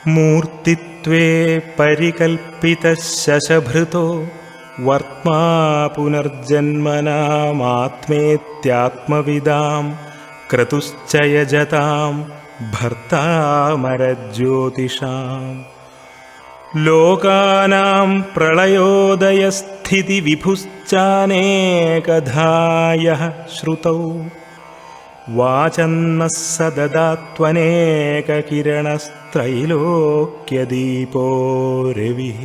മൂർത്തിത്വേ പരികൽപ്പിതഃ ശശഭൃതോ വർത്മാ പുനർജന്മനാമാത്മേത്യാത്മവിദാം ക്രതുശ്ച യജതാം ഭർത്താമരജ്യോതിഷാം. ലോകാനാം പ്രളയോദയസ്ഥിതി വിഭുശ്ചാനേകധായഃ ശ്രുതൗ വാചന്നഃ സദദാത്വനേകകിരണസ്ത്രൈലോക്യദീപോ രവിഃ.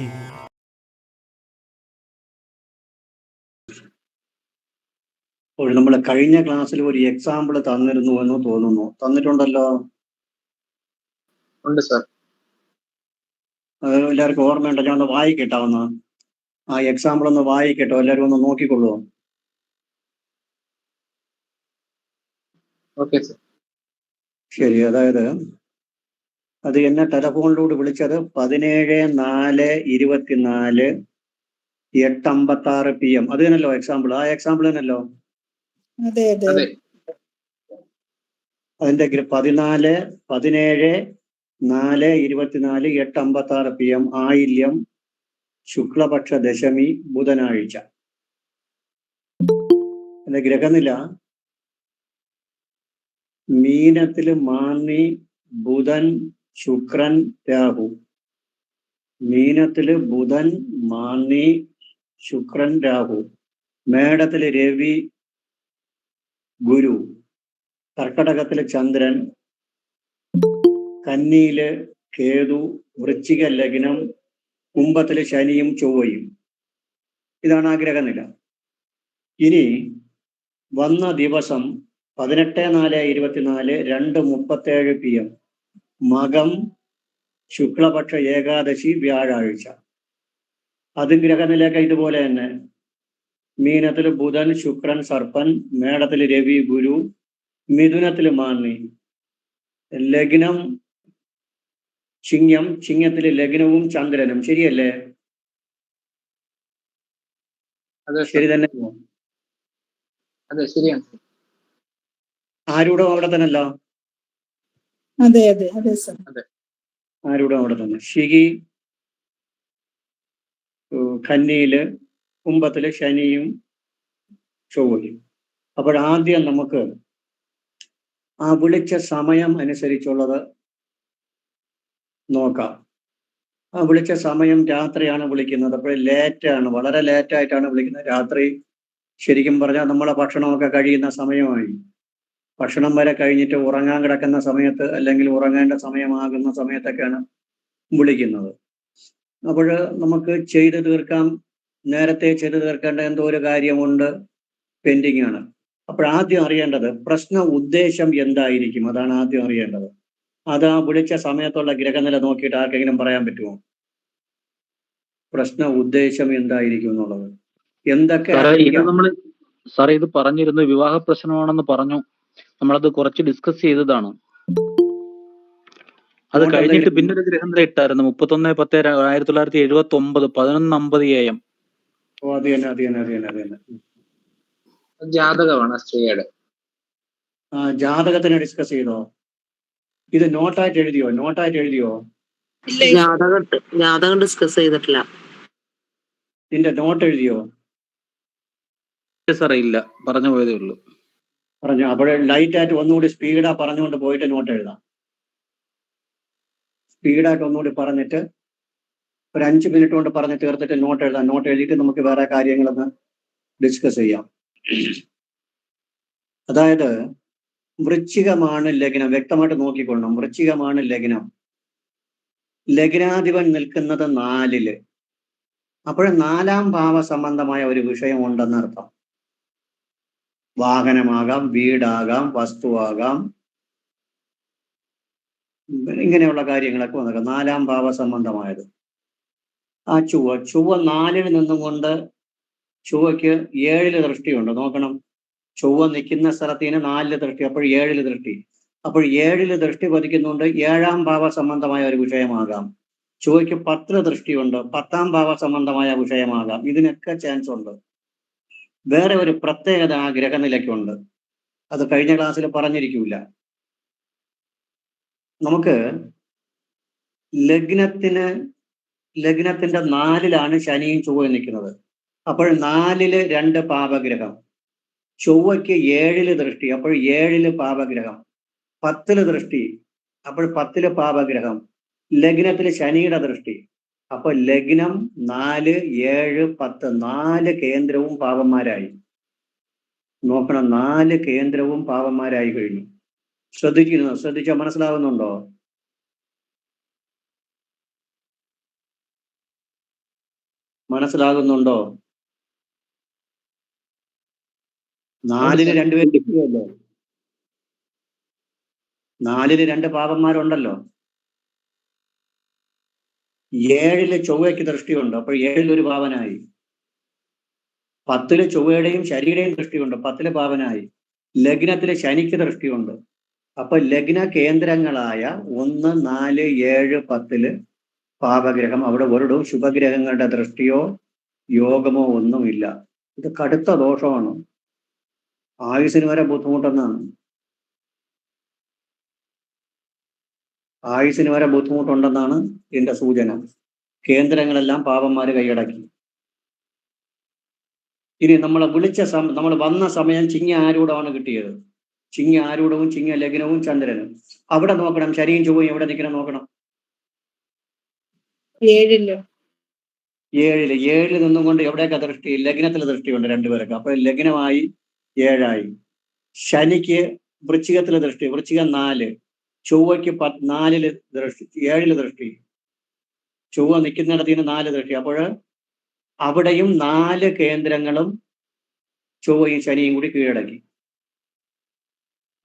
അപ്പോൾ നമ്മൾ കഴിഞ്ഞ ക്ലാസ്സിൽ ഒരു എക്സാമ്പിൾ തന്നിരുന്നു എന്ന് തോന്നുന്നു. തന്നിട്ടുണ്ടല്ലോ? ഉണ്ട് സാർ. അത് എല്ലാവർക്കും ഓർമ്മയുണ്ടോ? ഞാൻ ഒന്ന് വായിക്കട്ടോ, ഒന്ന് ആ എക്സാമ്പിൾ ഒന്ന് വായിക്കട്ടോ, എല്ലാവരും ഒന്ന് നോക്കിക്കൊള്ളുവോ? Okay sir. ശരി. അതായത് അത് എന്നെ ടെലഫോണിലൂടെ വിളിച്ചത് 17/4/24 8:56 PM. അത് തന്നെയല്ലോ എക്സാമ്പിൾ? ആ എക്സാമ്പിൾ തന്നെയല്ലോ? അതിന്റെ 17/4/24 8:56 PM. ആയില്യം, ശുക്ലപക്ഷ ദശമി, ബുധനാഴ്ച. എന്റെ ഗ്രഹനില മീനത്തില് മാന്നി, ബുധൻ, ശുക്രൻ, രാഹു. മീനത്തില് ബുധൻ, മാന്നി, ശുക്രൻ, രാഹു. മേടത്തില് രവി, ഗുരു. കർക്കടകത്തില് ചന്ദ്രൻ. കന്നിയില് കേതു. വൃശ്ചിക ലഗ്നം. കുംഭത്തില് ശനിയും ചൊവ്വയും. ഇതാണ് ആ ഗ്രഹനില. ഇനി വന്ന ദിവസം 18/4/24 2:37 PM. മകം, ശുക്ലപക്ഷ ഏകാദശി, വ്യാഴാഴ്ച. അതും ഗ്രഹനിലയൊക്കെ ഇതുപോലെ തന്നെ. മീനത്തില് ബുധൻ, ശുക്രൻ, സർപ്പൻ. മേടത്തില് രവി, ഗുരു. മിഥുനത്തില് മാന്നി. ലഗ്നം ചിങ്ങം. ചിങ്ങത്തില് ലഗ്നവും ചന്ദ്രനും. ശരിയല്ലേ? ശരി തന്നെ. അതെ, ശരിയാണ്. ആരൂടെ അവിടെ തന്നെയല്ലോ? അതെ അതെ അതെ സർ. ആരൂടെ അവിടെ തന്നെ. ശിഖി കന്നിയില്, കുംഭത്തില് ശനിയും ചൊവ്വയും. അപ്പോഴാദ്യം നമുക്ക് ആ വിളിച്ച സമയം അനുസരിച്ചുള്ളത് നോക്കാം. ആ വിളിച്ച സമയം രാത്രിയാണ് വിളിക്കുന്നത്. അപ്പോൾ ലേറ്റാണ്, വളരെ ലേറ്റായിട്ടാണ് വിളിക്കുന്നത്. രാത്രി ശരിക്കും പറഞ്ഞാൽ നമ്മളെ ഭക്ഷണമൊക്കെ കഴിയുന്ന സമയമായി. ഭക്ഷണം വരെ കഴിഞ്ഞിട്ട് ഉറങ്ങാൻ കിടക്കുന്ന സമയത്ത്, അല്ലെങ്കിൽ ഉറങ്ങേണ്ട സമയമാകുന്ന സമയത്തൊക്കെയാണ് വിളിക്കുന്നത്. അപ്പോൾ നമുക്ക് ചെയ്തു തീർക്കാം, നേരത്തെ ചെയ്തു തീർക്കേണ്ട എന്തോ ഒരു കാര്യമുണ്ട്, പെൻഡിങ് ആണ്. അപ്പോഴാദ്യം അറിയേണ്ടത് പ്രശ്ന ഉദ്ദേശം എന്തായിരിക്കും, അതാണ് ആദ്യം അറിയേണ്ടത്. അത് ആ വിളിച്ച സമയത്തുള്ള ഗ്രഹനില നോക്കിയിട്ട് ആർക്കെങ്കിലും പറയാൻ പറ്റുമോ? പ്രശ്ന ഉദ്ദേശം എന്തായിരിക്കും എന്നുള്ളത്. എന്തൊക്കെ സാറേ ഇത് പറഞ്ഞിരുന്നു, വിവാഹ പ്രശ്നമാണെന്ന് പറഞ്ഞു. നമ്മളത് കുറച്ച് ഡിസ്കസ് ചെയ്തതാണ്. അത് കഴിഞ്ഞിട്ട് പിന്നെ ഒരു ഗ്രഹനില ഇട്ടായിരുന്നു 31/10/1979 11:50 AM. ഓ അത് തന്നെ. ജാതകമാണ് സ്ത്രീയുടെ. ജാതകത്തിനെ ഡിസ്കസ് ചെയ്തോ? ഇത് നോട്ടായിട്ട് എഴുതിയോ? ജാതകം ഡിസ്കസ് ചെയ്തിട്ടില്ല. ഇതിന്റെ നോട്ട് എഴുതിയോ? സാറേ ഇല്ല, പറഞ്ഞു പോയതേ ഉള്ളൂ. പറഞ്ഞു. അപ്പോഴേ ലൈറ്റായിട്ട് ഒന്നുകൂടി സ്പീഡാ പറഞ്ഞുകൊണ്ട് പോയിട്ട് നോട്ട് എഴുതാം. സ്പീഡായിട്ട് ഒന്നുകൂടി പറഞ്ഞിട്ട് ഒരു 5 മിനിറ്റ് കൊണ്ട് പറഞ്ഞ് തീർത്തിട്ട് നോട്ട് എഴുതാം. നോട്ട് എഴുതിയിട്ട് നമുക്ക് വേറെ കാര്യങ്ങളൊന്ന് ഡിസ്കസ് ചെയ്യാം. അതായത് വൃശ്ചികമാണ് ലഗ്നം. വ്യക്തമായിട്ട് നോക്കിക്കൊള്ളണം. വൃശ്ചികമാണ് ലഗ്നം. ലഗ്നാധിപൻ നിൽക്കുന്നത് 4-ല്. അപ്പോൾ 4-ാം ഭാവ സംബന്ധമായ ഒരു വിഷയം ഉണ്ടെന്നർത്ഥം. വാഹനമാകാം, വീടാകാം, വസ്തുവാകാം, ഇങ്ങനെയുള്ള കാര്യങ്ങളൊക്കെ വന്നേക്കാം. 4-ാം ഭാവ സംബന്ധമായത്. ആ ചൊവ്വ 4-ൽ നിന്നും കൊണ്ട് ചൊവ്വയ്ക്ക് 7-ല് ദൃഷ്ടിയുണ്ട്. നോക്കണം, ചൊവ്വ നിൽക്കുന്ന സ്ഥലത്തിന് 4-ല് ദൃഷ്ടി, അപ്പോൾ 7-ല് ദൃഷ്ടി. അപ്പോൾ 7-ല് ദൃഷ്ടി പതിക്കുന്നുണ്ട്. 7-ാം ഭാവ സംബന്ധമായ ഒരു വിഷയമാകാം. ചൊവ്വയ്ക്ക് 10-ല് ദൃഷ്ടിയുണ്ട്. 10-ാം ഭാവ സംബന്ധമായ വിഷയമാകാം. ഇതിനൊക്കെ ചാൻസ് ഉണ്ട്. വേറെ ഒരു പ്രത്യേകത ആ ഗ്രഹനിലയ്ക്കുണ്ട്. അത് കഴിഞ്ഞ ക്ലാസ്സിൽ പറഞ്ഞിരിക്കില്ല. നമുക്ക് ലഗ്നത്തിന്റെ 4-ലാണ് ശനിയും ചൊവ്വയും നിൽക്കുന്നത്. അപ്പോൾ 4-ല് 2 പാപഗ്രഹം, ചൊവ്വയ്ക്ക് 7-ല് ദൃഷ്ടി, അപ്പോൾ 7-ല് പാപഗ്രഹം, 10-ല് ദൃഷ്ടി, അപ്പോൾ 10-ല് പാപഗ്രഹം, ലഗ്നത്തിൽ ശനിയുടെ ദൃഷ്ടി. അപ്പോൾ ലഗ്നം 4, 7, 10 4 കേന്ദ്രവും പാപന്മാരായി. നോക്കണം, 4 കേന്ദ്രവും പാപന്മാരായി കഴിഞ്ഞു. ശ്രദ്ധിച്ചാൽ മനസ്സിലാവുന്നുണ്ടോ? മനസ്സിലാകുന്നുണ്ടോ? 4-ന് 2 പേര് കിട്ടിയല്ലോ. 4-ന് 2 പാപന്മാരുണ്ടല്ലോ. 7-ല് ചൊവ്വയ്ക്ക് ദൃഷ്ടിയുണ്ട്, അപ്പോൾ 7-ൽ ഒരു പാപനായി. 10-ല് ചൊവ്വയുടെയും ശനിയുടെയും ദൃഷ്ടിയുണ്ട്, 10-ല് പാപനായി. ലഗ്നത്തില് ശനിക്ക് ദൃഷ്ടിയുണ്ട്, അപ്പൊ ലഗ്ന കേന്ദ്രങ്ങളായ 1, 4, 7, 10-ല് പാപഗ്രഹം. അവിടെ ഒരിടവും ശുഭഗ്രഹങ്ങളുടെ ദൃഷ്ടിയോ യോഗമോ ഒന്നുമില്ല. ഇത് കടുത്ത ദോഷമാണ്, ആയുസിന് വരെ ബുദ്ധിമുട്ടെന്നാണ്. ആയുസിന് വരെ ബുദ്ധിമുട്ടുണ്ടെന്നാണ് ഇതിന്റെ സൂചന. കേന്ദ്രങ്ങളെല്ലാം പാപന്മാര് കൈയടക്കി. ഇനി നമ്മളെ നമ്മൾ വന്ന സമയം ചിങ്ങ ആരൂഢമാണ് കിട്ടിയത്. ചിങ്ങ ആരൂഢവും ചിങ്ങ ലഗ്നവും ചന്ദ്രനും. അവിടെ നോക്കണം, ശനിയും ചൊവ്വയും എവിടെ നിൽക്കണം നോക്കണം. 7-ല് 7-ല് നിന്നും കൊണ്ട് എവിടെയൊക്കെ ദൃഷ്ടി? ലഗ്നത്തിൽ ദൃഷ്ടിയുണ്ട് 2 പേർക്ക്, അപ്പൊ ലഗ്നമായി 7ആയി. ശനിക്ക് വൃശ്ചികത്തിലെ ദൃഷ്ടി, വൃശ്ചികം 4, ചൊവ്വയ്ക്ക് 4-ല് ദൃഷ്ടി, 7-ല് ദൃഷ്ടി, ചൊവ്വ നിൽക്കുന്നിടത്തിന് 4 ദൃഷ്ടി. അപ്പോൾ അവിടെയും 4 കേന്ദ്രങ്ങളും ചൊവ്വയും ശനിയും കൂടി കീഴടക്കി.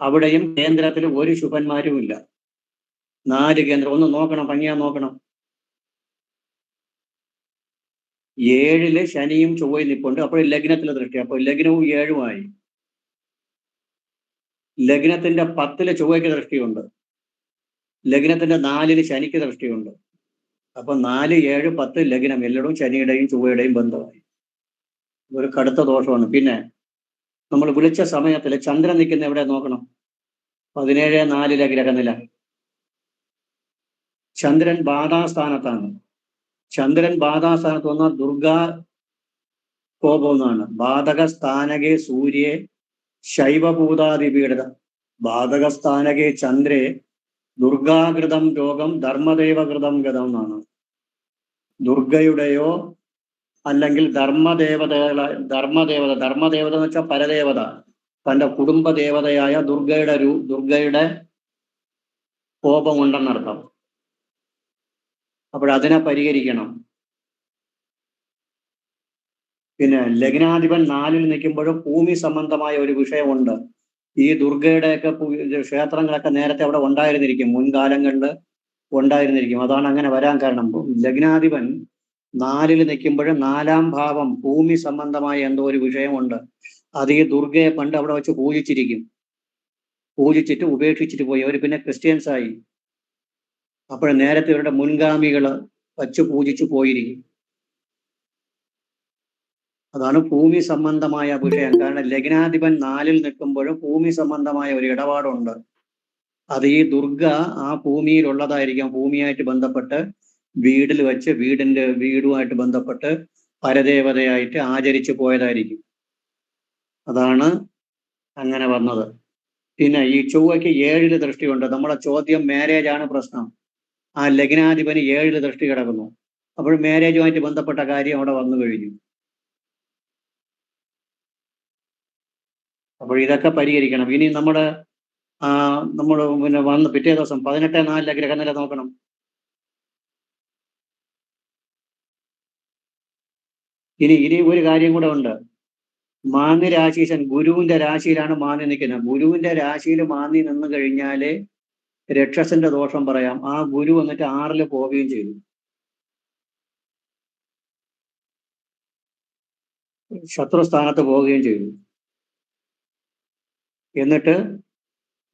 അവിടെയും കേന്ദ്രത്തിൽ ഒരു ശുഭന്മാരും ഇല്ല. 4 കേന്ദ്രം. ഒന്ന് നോക്കണം, ഭംഗിയാ നോക്കണം. 7-ല് ശനിയും ചൊവ്വയും നിൽപ്പുണ്ട്, അപ്പോൾ ലഗ്നത്തിലെ ദൃഷ്ടി, അപ്പോൾ ലഗ്നവും 7ഉമായി. ലഗ്നത്തിന്റെ 10-ല് ചൊവ്വയ്ക്ക് ദൃഷ്ടിയുണ്ട്, ലഗ്നത്തിന്റെ 4-ല് ശനിക്ക് ദൃഷ്ടിയുണ്ട്. അപ്പൊ 4, 7, 10 ലഗ്നം എല്ലായിടവും ശനിയുടെയും ചൊവ്വയുടെയും ബന്ധമായി. ഒരു കടുത്ത ദോഷമാണ്. പിന്നെ നമ്മൾ വിളിച്ച സമയത്തിൽ ചന്ദ്രൻ നിൽക്കുന്ന എവിടെ നോക്കണം? 17-4 ഗ്രഹനില. ചന്ദ്രൻ ബാധാസ്ഥാനത്താണ്. ചന്ദ്രൻ ബാധാസ്ഥാനത്ത് വന്നാൽ ദുർഗാ കോപമെന്നാണ്. ബാധക സ്ഥാനകെ സൂര്യെ ശൈവഭൂതാദിപീഡിത. ബാധക സ്ഥാനകെ ചന്ദ്രേ ദുർഗാകൃതം രോഗം ധർമ്മദേവകൃതം ഗതം എന്നാണ്. ദുർഗയുടെയോ അല്ലെങ്കിൽ ധർമ്മദേവത എന്ന് വെച്ചാൽ പരദേവത, തന്റെ കുടുംബ ദേവതയായ ദുർഗയുടെ കോപമുണ്ടെന്നർത്ഥം. അപ്പോഴതിനെ പരിഹരിക്കണം. പിന്നെ ലഗ്നാധിപൻ 4-ൽ നിൽക്കുമ്പോഴും ഭൂമി സംബന്ധമായ ഒരു വിഷയമുണ്ട്. ഈ ദുർഗയുടെയൊക്കെ ക്ഷേത്രങ്ങളൊക്കെ നേരത്തെ അവിടെ ഉണ്ടായിരുന്നിരിക്കും, മുൻകാലങ്ങളിൽ ഉണ്ടായിരുന്നിരിക്കും. അതാണ് അങ്ങനെ വരാൻ കാരണം. ലഗ്നാധിപൻ 4-ൽ നിൽക്കുമ്പോഴും 4-ാം ഭാവം ഭൂമി സംബന്ധമായ എന്തോ ഒരു വിഷയമുണ്ട്. അത് ഈ ദുർഗയെ പണ്ട് അവിടെ വെച്ച് പൂജിച്ചിട്ട് ഉപേക്ഷിച്ചിട്ട് പോയി. അവർ പിന്നെ ക്രിസ്ത്യൻസ് ആയി. അപ്പോൾ നേരത്തെ ഇവരുടെ മുൻഗാമികൾ വച്ച് പൂജിച്ചു പോയിരിക്കും. അതാണ് ഭൂമി സംബന്ധമായ വിഷയം. കാരണം ലഗ്നാധിപൻ 4-ൽ നിൽക്കുമ്പോഴും ഭൂമി സംബന്ധമായ ഒരു ഇടപാടുണ്ട്. അത് ഈ ദുർഗ ആ ഭൂമിയിലുള്ളതായിരിക്കാം. ഭൂമിയായിട്ട് ബന്ധപ്പെട്ട് വീടിൽ വെച്ച് വീടുമായിട്ട് ബന്ധപ്പെട്ട് പരദേവതയായിട്ട് ആചരിച്ചു പോയതായിരിക്കും. അതാണ് അങ്ങനെ വന്നത്. പിന്നെ ഈ ചൊവ്വയ്ക്ക് 7-ല് ദൃഷ്ടിയുണ്ട്. നമ്മളെ ചോദ്യം മാരേജ് ആണ് പ്രശ്നം. ആ ലഗ്നാധിപന് 7-ല് ദൃഷ്ടി കിടക്കുന്നു. അപ്പോൾ മാരേജുമായിട്ട് ബന്ധപ്പെട്ട കാര്യം അവിടെ വന്നു കഴിഞ്ഞു. അപ്പോൾ ഇതൊക്കെ പരിഹരിക്കണം. ഇനി നമ്മൾ പിന്നെ വന്ന് പിറ്റേ ദിവസം 18-4 ഗ്രഹനില നോക്കണം. ഇനി ഒരു കാര്യം കൂടെ ഉണ്ട്. മാന്യ രാശീശൻ ഗുരുവിന്റെ രാശിയിലാണ് മാന്യ നിൽക്കുന്നത്. ഗുരുവിന്റെ രാശിയിൽ മാന്യ നിന്ന് കഴിഞ്ഞാല് രക്ഷസിന്റെ ദോഷം പറയാം. ആ ഗുരു വന്നിട്ട് 6-ല് പോവുകയും ചെയ്തു. ശത്രുസ്ഥാനത്ത് പോവുകയും ചെയ്തു. എന്നിട്ട്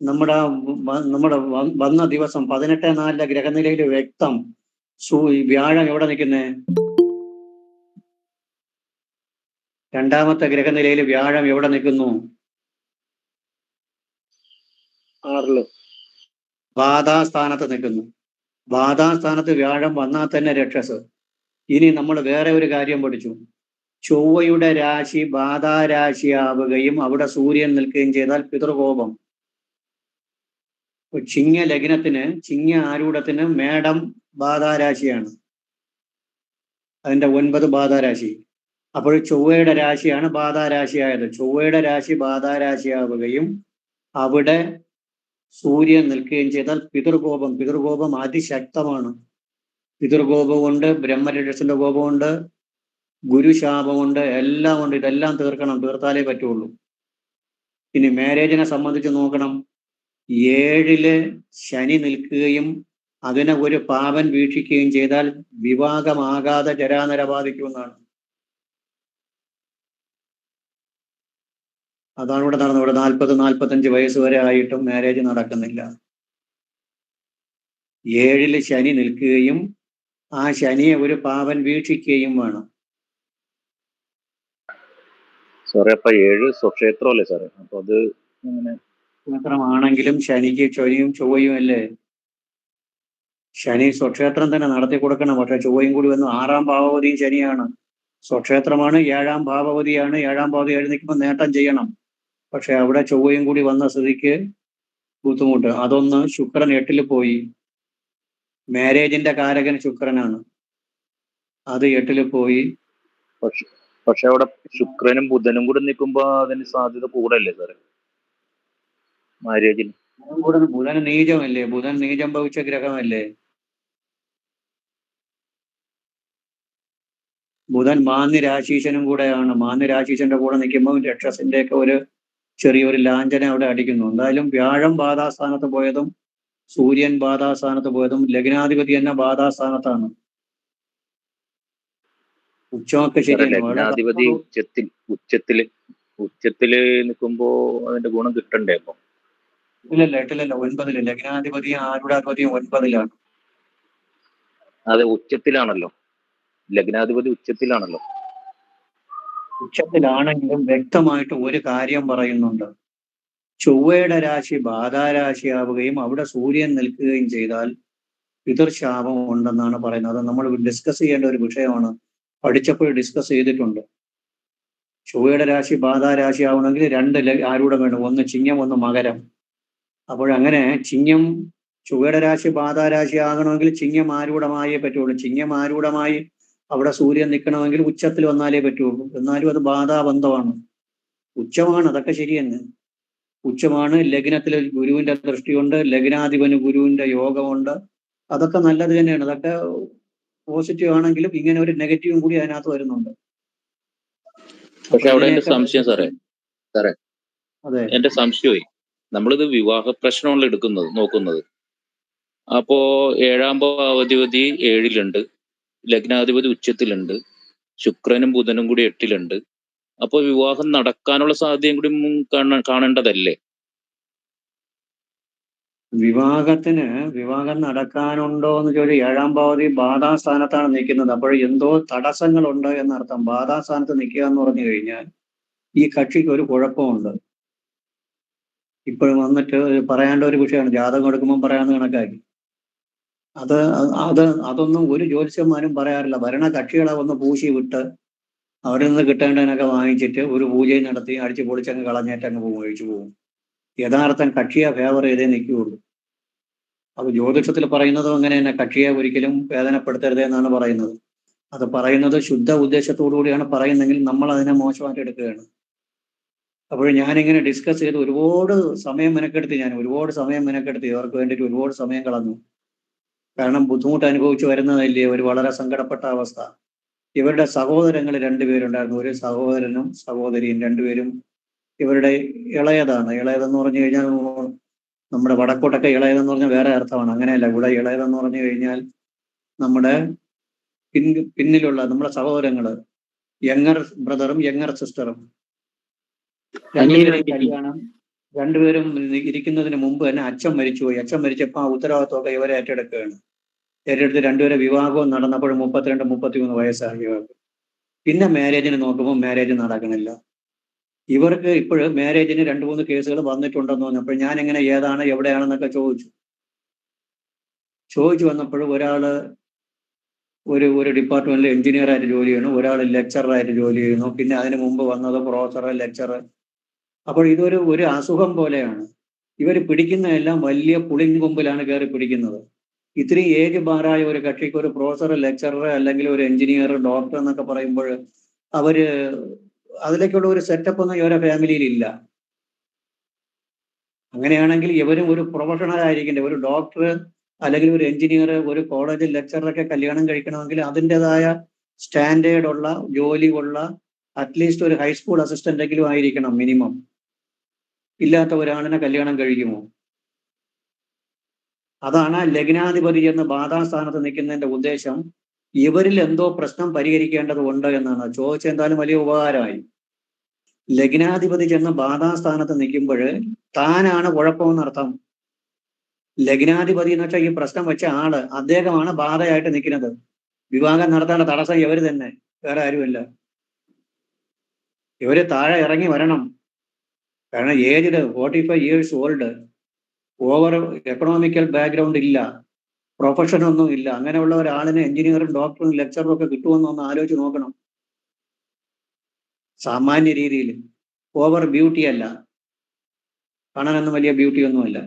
നമ്മുടെ വന്ന ദിവസം 18-4 ഗ്രഹനിലയിൽ വ്യക്തം വ്യാഴം എവിടെ നിൽക്കുന്നേ? 2-ാമത്തെ ഗ്രഹനിലയിൽ വ്യാഴം എവിടെ നിൽക്കുന്നു? 6-ല് ബാധാസ്ഥാനത്ത് നിൽക്കുന്നു. ബാധാസ്ഥാനത്ത് വ്യാഴം വന്നാൽ തന്നെ രക്ഷസ്. ഇനി നമ്മൾ വേറെ ഒരു കാര്യം പഠിച്ചു. ചൊവ്വയുടെ രാശി ബാധാരാശിയാവുകയും അവിടെ സൂര്യൻ നിൽക്കുകയും ചെയ്താൽ പിതൃകോപം. ചിങ്ങ ലഗ്നത്തിന്, ചിങ്ങ ആരൂഢത്തിന് മേടം ബാധാരാശിയാണ്, അതിന്റെ 9 ബാധാരാശി. അപ്പോൾ ചൊവ്വയുടെ രാശിയാണ് ബാധാരാശിയായത്. ചൊവ്വയുടെ രാശി ബാധാരാശിയാവുകയും അവിടെ സൂര്യൻ നിൽക്കുകയും ചെയ്താൽ പിതൃകോപം. പിതൃകോപം അതിശക്തമാണ്. പിതൃകോപമുണ്ട്, ബ്രഹ്മരക്ഷസിന്റെ കോപമുണ്ട്, ഗുരുശാപമുണ്ട്, എല്ലാം ഉണ്ട്. ഇതെല്ലാം തീർക്കണം, തീർത്താലേ പറ്റുള്ളൂ. ഇനി മാരേജിനെ സംബന്ധിച്ച് നോക്കണം. 7 ശനി നിൽക്കുകയും അതിനെ ഒരു പാപൻ വീക്ഷിക്കുകയും ചെയ്താൽ വിവാഹമാകാതെ ജരാനര ബാധിക്കുമെന്നാണ്. അതാണ് ഇവിടെ നടന്നത്. ഇവിടെ 40-45 വയസ്സ് വരെ ആയിട്ടും മാരേജ് നടക്കുന്നില്ല. 7 ശനി നിൽക്കുകയും ആ ശനിയെ ഒരു പാവൻ വീക്ഷിക്കുകയും വേണം. സാറേ അപ്പൊ 7 സ്വക്ഷേത്രമല്ലേ സാറേ? അപ്പൊ അത് എങ്ങനെ? ക്ഷേത്രമാണെങ്കിലും ശനിക്ക് ശനിയും ചൊവ്വയും അല്ലേ. ശനി സ്വക്ഷേത്രം തന്നെ നടത്തി കൊടുക്കണം. പക്ഷെ ചൊവ്വയും കൂടി വന്ന് 6ാം ഭാവവതിയും ശനിയാണ്. സ്വക്ഷേത്രമാണ്, 7ാം ഭാവവതിയാണ്. 7ാം ഭാവതി എഴുന്നേൽക്കുമ്പോൾ നേട്ടം ചെയ്യണം. പക്ഷെ അവിടെ ചൊവ്വയും കൂടി വന്ന സ്ഥിതിക്ക് ബുദ്ധിമുട്ട്. അതൊന്ന് ശുക്രൻ 8 പോയി. മാരേജിന്റെ കാരകൻ ശുക്രനാണ്, അത് 8 പോയി. പക്ഷെ അവിടെ ശുക്രനും ബുധനും കൂടെ നിൽക്കുമ്പോ അതിന് സാധ്യത കൂടല്ലേ സാറേ മാരേജിന്? ബുധൻ നീചമല്ലേ? ബുധൻ നീചം ഭവിച്ച ഗ്രഹമല്ലേ? ബുധൻ മാന്യരാശീശനും കൂടെയാണ്. മാന്യരാശീശന്റെ കൂടെ നിൽക്കുമ്പോൾ രക്ഷസിന്റെ ഒക്കെ ഒരു ചെറിയൊരു ലാഞ്ചന അവിടെ അടിക്കുന്നു. എന്തായാലും വ്യാഴം ബാധാസ്ഥാനത്ത് പോയതും സൂര്യൻ ബാധാസ്ഥാനത്ത് പോയതും ലഗ്നാധിപതി തന്നെ ബാധാസ്ഥാനത്താണ്. ഉച്ചമൊക്കെ ശരിയാണ്. ലഗ്നാധിപതി ഉച്ചത്തില് നിൽക്കുമ്പോ അതിന്റെ ഗുണം കിട്ടണ്ടേ? അപ്പൊ ഇല്ലല്ല, 8 9. ലഗ്നാധിപതിയും ആരുടാധിപതിയും 9. അതെ, ഉച്ചത്തിലാണല്ലോ. ലഗ്നാധിപതി ഉച്ചത്തിലാണല്ലോ. ഉച്ചത്തിലാണെങ്കിലും വ്യക്തമായിട്ട് ഒരു കാര്യം പറയുന്നുണ്ട്. ചൊവ്വയുടെ രാശി ബാധാരാശിയാവുകയും അവിടെ സൂര്യൻ നിൽക്കുകയും ചെയ്താൽ പിതൃശാപം ഉണ്ടെന്നാണ് പറയുന്നത്. അത് നമ്മൾ ഡിസ്കസ് ചെയ്യേണ്ട ഒരു വിഷയമാണ്. പഠിച്ചപ്പോൾ ഡിസ്കസ് ചെയ്തിട്ടുണ്ട്. ചൊവ്വയുടെ രാശി ബാധാരാശി ആവണമെങ്കിൽ 2 ആരൂഢം വേണം. ഒന്ന് ചിങ്ങം, ഒന്ന് മകരം. അപ്പോഴങ്ങനെ ചിങ്ങം ചൊവ്വയുടെ രാശി ബാധാരാശി ആകണമെങ്കിൽ ചിങ്ങം ആരൂഢമായേ പറ്റുള്ളൂ. ചിങ്ങം ആരൂഢമായി അവിടെ സൂര്യൻ നിൽക്കണമെങ്കിൽ ഉച്ചത്തിൽ വന്നാലേ പറ്റുള്ളൂ. എന്നാലും അത് ബാധാബന്ധമാണ്. ഉച്ചമാണ്, അതൊക്കെ ശരിയെന്ന്. ഉച്ചമാണ്, ലഗ്നത്തിൽ ഗുരുവിന്റെ ദൃഷ്ടിയുണ്ട്, ലഗ്നാധിപന് ഗുരുവിന്റെ യോഗമുണ്ട്. അതൊക്കെ നല്ലത് തന്നെയാണ്. അതൊക്കെ പോസിറ്റീവ് ആണെങ്കിലും ഇങ്ങനെ ഒരു നെഗറ്റീവും കൂടി അതിനകത്ത് വരുന്നുണ്ട്. പക്ഷെ അവിടെ എന്റെ സംശയം സാറേ അതെ, എന്റെ സംശയമായി. നമ്മളിത് വിവാഹ പ്രശ്നമാണല്ലോ നോക്കുന്നത്. അപ്പോ 7ാം ഭാവാധിപതി 7-ലുണ്ട്, ലഗ്നാധിപതി ഉച്ചത്തിലുണ്ട്, ശുക്രനും ബുധനും കൂടി 8-ലുണ്ട്. അപ്പൊ വിവാഹം നടക്കാനുള്ള സാധ്യതയും കൂടി കാണേണ്ടതല്ലേ? വിവാഹം നടക്കാനുണ്ടോ എന്ന് ചോദിച്ചാൽ 7ാം ഭാവതി ബാധാസ്ഥാനത്താണ് നിൽക്കുന്നത്. അപ്പോൾ എന്തോ തടസ്സങ്ങളുണ്ട് എന്നർത്ഥം. ബാധാസ്ഥാനത്ത് നിൽക്കുക എന്ന് പറഞ്ഞു കഴിഞ്ഞാൽ ഈ കക്ഷിക്ക് ഒരു കുഴപ്പമുണ്ട്. ഇപ്പോഴും വന്നിട്ട് പറയേണ്ട ഒരു വിഷയമാണ്. ജാതകം എടുക്കുമ്പോൾ പറയാവുന്ന കണക്കാക്കി. അതൊന്നും ഒരു ജ്യോത്സ്യന്മാരും പറയാറില്ല. ഭരണ കക്ഷികളെ ഒന്ന് പൂശി വിട്ട് അവരിൽ നിന്ന് കിട്ടേണ്ടതിനൊക്കെ വാങ്ങിച്ചിട്ട് ഒരു പൂജയും നടത്തി അടിച്ചു പൊളിച്ചങ്ങ് കളഞ്ഞേറ്റങ്ങ് ഒഴിച്ചു പോകും. യഥാർത്ഥം കക്ഷിയെ ഫേവർ ചെയ്തേ നിൽക്കുകയുള്ളൂ. അത് ജ്യോതിഷത്തിൽ പറയുന്നതും അങ്ങനെ തന്നെ. കക്ഷിയെ ഒരിക്കലും വേദനപ്പെടുത്തരുത് എന്നാണ് പറയുന്നത്. അത് പറയുന്നത് ശുദ്ധ ഉദ്ദേശത്തോടു കൂടിയാണ് പറയുന്നതെങ്കിൽ നമ്മൾ അതിനെ മോശമായിട്ട് എടുക്കുകയാണ്. അപ്പോൾ ഞാനിങ്ങനെ ഡിസ്കസ് ചെയ്ത് ഒരുപാട് സമയം മെനക്കെടുത്തി. ഇവർക്ക് വേണ്ടിയിട്ട് ഒരുപാട് സമയം കളഞ്ഞു. കാരണം ബുദ്ധിമുട്ട് അനുഭവിച്ചു വരുന്നതല്ലേ, ഒരു വളരെ സങ്കടപ്പെട്ട അവസ്ഥ. ഇവരുടെ സഹോദരങ്ങൾ 2 പേരുണ്ടായിരുന്നു. ഒരു സഹോദരനും സഹോദരിയും, 2 പേരും ഇവരുടെ ഇളയതാണ്. ഇളയതെന്ന് പറഞ്ഞു കഴിഞ്ഞാൽ നമ്മുടെ വടക്കോട്ടൊക്കെ ഇളയതെന്ന് പറഞ്ഞാൽ വേറെ അർത്ഥമാണ്. അങ്ങനെയല്ല, ഇവിടെ ഇളയതെന്ന് പറഞ്ഞു കഴിഞ്ഞാൽ നമ്മുടെ പിന്നിലുള്ള നമ്മുടെ സഹോദരങ്ങള്, യങ്ങർ ബ്രദറും യങ്ങർ സിസ്റ്ററും. 2 പേരും കല്യാണം, 2 പേരും ഇരിക്കുന്നതിന് മുമ്പ് തന്നെ അച്ഛൻ മരിച്ചുപോയി. അച്ഛൻ മരിച്ചപ്പോൾ ആ ഉത്തരവാദിത്വമൊക്കെ ഇവരെ ഏറ്റെടുക്കുകയാണ്. ഏറ്റെടുത്ത് 2 പേരെ വിവാഹവും നടന്നപ്പോൾ 32-33 വയസ്സായി ഇവർക്ക്. പിന്നെ മാരേജിന് നോക്കുമ്പോൾ മാരേജ് നടക്കണില്ല. ഇവർക്ക് ഇപ്പോഴും മാരേജിന് 2-3 കേസുകൾ വന്നിട്ടുണ്ടെന്ന് പറഞ്ഞപ്പോൾ ഞാൻ എങ്ങനെ ഏതാണ് എവിടെയാണെന്നൊക്കെ ചോദിച്ചു. ചോദിച്ചു വന്നപ്പോൾ ഒരാള് ഒരു ഡിപ്പാർട്ട്മെന്റിൽ എഞ്ചിനീയറായിട്ട് ജോലി ചെയ്യുന്നു, ഒരാൾ ലെക്ചറായിട്ട് ജോലി ചെയ്യുന്നു, പിന്നെ അതിന് മുമ്പ് വന്നത് പ്രൊഫസർ, ലെക്ചർ. അപ്പോൾ ഒരു അസുഖം പോലെയാണ്. ഇവർ പിടിക്കുന്നതെല്ലാം വലിയ പുളിങ്കൊമ്പിലാണ് കയറി പിടിക്കുന്നത്. ഇത്രയും ഏജ് ബാറായ ഒരു കക്ഷിക്ക് ഒരു പ്രൊഫസർ, ലെക്ചറർ, അല്ലെങ്കിൽ ഒരു എഞ്ചിനീയർ, ഡോക്ടർ എന്നൊക്കെ പറയുമ്പോൾ അവര് അതിലേക്കുള്ള ഒരു സെറ്റപ്പ് ഒന്നും ഇവരുടെ ഫാമിലിയിൽ ഇല്ല. അങ്ങനെയാണെങ്കിൽ ഇവരും ഒരു പ്രൊഫഷണൽ ആയിരിക്കണ്ടേ. ഒരു ഡോക്ടർ അല്ലെങ്കിൽ ഒരു എഞ്ചിനീയർ, ഒരു കോളേജ് ലെക്ചററൊക്കെ കല്യാണം കഴിക്കണമെങ്കിൽ അതിൻ്റെതായ സ്റ്റാൻഡേർഡ് ഉള്ള ജോലി ഉള്ള അറ്റ്ലീസ്റ്റ് ഒരു ഹൈസ്കൂൾ അസിസ്റ്റന്റ് എങ്കിലും ആയിരിക്കണം മിനിമം. ഇല്ലാത്ത ഒരാളിനെ കല്യാണം കഴിക്കുമോ? അതാണ് ലഗ്നാധിപതി എന്ന ബാധാസ്ഥാനത്ത് നിൽക്കുന്നതിന്റെ ഉദ്ദേശം. ഇവരിൽ എന്തോ പ്രശ്നം പരിഹരിക്കേണ്ടതുണ്ട് എന്നാണ് ചോദിച്ചത്. എന്തായാലും വലിയ ഉപകാരമായി. ലഗ്നാധിപതി ചെന്ന് ബാധാസ്ഥാനത്ത് നിൽക്കുമ്പോൾ താനാണ് കുഴപ്പമെന്നർത്ഥം. ലഗ്നാധിപതി എന്ന് വെച്ചാൽ ഈ പ്രശ്നം വെച്ച ആള്, അദ്ദേഹമാണ് ബാധയായിട്ട് നിൽക്കുന്നത്. വിവാഹം നടത്തേണ്ട തടസ്സം ഇവര് തന്നെ, വേറെ ആരുമില്ല. ഇവര് താഴെ ഇറങ്ങി വരണം. കാരണം aged 45 years old, over economical background ഇല്ല, പ്രൊഫഷൻ ഒന്നും ഇല്ല. അങ്ങനെയുള്ള ഒരാളിന് എഞ്ചിനീയറും ഡോക്ടറും ലെക്ചറും ഒക്കെ കിട്ടുമെന്നൊന്ന് ആലോചിച്ച് നോക്കണം. സാമാന്യ രീതിയിൽ ഓവർ ബ്യൂട്ടി അല്ല, കാണാനൊന്നും വലിയ ബ്യൂട്ടി ഒന്നുമല്ല.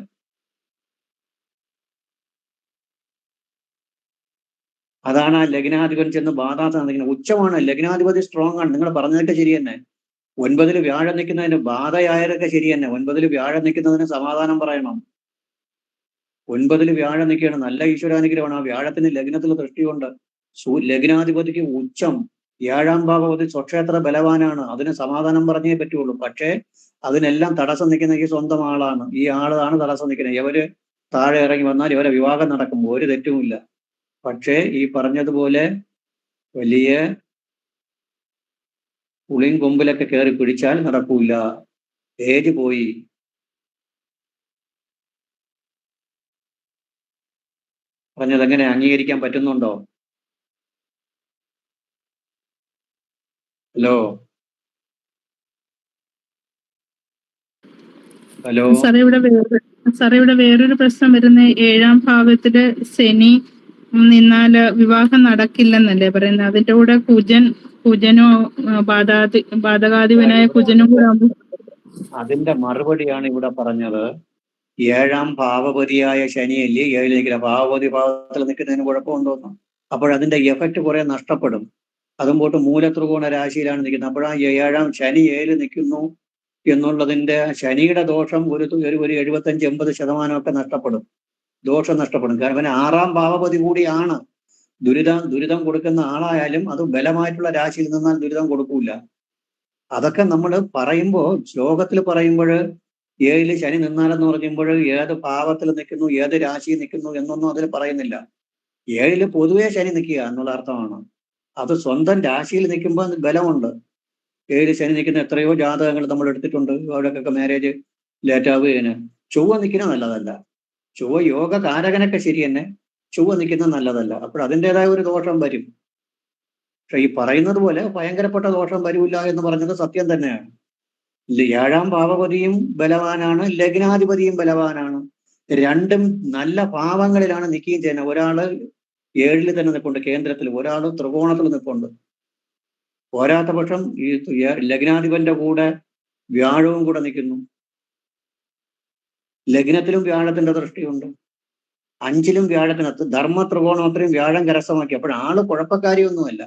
അതാണ് ആ ലഗ്നാധിപതി ചെന്ന് ബാധാസ്ഥാനം. ഉച്ചമാണ്, ലഗ്നാധിപതി സ്ട്രോങ് ആണ്. നിങ്ങൾ പറഞ്ഞിട്ട് ശരി തന്നെ. 9 വ്യാഴം നിൽക്കുന്നതിന് ബാധയായതൊക്കെ ശരി തന്നെ. 9 വ്യാഴം നിൽക്കുന്നതിന് സമാധാനം പറയണം. 9 വ്യാഴം നിൽക്കുകയാണ്, നല്ല ഈശ്വരാനുഗ്രഹമാണ്. ആ വ്യാഴത്തിന് ലഗ്നത്തിൽ ദൃഷ്ടിയുണ്ട്. ലഗ്നാധിപതിക്ക് ഉച്ചം, 7ാം ഭാവപതി സ്വക്ഷേത്ര ബലവാനാണ്. അതിന് സമാധാനം പറഞ്ഞേ പറ്റുള്ളൂ. പക്ഷേ അതിനെല്ലാം തടസ്സം നിൽക്കുന്ന ഈ സ്വന്തം ആളാണ്. ഈ ആളാണ് തടസ്സം നിൽക്കുന്നത്. ഇവര് താഴെ ഇറങ്ങി വന്നാൽ ഇവരെ വിവാഹം നടക്കും, ഒരു തെറ്റുമില്ല. പക്ഷേ ഈ പറഞ്ഞതുപോലെ വലിയ പുളിയും കൊമ്പിലൊക്കെ കയറി പിടിച്ചാൽ നടക്കൂല. ഏജ് പോയി. പറഞ്ഞത് എങ്ങനെ അംഗീകരിക്കാൻ പറ്റുന്നുണ്ടോ? ഹലോ ഹലോ സാറേ ഇവിടെ വേറൊരു പ്രശ്നം വരുന്ന 7ാം ഭാവത്തില് ശനി നിന്നാല് വിവാഹം നടക്കില്ലെന്നല്ലേ പറയുന്നത്. അതിന്റെ കൂടെ കുജനോ ബാധകാധിപനായ കുജനും കൂടെ ആകുമ്പോൾ അതിന്റെ മറുപടിയാണ് ഇവിടെ പറഞ്ഞത്. 7ാം ഭാവപതിയായ ശനിയല്ലേ 7 നിൽക്കില്ല, ഭാവപതി ഭാവത്തിൽ നിൽക്കുന്നതിന് കുഴപ്പമുണ്ടോന്ന്. അപ്പോഴതിന്റെ എഫക്റ്റ് കുറെ നഷ്ടപ്പെടും. അതും പോട്ട് മൂലത്രികോണ രാശിയിലാണ് നിൽക്കുന്നത്. അപ്പോഴാ 7ാം ശനി 7 നിൽക്കുന്നു എന്നുള്ളതിന്റെ ശനിയുടെ ദോഷം ഒരു 75-80% ഒക്കെ നഷ്ടപ്പെടും. ദോഷം നഷ്ടപ്പെടും. കാരണം പിന്നെ 6ാം ഭാവപതി കൂടിയാണ്. ദുരിതം കൊടുക്കുന്ന ആളായാലും അത് ബലമായിട്ടുള്ള രാശിയിൽ നിന്നാൽ ദുരിതം കൊടുക്കൂല. അതൊക്കെ നമ്മൾ പറയുമ്പോൾ, ശ്ലോകത്തിൽ പറയുമ്പോൾ 7 ശനി നിന്നാലെന്ന് പറയുമ്പോൾ ഏത് ഭാവത്തിൽ നിൽക്കുന്നു, ഏത് രാശിയിൽ നിൽക്കുന്നു എന്നൊന്നും അതിൽ പറയുന്നില്ല. 7 പൊതുവെ ശനി നിൽക്കുക എന്നുള്ള അർത്ഥമാണ്. അത് സ്വന്തം രാശിയിൽ നിൽക്കുമ്പോൾ ബലമുണ്ട്. 7 ശനി നിൽക്കുന്ന എത്രയോ ജാതകങ്ങൾ നമ്മൾ എടുത്തിട്ടുണ്ട്. അവിടെയൊക്കെ മാരേജ് ലേറ്റ് ആവുകയാണ്. ചൊവ്വ നിൽക്കുന്നത് നല്ലതല്ല. ചൊവ്വ യോഗ കാരകനൊക്കെ ശരി തന്നെ, ചൊവ്വ നിൽക്കുന്നത് നല്ലതല്ല. അപ്പോൾ അതിൻ്റെതായ ഒരു ദോഷം വരും. പക്ഷെ ഈ പറയുന്നത് പോലെ ഭയങ്കരപ്പെട്ട ദോഷം വരില്ല എന്ന് പറഞ്ഞത് സത്യം തന്നെയാണ്. 7ാം ഭാവപതിയും ബലവാനാണ്, ലഗ്നാധിപതിയും ബലവാനാണ്. രണ്ടും നല്ല ഭാവങ്ങളിലാണ് നിൽക്കുകയും ചെയ്യുന്നത്. ഒരാള് 7ൽ തന്നെ നിൽപ്പുണ്ട് കേന്ദ്രത്തിൽ, ഒരാൾ ത്രികോണത്തിൽ നിൽപ്പുണ്ട്. പോരാത്ത പക്ഷം ഈ ലഗ്നാധിപന്റെ കൂടെ വ്യാഴവും കൂടെ നിൽക്കുന്നു. ലഗ്നത്തിലും വ്യാഴത്തിന്റെ ദൃഷ്ടിയുണ്ട്, 5ലും വ്യാഴത്തിനകത്ത് ധർമ്മ ത്രികോണത്രയും വ്യാഴം കരസ്ഥമാക്കി. അപ്പോഴാള് കുഴപ്പക്കാരിയൊന്നുമല്ല.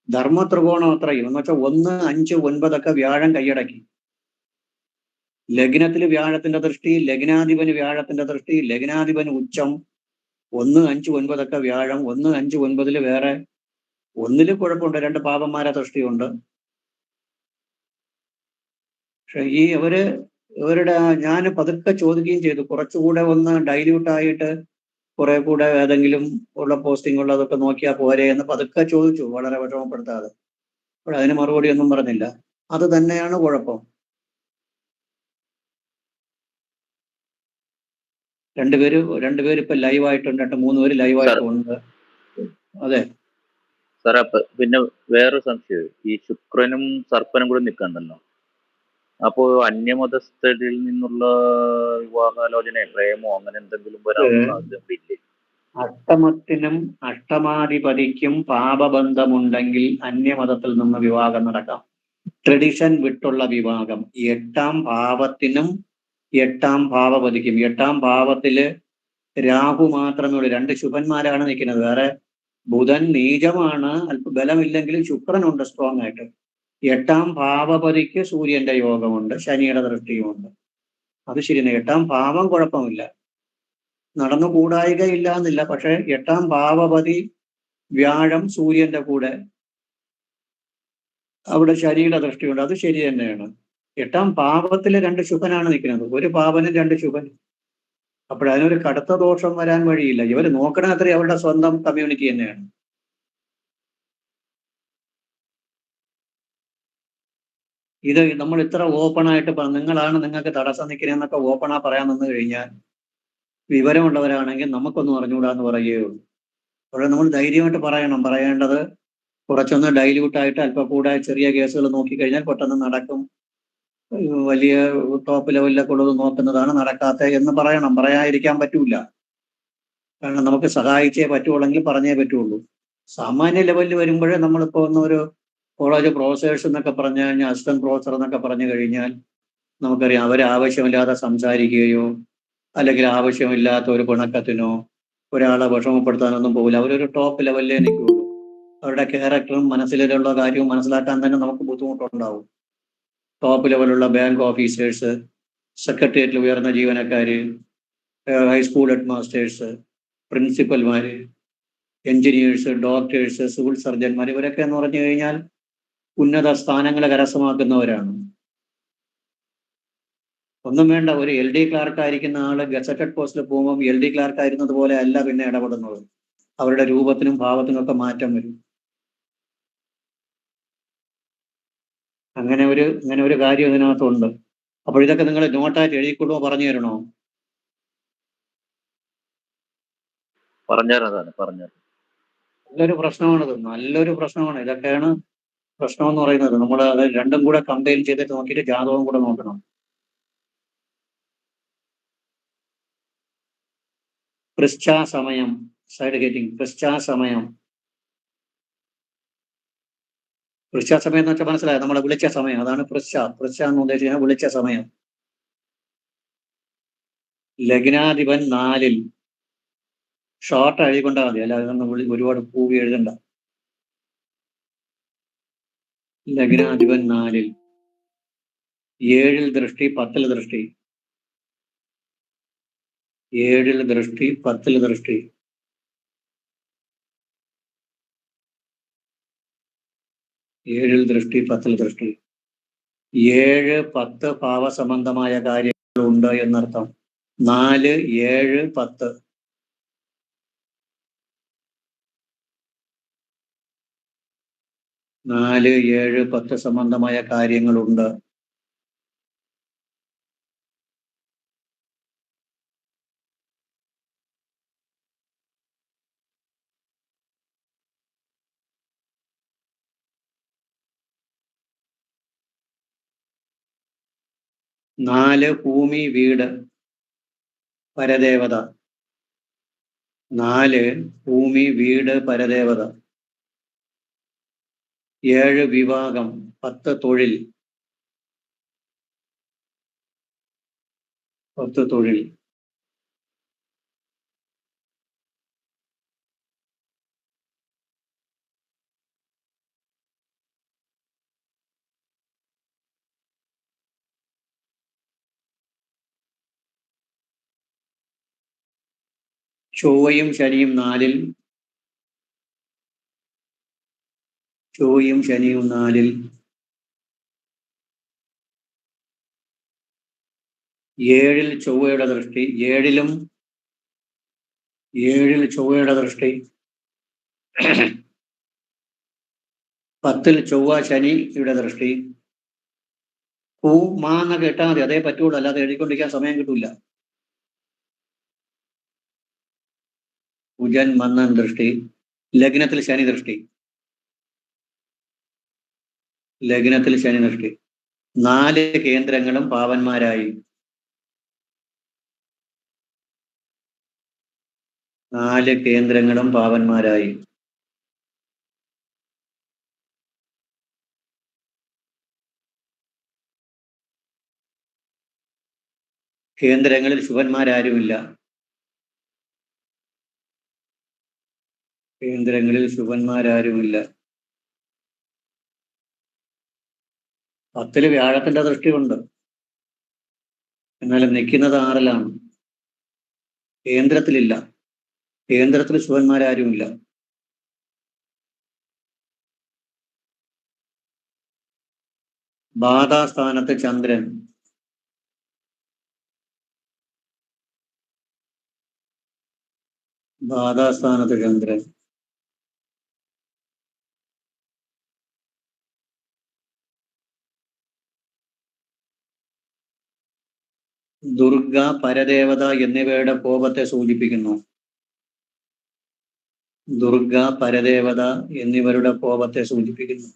ധർമ്മ ത്രികോണം അത്രയും എന്ന് വെച്ചാൽ 1, 5, 9 ഒക്കെ വ്യാഴം കൈയടക്കി. ലഗ്നത്തിൽ വ്യാഴത്തിന്റെ ദൃഷ്ടി, ലഗ്നാധിപന് വ്യാഴത്തിന്റെ ദൃഷ്ടി, ലഗ്നാധിപന് ഉച്ചം, 1, 5, 9 ഒക്കെ വ്യാഴം. 1, 5, 9 വേറെ. 1ല് കുഴപ്പമുണ്ട്, 2 പാപന്മാരെ ദൃഷ്ടിയുണ്ട്. പക്ഷെ ഇവരുടെ ഞാൻ പതുക്കെ ചോദിക്കുകയും ചെയ്തു, കുറച്ചുകൂടെ ഒന്ന് ഡൈല്യൂട്ടായിട്ട് കുറെ കൂടെ ഏതെങ്കിലും ഉള്ള പോസ്റ്റിംഗ് ഉള്ളതൊക്കെ നോക്കിയാൽ പോരെ എന്ന് പതുക്കെ ചോദിച്ചു, വളരെ വിഷമപ്പെടുത്താതെ. അപ്പോൾ അതിന് മറുപടി ഒന്നും പറഞ്ഞില്ല. അത് തന്നെയാണ് കുഴപ്പം. രണ്ടുപേര് ഇപ്പൊ ലൈവായിട്ടുണ്ട്, 3 പേര് ലൈവായിട്ടുണ്ട്. അതെ സാറേ, പിന്നെ വേറൊരു സംശയം, ഈ ശുക്രനും സർപ്പനും കൂടെ നിൽക്കണ്ടല്ലോ. അപ്പോ അന്യമതസ്ഥരിൽ നിന്നുള്ള വിവാഹാലോചന, പ്രേമോ അങ്ങനെ എന്തെങ്കിലും വരാനുള്ള സാധ്യത ഇല്ലേ? അഷ്ടമത്തിനും അഷ്ടമാധിപതിക്കും പാപബന്ധമുണ്ടെങ്കിൽ അന്യമതത്തിൽ നിന്ന് വിവാഹം നടക്കാം. ട്രഡിഷൻ വിട്ടുള്ള വിവാഹം. എട്ടാം ഭാവത്തിനും എട്ടാം ഭാവപതിക്കും. എട്ടാം ഭാവത്തില് രാഹു മാത്രമേ ഉള്ളൂ. രണ്ട് ശുഭന്മാരാണ് നിൽക്കുന്നത്. വേറെ ബുധൻ നീചമാണ്, അല്പ ബലമില്ലെങ്കിലും ശുക്രനുണ്ട് സ്ട്രോങ് ആയിട്ട്. എട്ടാം ഭാവപതിക്ക് സൂര്യന്റെ യോഗമുണ്ട്, ശനിയുടെ ദൃഷ്ടിയുമുണ്ട്. അത് ശരിയാണ്. എട്ടാം ഭാവം കുഴപ്പമില്ല, നടന്നുകൂടായികയില്ല എന്നില്ല. പക്ഷെ എട്ടാം ഭാവപതി വ്യാഴം സൂര്യന്റെ കൂടെ അവിടെ ശനിയുടെ ദൃഷ്ടിയുണ്ട്. അത് ശരി തന്നെയാണ്. എട്ടാം പാപത്തില് രണ്ട് ശുഭനാണ് നിൽക്കുന്നത്. ഒരു പാപനും രണ്ട് ശുഭൻ. അപ്പോഴതിനൊരു കടുത്ത ദോഷം വരാൻ വഴിയില്ല. ഇവര് നോക്കണ അത്രയും അവരുടെ സ്വന്തം കമ്മ്യൂണിറ്റി തന്നെയാണ്. ഇത് നമ്മൾ ഇത്ര ഓപ്പണായിട്ട് നിങ്ങളാണ് നിങ്ങൾക്ക് തടസ്സം നിൽക്കുന്നതെന്നൊക്കെ ഓപ്പണാ പറയാൻ നിന്ന് കഴിഞ്ഞാൽ വിവരമുള്ളവരാണെങ്കിൽ നമുക്കൊന്നും അറിഞ്ഞുകൂടാന്ന് പറയുകയുള്ളൂ. അപ്പോൾ നമ്മൾ ധൈര്യമായിട്ട് പറയണം. പറയേണ്ടത് കുറച്ചൊന്ന് ഡൈല്യൂട്ടായിട്ട് അല്പം കൂടെ ചെറിയ കേസുകൾ നോക്കിക്കഴിഞ്ഞാൽ പെട്ടെന്ന് നടക്കും, വലിയ ടോപ്പ് ലെവലിലൊക്കെ ഉള്ളത് നോക്കുന്നതാണ് നടക്കാത്ത എന്ന് പറയണം. പറയാതിരിക്കാൻ പറ്റൂല. കാരണം നമുക്ക് സഹായിച്ചേ പറ്റുള്ളെങ്കിൽ പറഞ്ഞേ പറ്റുള്ളൂ. സാമാന്യ ലെവലിൽ വരുമ്പോഴേ നമ്മളിപ്പോൾ ഒന്നൊരു കോളേജ് പ്രൊഫസേഴ്സ് എന്നൊക്കെ പറഞ്ഞു കഴിഞ്ഞാൽ, അസിസ്റ്റന്റ് പ്രൊഫസർ എന്നൊക്കെ പറഞ്ഞു കഴിഞ്ഞാൽ നമുക്കറിയാം അവർ ആവശ്യമില്ലാതെ സംസാരിക്കുകയോ അല്ലെങ്കിൽ ആവശ്യമില്ലാത്ത ഒരു പിണക്കത്തിനോ ഒരാളെ വിഷമപ്പെടുത്താനൊന്നും പോകില്ല. അവരൊരു ടോപ്പ് ലെവലിലേ നിൽക്കുകയുള്ളൂ. അവരുടെ ക്യാരക്ടറും മനസ്സിലുള്ള കാര്യവും മനസ്സിലാക്കാൻ തന്നെ നമുക്ക് ബുദ്ധിമുട്ടുണ്ടാവും. ടോപ്പ് ലെവലുള്ള ബാങ്ക് ഓഫീസേഴ്സ്, സെക്രട്ടേറിയറ്റിൽ ഉയർന്ന ജീവനക്കാർ, ഹൈസ്കൂൾ ഹെഡ് മാസ്റ്റേഴ്സ്, പ്രിൻസിപ്പൽമാര്, എഞ്ചിനീയേഴ്സ്, ഡോക്ടേഴ്സ്, സിവിൽ സർജന്മാർ, ഇവരൊക്കെ എന്ന് പറഞ്ഞു കഴിഞ്ഞാൽ ഉന്നത സ്ഥാനങ്ങൾ കരസ്ഥമാക്കുന്നവരാണ്. ഒന്നും വേണ്ട, ഒരു LD ക്ലാർക്കായിരിക്കുന്ന ആള് ഗസറ്റഡ് പോസ്റ്റിൽ പോകുമ്പോൾ LD ക്ലാർക്കായിരുന്നത് പോലെ അല്ല പിന്നെ ഇടപെടുന്നത്. അവരുടെ രൂപത്തിനും ഭാവത്തിനും ഒക്കെ മാറ്റം വരും. അങ്ങനെ ഒരു കാര്യം ഇതിനകത്തുണ്ട്. അപ്പോൾ ഇതൊക്കെ നിങ്ങൾ നോട്ടായിട്ട് എഴുതിക്കൊള്ളുമോ, പറഞ്ഞു തരണോ? പറഞ്ഞു. നല്ലൊരു പ്രശ്നമാണിത്, നല്ലൊരു പ്രശ്നമാണ്. ഇതൊക്കെയാണ് പ്രശ്നം എന്ന് പറയുന്നത്. നമ്മൾ അത് രണ്ടും കൂടെ കമ്പൈൻ ചെയ്തിട്ട് നോക്കിയിട്ട് ജാതകം കൂടെ നോക്കണം. പൃച്ഛാസമയം, സൈഡ് ഗേറ്റിംഗ്, പൃച്ഛാസമയം. പൃച്ഛാസമയം എന്ന് വെച്ചാൽ മനസ്സിലായോ? നമ്മളെ വിളിച്ച സമയം, അതാണ് പൃച്ഛ എന്ന് ഉദ്ദേശിക്കുന്നത് വിളിച്ച സമയം. ലഗ്നാധിപൻ 4-ൽ. ഷോർട്ട് എഴുതിക്കൊണ്ടാൽ മതി, അല്ലാതെ നമ്മൾ ഒരുപാട് പൂവി എഴുതണ്ട. ലഗ്നാധിപൻ 4-ൽ, 7-ൽ ദൃഷ്ടി, 10-ൽ ദൃഷ്ടി. 7-ൽ ദൃഷ്ടി, 10-ൽ ദൃഷ്ടി. 7-ൽ ദൃഷ്ടി, 10-ൽ ദൃഷ്ടി. 7, 10 ഭാവസംബന്ധമായ കാര്യങ്ങളുണ്ട് എന്നർത്ഥം. 4, 7, 10. നാല്, 7, 10 സംബന്ധമായ കാര്യങ്ങളുണ്ട്. നാല്, ഭൂമി, വീട്, പരദേവത. 4, ഭൂമി, വീട്, പരദേവത. 7, വിവാഹം. 10, തൊഴിൽ. 10 തൊഴിൽ. ചൊവ്വയും ശനിയും 4-ൽ. ചൊവ്വയും ശനിയും 4-ൽ. 7-ൽ ചൊവ്വയുടെ ദൃഷ്ടി. 7-ലും 7-ൽ ചൊവ്വയുടെ ദൃഷ്ടി. 10-ൽ ചൊവ്വ ശനിയുടെ ദൃഷ്ടി. മാന്നൊക്കെ ഇട്ടാൽ മതി, അതേ പറ്റുള്ളൂ, അല്ലാതെ എഴുതിക്കൊണ്ടിരിക്കാൻ സമയം കിട്ടൂല. കുജൻ, മന്ദൻ ദൃഷ്ടി. ലഗ്നത്തിൽ ശനി ദൃഷ്ടി. ലഗ്നത്തിൽ ശനി ദൃഷ്ടി. 4 കേന്ദ്രങ്ങളും പാവന്മാരായി. 4 കേന്ദ്രങ്ങളും പാവന്മാരായി. കേന്ദ്രങ്ങളിൽ ശുഭന്മാരാരുമില്ല. കേന്ദ്രങ്ങളിൽ ശുഭന്മാരാരുമില്ല. 10 വ്യാഴത്തിന്റെ ദൃഷ്ടിയുണ്ട്. എന്നാലും നിൽക്കുന്നത് 6-ലാണ്. കേന്ദ്രത്തിലില്ല. കേന്ദ്രത്തിൽ ശുഭന്മാരാരുമില്ല. ബാധാസ്ഥാനത്ത് ചന്ദ്രൻ. ബാധാസ്ഥാനത്ത് ചന്ദ്രൻ. ദുർഗ, പരദേവത എന്നിവയുടെ കോപത്തെ സൂചിപ്പിക്കുന്നു. ദുർഗ, പരദേവത എന്നിവരുടെ കോപത്തെ സൂചിപ്പിക്കുന്നു.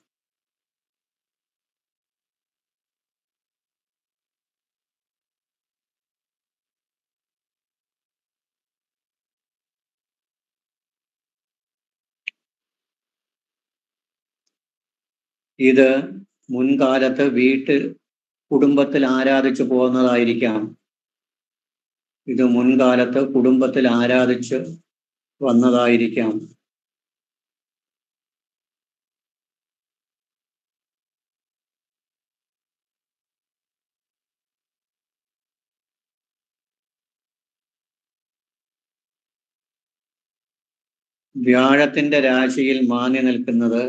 ഇത് മുൻകാലത്ത് കുടുംബത്തിൽ ആരാധിച്ചു പോകുന്നതായിരിക്കാം. ഇത് മുൻകാലത്ത് കുടുംബത്തിൽ ആരാധിച്ച് വന്നതായിരിക്കാം. വ്യാഴത്തിന്റെ രാശിയിൽ മാന്യ നിൽക്കുന്നത്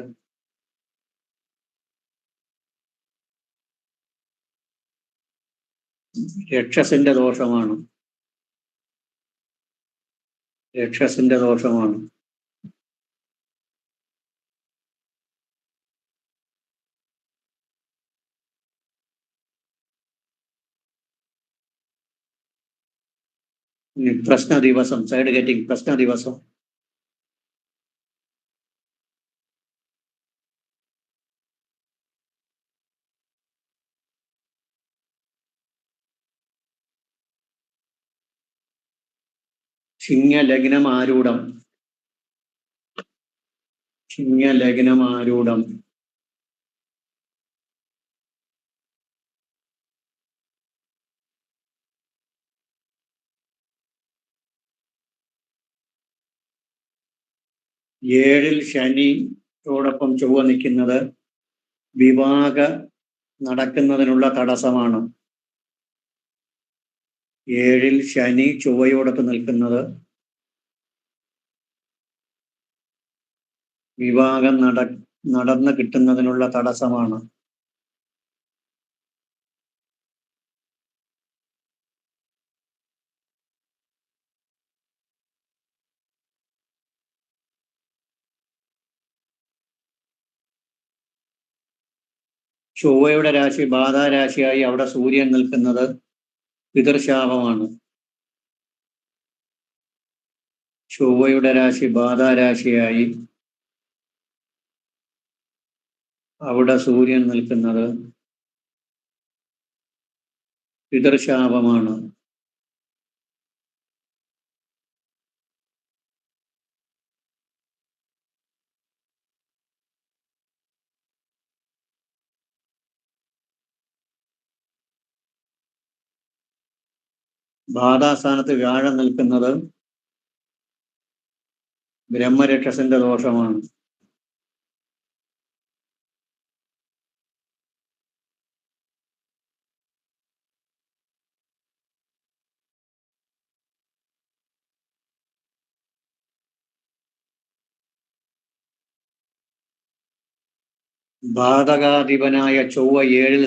രക്ഷസിന്റെ ദോഷമാണ്. രക്ഷസിന്റെ ദോഷമാണ്. പ്രശ്ന ദിവസം, സൈഡ് ഗെറ്റിംഗ് പ്രശ്ന ദിവസം. ചിങ്ങലഗ്നം ആരൂഢം. ചിങ്ങലഗ്നം ആരൂഢം. ഏഴിൽ ശനിയോടൊപ്പം ചൊവ്വ നിൽക്കുന്നത് വിവാഹ നടക്കുന്നതിനുള്ള തടസ്സമാണ്. ഏഴിൽ ശനി ചൊവ്വയോടൊപ്പം നിൽക്കുന്നത് വിവാഹം നടന്നു കിട്ടുന്നതിനുള്ള തടസ്സമാണ്. ചൊവ്വയുടെ രാശി ബാധാരാശിയായി അവിടെ സൂര്യൻ നിൽക്കുന്നത് പിതൃശാപമാണ്. ചൊവ്വയുടെ രാശി ബാധാരാശിയായി അവിടെ സൂര്യൻ നിൽക്കുന്നത് പിതൃശാപമാണ്. ബാധാസ്ഥാനത്ത് വ്യാഴം നിൽക്കുന്നത് ബ്രഹ്മരക്ഷസിന്റെ ദോഷമാണ്. ബാധകാധിപനായ ചൊവ്വ 7-ൽ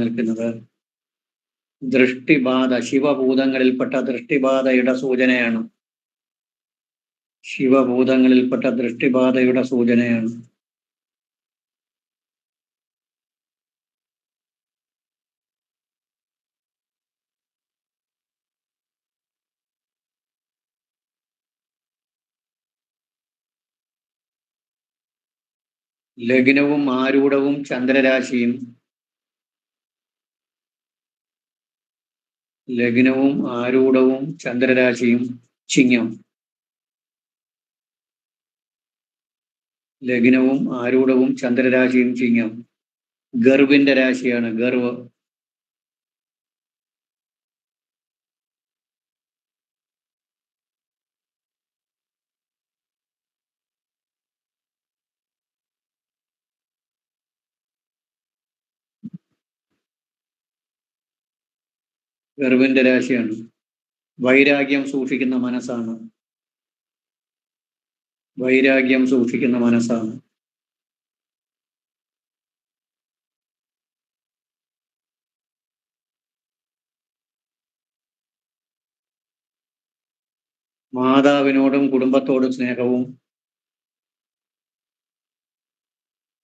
നിൽക്കുന്നത് ദൃഷ്ടിബാധ, ശിവഭൂതങ്ങളിൽപ്പെട്ട ദൃഷ്ടിബാധയുടെ സൂചനയാണ്. ശിവഭൂതങ്ങളിൽപ്പെട്ട ദൃഷ്ടിബാധയുടെ സൂചനയാണ്. ലഗ്നവും ആരൂഢവും ചന്ദ്രരാശിയും ലഗ്നവും ആരൂഢവും ചന്ദ്രരാശിയും ചിങ്ങം. ലഗ്നവും ആരൂഢവും ചന്ദ്രരാശിയും ചിങ്ങം. ഗർവിന്റെ രാശിയാണ് ഗർവ്. ഗർവിന്റെ രാശിയാണ്. വൈരാഗ്യം സൂക്ഷിക്കുന്ന മനസ്സാണ്. വൈരാഗ്യം സൂക്ഷിക്കുന്ന മനസ്സാണ്. മാതാവിനോടും കുടുംബത്തോടും സ്നേഹവും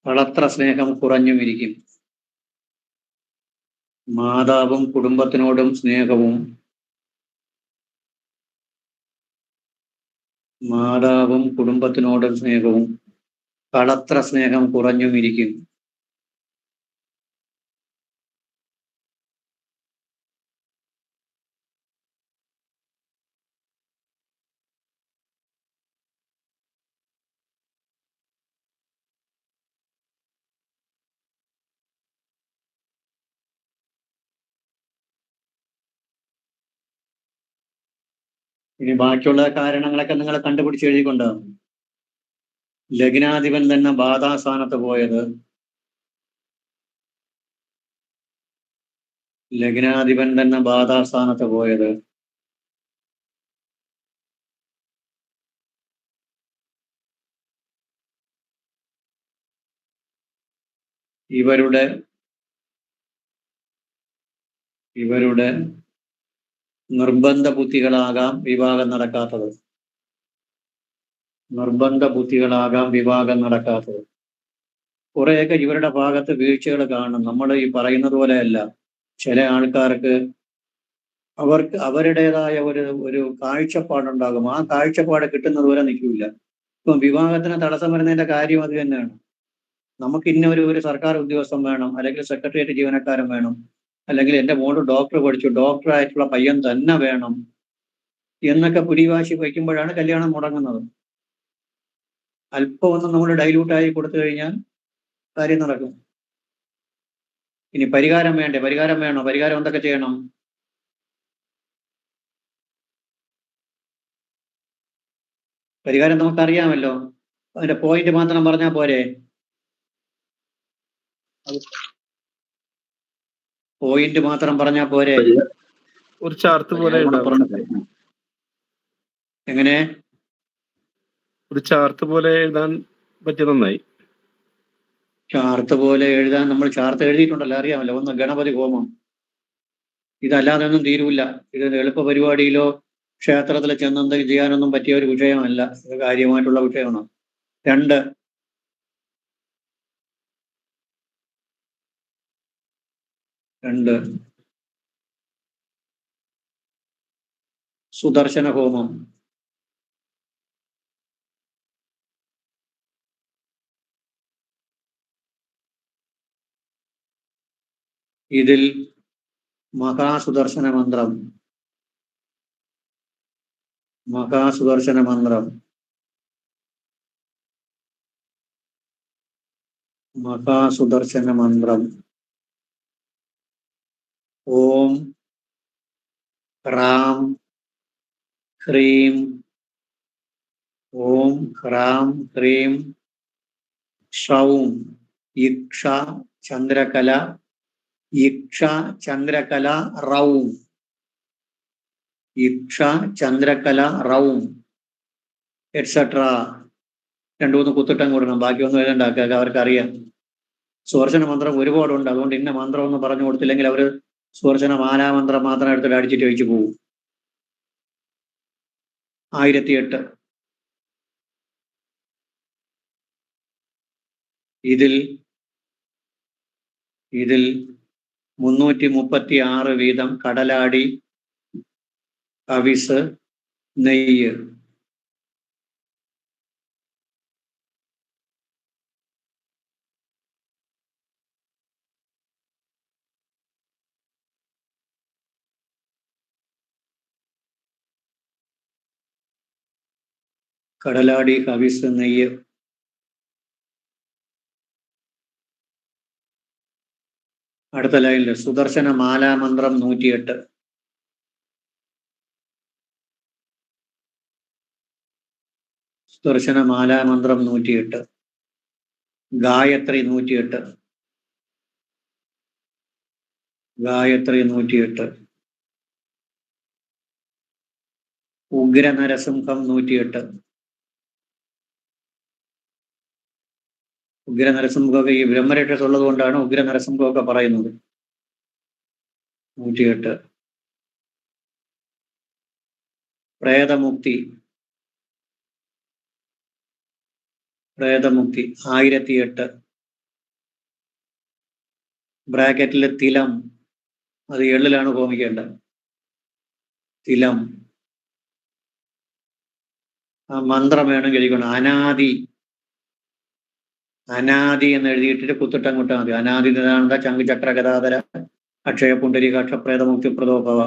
കളത്ര സ്നേഹം കുറഞ്ഞുമിരിക്കും. മാതാവും കുടുംബത്തിനോടും സ്നേഹവും മാതാവും കുടുംബത്തിനോടും സ്നേഹവും കളത്ര സ്നേഹം കുറഞ്ഞുമിരിക്കും. ഇനി ബാക്കിയുള്ള കാരണങ്ങളൊക്കെ നിങ്ങൾ കണ്ടുപിടിച്ച് എഴുതിക്കൊണ്ടാവും. ലഗ്നാധിപൻ തന്നെ ബാധാസ്ഥാനത്ത് പോയത്. ലഗ്നാധിപൻ തന്നെ ബാധാസ്ഥാനത്ത് പോയത്. ഇവരുടെ നിർബന്ധ ബുദ്ധികളാകാം വിവാഹം നടക്കാത്തത്. നിർബന്ധ ബുദ്ധികളാകാം വിവാഹം നടക്കാത്തത്. കുറെയൊക്കെ ഇവരുടെ ഭാഗത്ത് വീഴ്ചകൾ കാണും. നമ്മൾ ഈ പറയുന്നത് പോലെയല്ല. ചില ആൾക്കാർക്ക് അവരുടേതായ ഒരു കാഴ്ചപ്പാടുണ്ടാകും. ആ കാഴ്ചപ്പാട് കിട്ടുന്നത് വരെ നിൽക്കില്ല. ഇപ്പം വിവാഹത്തിന് തടസ്സം വരുന്നതിന്റെ കാര്യം അത് തന്നെയാണ്. നമുക്ക് ഇന്ന ഒരു സർക്കാർ ഉദ്യോഗസ്ഥൻ വേണം, അല്ലെങ്കിൽ സെക്രട്ടേറിയറ്റ് ജീവനക്കാരൻ വേണം, അല്ലെങ്കിൽ എൻ്റെ മോള് ഡോക്ടർ പഠിച്ചു, ഡോക്ടറായിട്ടുള്ള പയ്യൻ തന്നെ വേണം എന്നൊക്കെ പിടിവാശി വയ്ക്കുമ്പോഴാണ് കല്യാണം മുടങ്ങുന്നത്. അല്പം ഒന്ന് നമ്മൾ ഡൈല്യൂട്ടായി കൊടുത്തു കഴിഞ്ഞാൽ കാര്യം നടക്കും. ഇനി പരിഹാരം വേണ്ടേ? പരിഹാരം വേണോ? പരിഹാരം എന്തൊക്കെ ചെയ്യണം? പരിഹാരം നമുക്കറിയാമല്ലോ. അതിന്റെ പോയിന്റ് മാത്രം പറഞ്ഞാൽ പോരെ? പോയിന്റ് മാത്രം പറഞ്ഞാൽ പോരെ? ഒരു ചാർട്ട് പോലെ എങ്ങനെ? ഒരു ചാർട്ട് പോലെ എഴുതാൻ പറ്റിയ നന്നായി. ചാർട്ട് പോലെ എഴുതാൻ നമ്മൾ ചാർട്ട് എഴുതിയിട്ടുണ്ടല്ലോ, അറിയാമല്ലോ. ഒന്ന് ഗണപതി ഹോമം. ഇതല്ലാതെ ഒന്നും തീരൂല. ഇത് എളുപ്പ പരിപാടിയിലോ ക്ഷേത്രത്തിൽ ചെന്ന് എന്തെങ്കിലും ചെയ്യാനൊന്നും പറ്റിയ ഒരു വിഷയമല്ല. ഇത് കാര്യമായിട്ടുള്ള വിഷയമാണ്. 2 സുദർശന ഹോമം. ഇതിൽ മഹാസുദർശന മന്ത്രം ഓം ഹ്രാം ഹ്രീം ഷൗം ഇക്ഷ ചന്ദ്രകല റൗം. ഇക്ഷ ചന്ദ്രകല റൗം എറ്റ്സെട്ര. 2-3 കുത്തിട്ടം കൊടുക്കണം. ബാക്കിയൊന്നും എഴുതണ്ടാക്കുക, അവർക്കറിയാം. സുദർശന മന്ത്രം ഒരുപാടുണ്ട്. അതുകൊണ്ട് ഇന്ന മന്ത്രം ഒന്ന് പറഞ്ഞു കൊടുത്തില്ലെങ്കിൽ അവർ സുദർശന മാലാമന്ത്രം മാത്രം എടുത്തിട്ട് അടിച്ചിട്ട് വെച്ച് പോകും. 1008. ഇതിൽ 336 വീതം കടലാടി, അവിസ്, നെയ്യ്. കടലാടി, ഹവിസ്, നെയ്യ്. അടുത്ത ലൈനിൽ സുദർശന മാലാമന്ത്രം 108. സുദർശന മാലാമന്ത്രം 108. ഗായത്രി 108. ഗായത്രി 108. ഉഗ്ര നരസിംഹം 108. ഉഗ്ര നരസിംഹമൊക്കെ ഈ ബ്രഹ്മരക്ഷസ് ഉള്ളത് കൊണ്ടാണ് ഉഗ്ര നരസിംഹമൊക്കെ പറയുന്നത്. 108. പ്രേതമുക്തി. പ്രേതമുക്തി 1008. ബ്രാക്കറ്റിൽ തിലം, അത് എള്ളിലാണ് ഹോമിക്കേണ്ടത്. തിലം. ആ മന്ത്രം വേണമെങ്കിൽ എഴുതിക്കണം. അനാദി. അനാദി എന്ന് എഴുതിയിട്ടിട്ട് കുത്തിട്ടങ്ങോട്ടാൽ മതി. അനാദി നിതാനന്ദ ചങ്കുചക്ര ഗദാധര അക്ഷയ പുണ്ടരീക അക്ഷപ്രേതമുക്തി പ്രദോഭവ.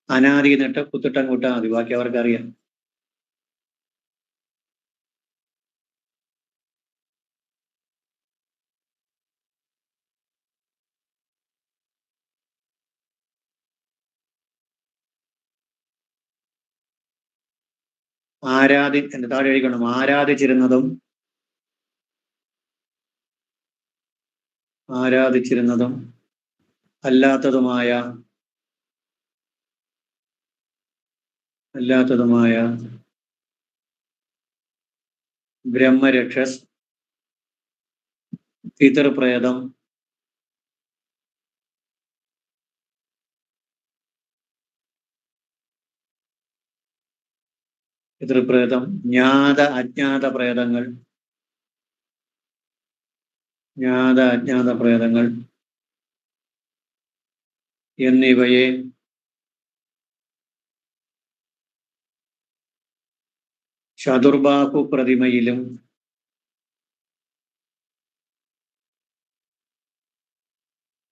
അനാദി എന്നിട്ട് കുത്തിട്ടങ്ങോട്ടാൽ മതി. ബാക്കി അവർക്കറിയാം. എന്റെ താഴെ എഴുതിക്കണം. ആരാധിച്ചിരുന്നതും അല്ലാത്തതുമായ ബ്രഹ്മരക്ഷസ്, പിതൃപ്രേതം, ജ്ഞാത അജ്ഞാത പ്രേതങ്ങൾ എന്നിവയെ ചതുർബാഹു പ്രതിമയിലും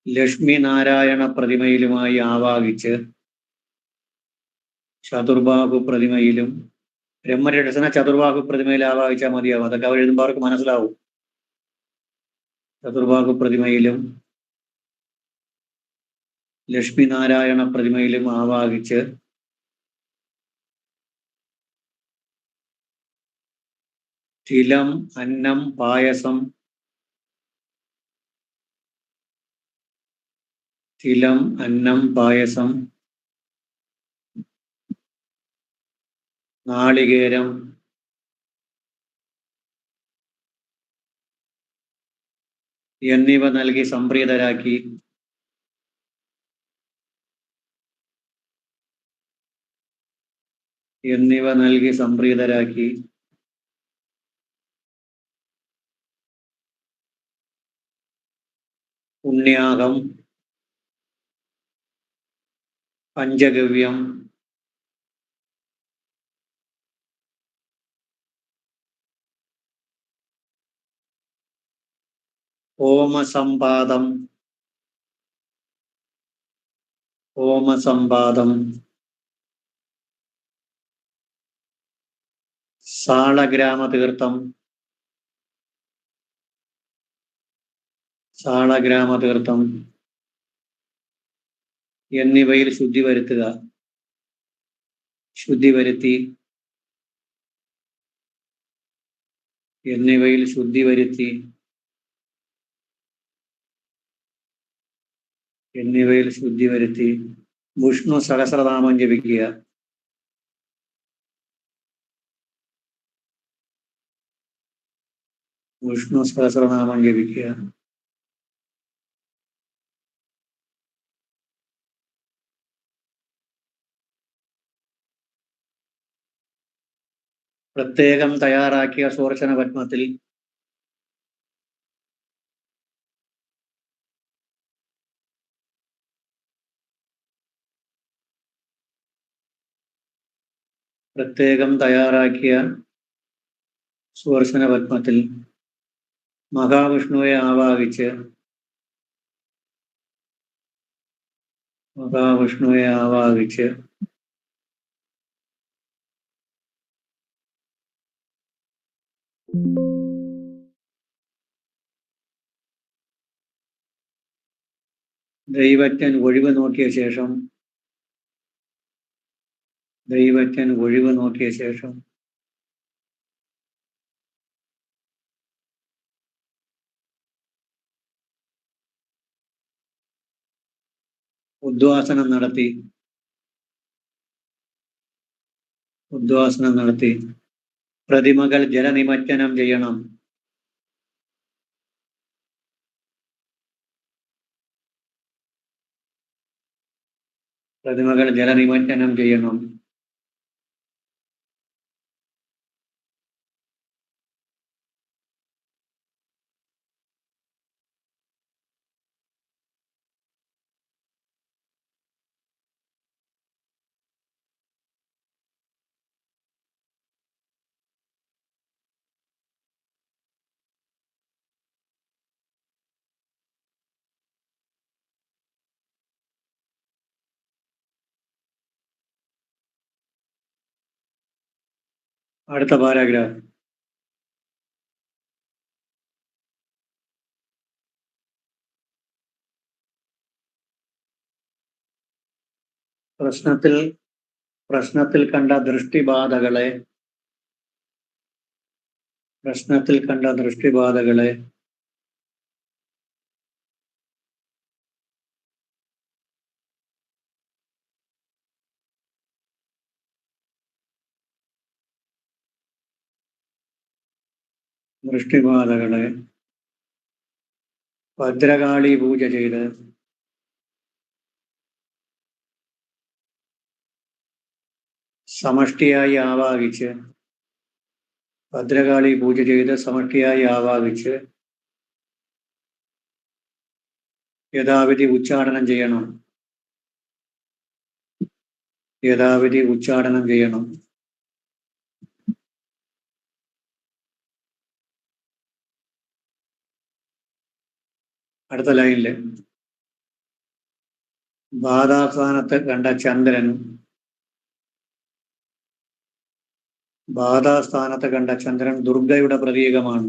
ലക്ഷ്മി നാരായണ പ്രതിമയിലുമായി ആവാഹിച്ച്, ചതുർബാഹു പ്രതിമയിലും ബ്രഹ്മരക്ഷസിനെ ചതുർബാഹു പ്രതിമയിൽ ആവാഹിച്ചാൽ മതിയാവും. അതൊക്കെ അവർ എഴുതുമ്പോൾ അവർക്ക് മനസ്സിലാവും. ചതുർബാഹു പ്രതിമയിലും ലക്ഷ്മി നാരായണ പ്രതിമയിലും ആവാഹിച്ച് തിലം, അന്നം, പായസം, നാളികേരം, എന്നിവ നൽകി സംപ്രീതരാക്കി പുണ്യാഹം, പഞ്ചഗവ്യം, ഹോമസമ്പാദം, സാളഗ്രാമതീർത്ഥം എന്നിവയിൽ ശുദ്ധി വരുത്തി വിഷ്ണു സഹസ്രനാമം ജപിക്കുക. പ്രത്യേകം തയ്യാറാക്കിയ സുദർശന പത്മത്തിൽ മഹാവിഷ്ണുവെ ആവാഹിച്ച് ദൈവജ്ഞൻ ഒഴിവ് നോക്കിയ ശേഷം ഉദ്വാസനം നടത്തി പ്രതിമകൾ ജലനിമജ്ജനം ചെയ്യണം. അടുത്ത പാരാഗ്രാഫ്. പ്രശ്നത്തിൽ കണ്ട ദൃഷ്ടിബാധകളെ ഭദ്രകാളി പൂജ ചെയ്ത് സമഷ്ടിയായി ആവാഹിച്ച് യഥാവിധി ഉച്ചാടനം ചെയ്യണം. അടുത്ത ലൈനില് ബാധാസ്ഥാനത്ത് കണ്ട ചന്ദ്രൻ ദുർഗയുടെ പ്രതീകമാണ്.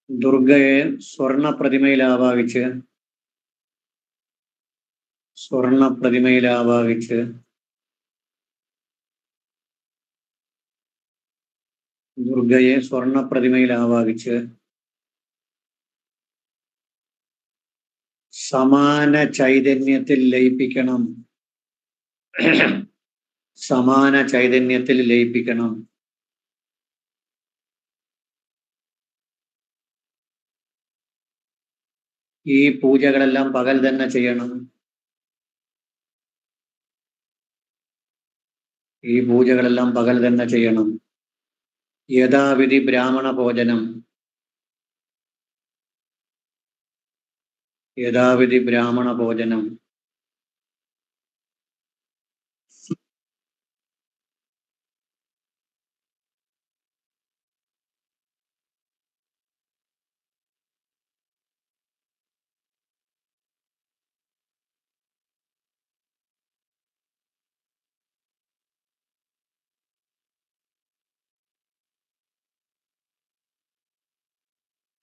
ദുർഗയെ സ്വർണ പ്രതിമയിൽ ആവാഹിച്ച് സമാന ചൈതന്യത്തിൽ ലയിപ്പിക്കണം. ഈ പൂജകളെല്ലാം പകൽ തന്നെ ചെയ്യണം. യഥാവിധി ബ്രാഹ്മണ ഭോജനം.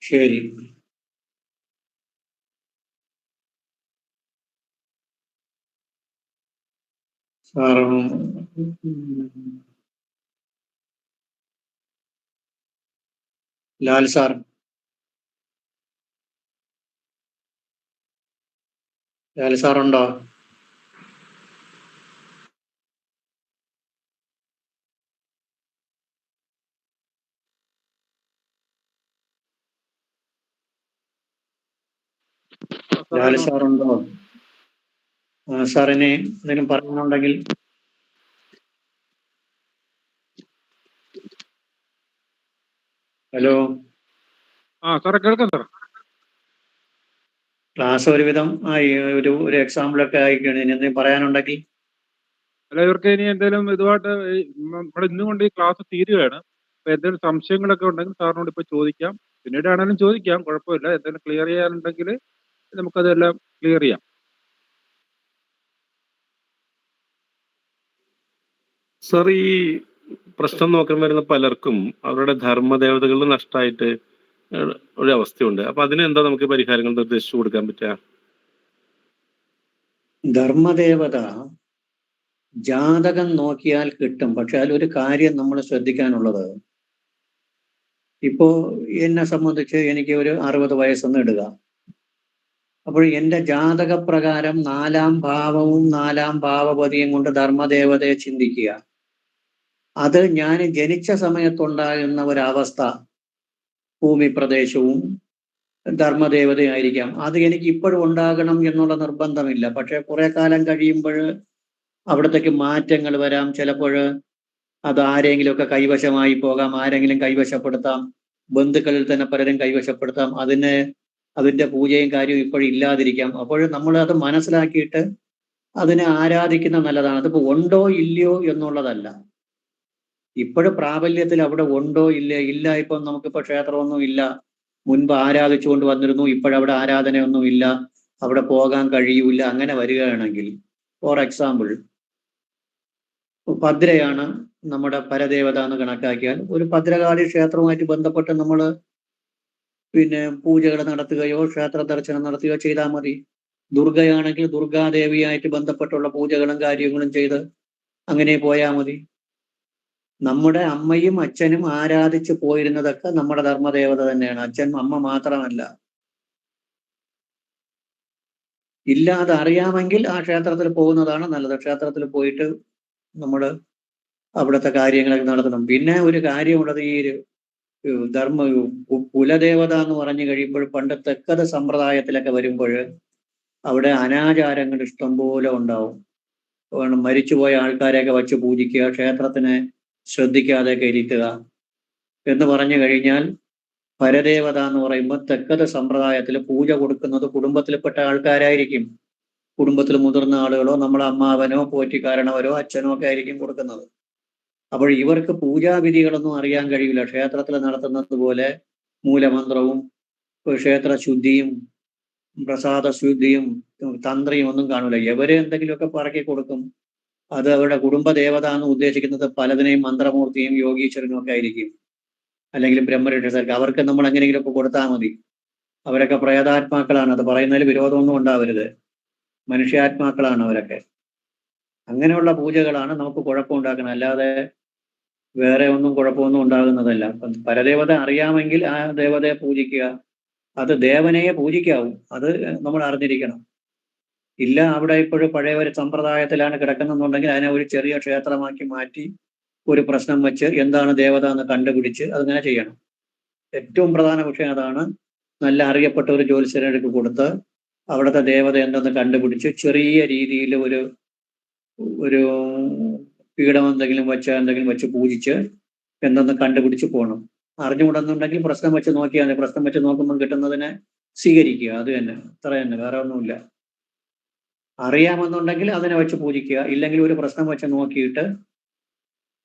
ശരി. ലാൽ സാറുണ്ടോ? ലാൽ സാറുണ്ടോ? സാറിന് എന്തെങ്കിലും പറയാനുണ്ടെങ്കിൽ. ഹലോ, സാറേ കേൾക്കാം സാർ. ക്ലാസ് ഒരുവിധം ഒരു എക്സാമ്പിളൊക്കെ ആയിക്കാണ്. ഇനി എന്തെങ്കിലും പറയാനുണ്ടെങ്കിൽ. അല്ല, ഇവർക്ക് ഇനി എന്തെങ്കിലും ഇതുമായിട്ട് നമ്മുടെ ഇന്നും കൊണ്ട് ഈ ക്ലാസ് തീരുകയാണ്. അപ്പൊ എന്തെങ്കിലും സംശയങ്ങളൊക്കെ ഉണ്ടെങ്കിൽ സാറിനോട് ഇപ്പൊ ചോദിക്കാം. പിന്നീട് ആണെങ്കിലും ചോദിക്കാം, കുഴപ്പമില്ല. എന്തെങ്കിലും ക്ലിയർ ചെയ്യാനുണ്ടെങ്കിൽ നമുക്കതെല്ലാം ക്ലിയർ ചെയ്യാം. സർ, ഈ പ്രശ്നം നോക്കാൻ വരുന്ന പലർക്കും അവരുടെ ധർമ്മദേവതകൾ നഷ്ടമായിട്ട് ഒരു അവസ്ഥയുണ്ട്. അപ്പൊ അതിന് എന്താ നമുക്ക് പരിഹാരങ്ങൾ നിർദ്ദേശിച്ചു കൊടുക്കാൻ പറ്റുക? ധർമ്മദേവത ജാതകം നോക്കിയാൽ കിട്ടും. പക്ഷെ അതിലൊരു കാര്യം നമ്മൾ ശ്രദ്ധിക്കാനുള്ളത്, ഇപ്പോ എന്നെ സംബന്ധിച്ച് എനിക്ക് ഒരു 60 വയസ്സെന്ന് ഇടുക. അപ്പോൾ എൻ്റെ ജാതകപ്രകാരം 4-ാം ഭാവവും 4-ാം ഭാവപതിയും കൊണ്ട് ധർമ്മദേവതയെ ചിന്തിക്കുക. അത് ഞാൻ ജനിച്ച സമയത്തുണ്ടാകുന്ന ഒരവസ്ഥ, ഭൂമി പ്രദേശവും ധർമ്മദേവതയായിരിക്കാം. അത് എനിക്ക് ഇപ്പോഴും ഉണ്ടാകണം എന്നുള്ള നിർബന്ധമില്ല. പക്ഷെ കുറെ കാലം കഴിയുമ്പോൾ അവിടത്തേക്ക് മാറ്റങ്ങൾ വരാം. ചിലപ്പോൾ അത് ആരെങ്കിലുമൊക്കെ കൈവശമായി പോകാം, ആരെങ്കിലും കൈവശപ്പെടുത്താം, ബന്ധുക്കളിൽ തന്നെ പലരും കൈവശപ്പെടുത്താം. അതിന്റെ പൂജയും കാര്യവും ഇപ്പോഴും ഇല്ലാതിരിക്കാം. അപ്പോൾ നമ്മൾ അത് മനസ്സിലാക്കിയിട്ട് അതിനെ ആരാധിക്കുന്ന നല്ലതാണ്. അതിപ്പോ ഉണ്ടോ ഇല്ലയോ എന്നുള്ളതല്ല, ഇപ്പോഴും പ്രാബല്യത്തിൽ അവിടെ ഉണ്ടോ ഇല്ല. ഇപ്പം നമുക്കിപ്പോ ക്ഷേത്രമൊന്നും ഇല്ല, മുൻപ് ആരാധിച്ചുകൊണ്ട് വന്നിരുന്നു, ഇപ്പോഴവിടെ ആരാധനയൊന്നും ഇല്ല, അവിടെ പോകാൻ കഴിയൂല. അങ്ങനെ വരികയാണെങ്കിൽ, ഫോർ എക്സാമ്പിൾ, ഭദ്രയാണ് നമ്മുടെ പരദേവത എന്ന് കണക്കാക്കിയാൽ, ഒരു ഭദ്രകാളി ക്ഷേത്രവുമായിട്ട് ബന്ധപ്പെട്ട് നമ്മൾ പൂജകൾ നടത്തുകയോ ക്ഷേത്ര ദർശനം നടത്തുകയോ ചെയ്താൽ മതി. ദുർഗയാണെങ്കിൽ ദുർഗാദേവിയായിട്ട് ബന്ധപ്പെട്ടുള്ള പൂജകളും കാര്യങ്ങളും ചെയ്ത് അങ്ങനെ പോയാൽ മതി. നമ്മുടെ അമ്മയും അച്ഛനും ആരാധിച്ചു പോയിരുന്നതൊക്കെ നമ്മുടെ ധർമ്മദേവത തന്നെയാണ്. അച്ഛൻ അമ്മ മാത്രമല്ല. ഇല്ലാതെ അറിയാമെങ്കിൽ ആ ക്ഷേത്രത്തിൽ പോകുന്നതാണ് നല്ലത്. ക്ഷേത്രത്തിൽ പോയിട്ട് നമ്മൾ അവിടുത്തെ കാര്യങ്ങളൊക്കെ നടത്തണം. പിന്നെ ഒരു കാര്യമുള്ളത്, ഈ കുലദേവത എന്ന് പറഞ്ഞു കഴിയുമ്പോൾ, പണ്ട് തെക്കത് സമ്പ്രദായത്തിലൊക്കെ വരുമ്പോൾ അവിടെ അനാചാരങ്ങൾ ഇഷ്ടംപോലെ ഉണ്ടാവും. മരിച്ചുപോയ ആൾക്കാരെയൊക്കെ വച്ച് പൂജിക്കുക, ക്ഷേത്രത്തിനെ ശ്രദ്ധിക്കാതെയൊക്കെ ഇരുത്തുക എന്ന് പറഞ്ഞു കഴിഞ്ഞാൽ, പരദേവത എന്ന് പറയുമ്പോൾ തെക്കത് സമ്പ്രദായത്തിൽ പൂജ കൊടുക്കുന്നത് കുടുംബത്തിൽപ്പെട്ട ആൾക്കാരായിരിക്കും. കുടുംബത്തിൽ മുതിർന്ന ആളുകളോ നമ്മളെ അമ്മാവനോ പോറ്റിക്കാരണവരോ അച്ഛനോ ഒക്കെ ആയിരിക്കും കൊടുക്കുന്നത്. അപ്പോൾ ഇവർക്ക് പൂജാവിധികളൊന്നും അറിയാൻ കഴിയില്ല. ക്ഷേത്രത്തിൽ നടത്തുന്നത് പോലെ മൂലമന്ത്രവും ക്ഷേത്ര ശുദ്ധിയും പ്രസാദ ശുദ്ധിയും തന്ത്രിയും ഒന്നും കാണൂല. ഇവര് എന്തെങ്കിലുമൊക്കെ പറക്കി കൊടുക്കും. അത് അവരുടെ കുടുംബദേവത എന്ന് ഉദ്ദേശിക്കുന്നത് പലതിനെയും മന്ത്രമൂർത്തിയും യോഗീശ്വരനും ഒക്കെ ആയിരിക്കും, അല്ലെങ്കിൽ ബ്രഹ്മരക്ഷസർക്ക്. അവർക്ക് നമ്മൾ എങ്ങനെയെങ്കിലുമൊക്കെ കൊടുത്താൽ മതി. അവരൊക്കെ പ്രേതാത്മാക്കളാണ്. അത് പറയുന്നതിൽ വിരോധമൊന്നും ഉണ്ടാവരുത്. മനുഷ്യാത്മാക്കളാണ് അവരൊക്കെ. അങ്ങനെയുള്ള പൂജകളാണ് നമുക്ക് കുഴപ്പമുണ്ടാക്കുന്നത്, അല്ലാതെ വേറെ ഒന്നും കുഴപ്പമൊന്നും ഉണ്ടാകുന്നതല്ല. പരദേവത അറിയാമെങ്കിൽ ആ ദേവതയെ പൂജിക്കുക. അത് ദേവനയെ പൂജിക്കാവും, അത് നമ്മൾ അറിഞ്ഞിരിക്കണം. ഇല്ല, അവിടെ ഇപ്പോഴും പഴയ ഒരു സമ്പ്രദായത്തിലാണ് കിടക്കുന്നുണ്ടെങ്കിൽ അതിനെ ഒരു ചെറിയ ക്ഷേത്രമാക്കി മാറ്റി ഒരു പ്രശ്നം വെച്ച് എന്താണ് ദേവത എന്ന് കണ്ടുപിടിച്ച് അതങ്ങനെ ചെയ്യണം. ഏറ്റവും പ്രധാന വിഷയം അതാണ്. നല്ല അറിയപ്പെട്ട ഒരു ജ്യോത്സ്യരെടുക്ക് കൊടുത്ത് അവിടുത്തെ ദേവത എന്തെന്ന് കണ്ടുപിടിച്ച് ചെറിയ രീതിയിൽ ഒരു പീഠം എന്തെങ്കിലും വെച്ച് പൂജിച്ച് എന്തെന്ന് കണ്ടുപിടിച്ച് പോകണം. അറിഞ്ഞുകൂടുന്നുണ്ടെങ്കിൽ പ്രശ്നം വെച്ച് നോക്കിയാൽ മതി. പ്രശ്നം വെച്ച് നോക്കുമ്പോൾ കിട്ടുന്നതിനെ സ്വീകരിക്കുക. അത് തന്നെ, അത്ര തന്നെ, വേറെ ഒന്നുമില്ല. അറിയാമെന്നുണ്ടെങ്കിൽ അതിനെ വെച്ച് പൂജിക്കുക. ഇല്ലെങ്കിൽ ഒരു പ്രശ്നം വെച്ച് നോക്കിയിട്ട്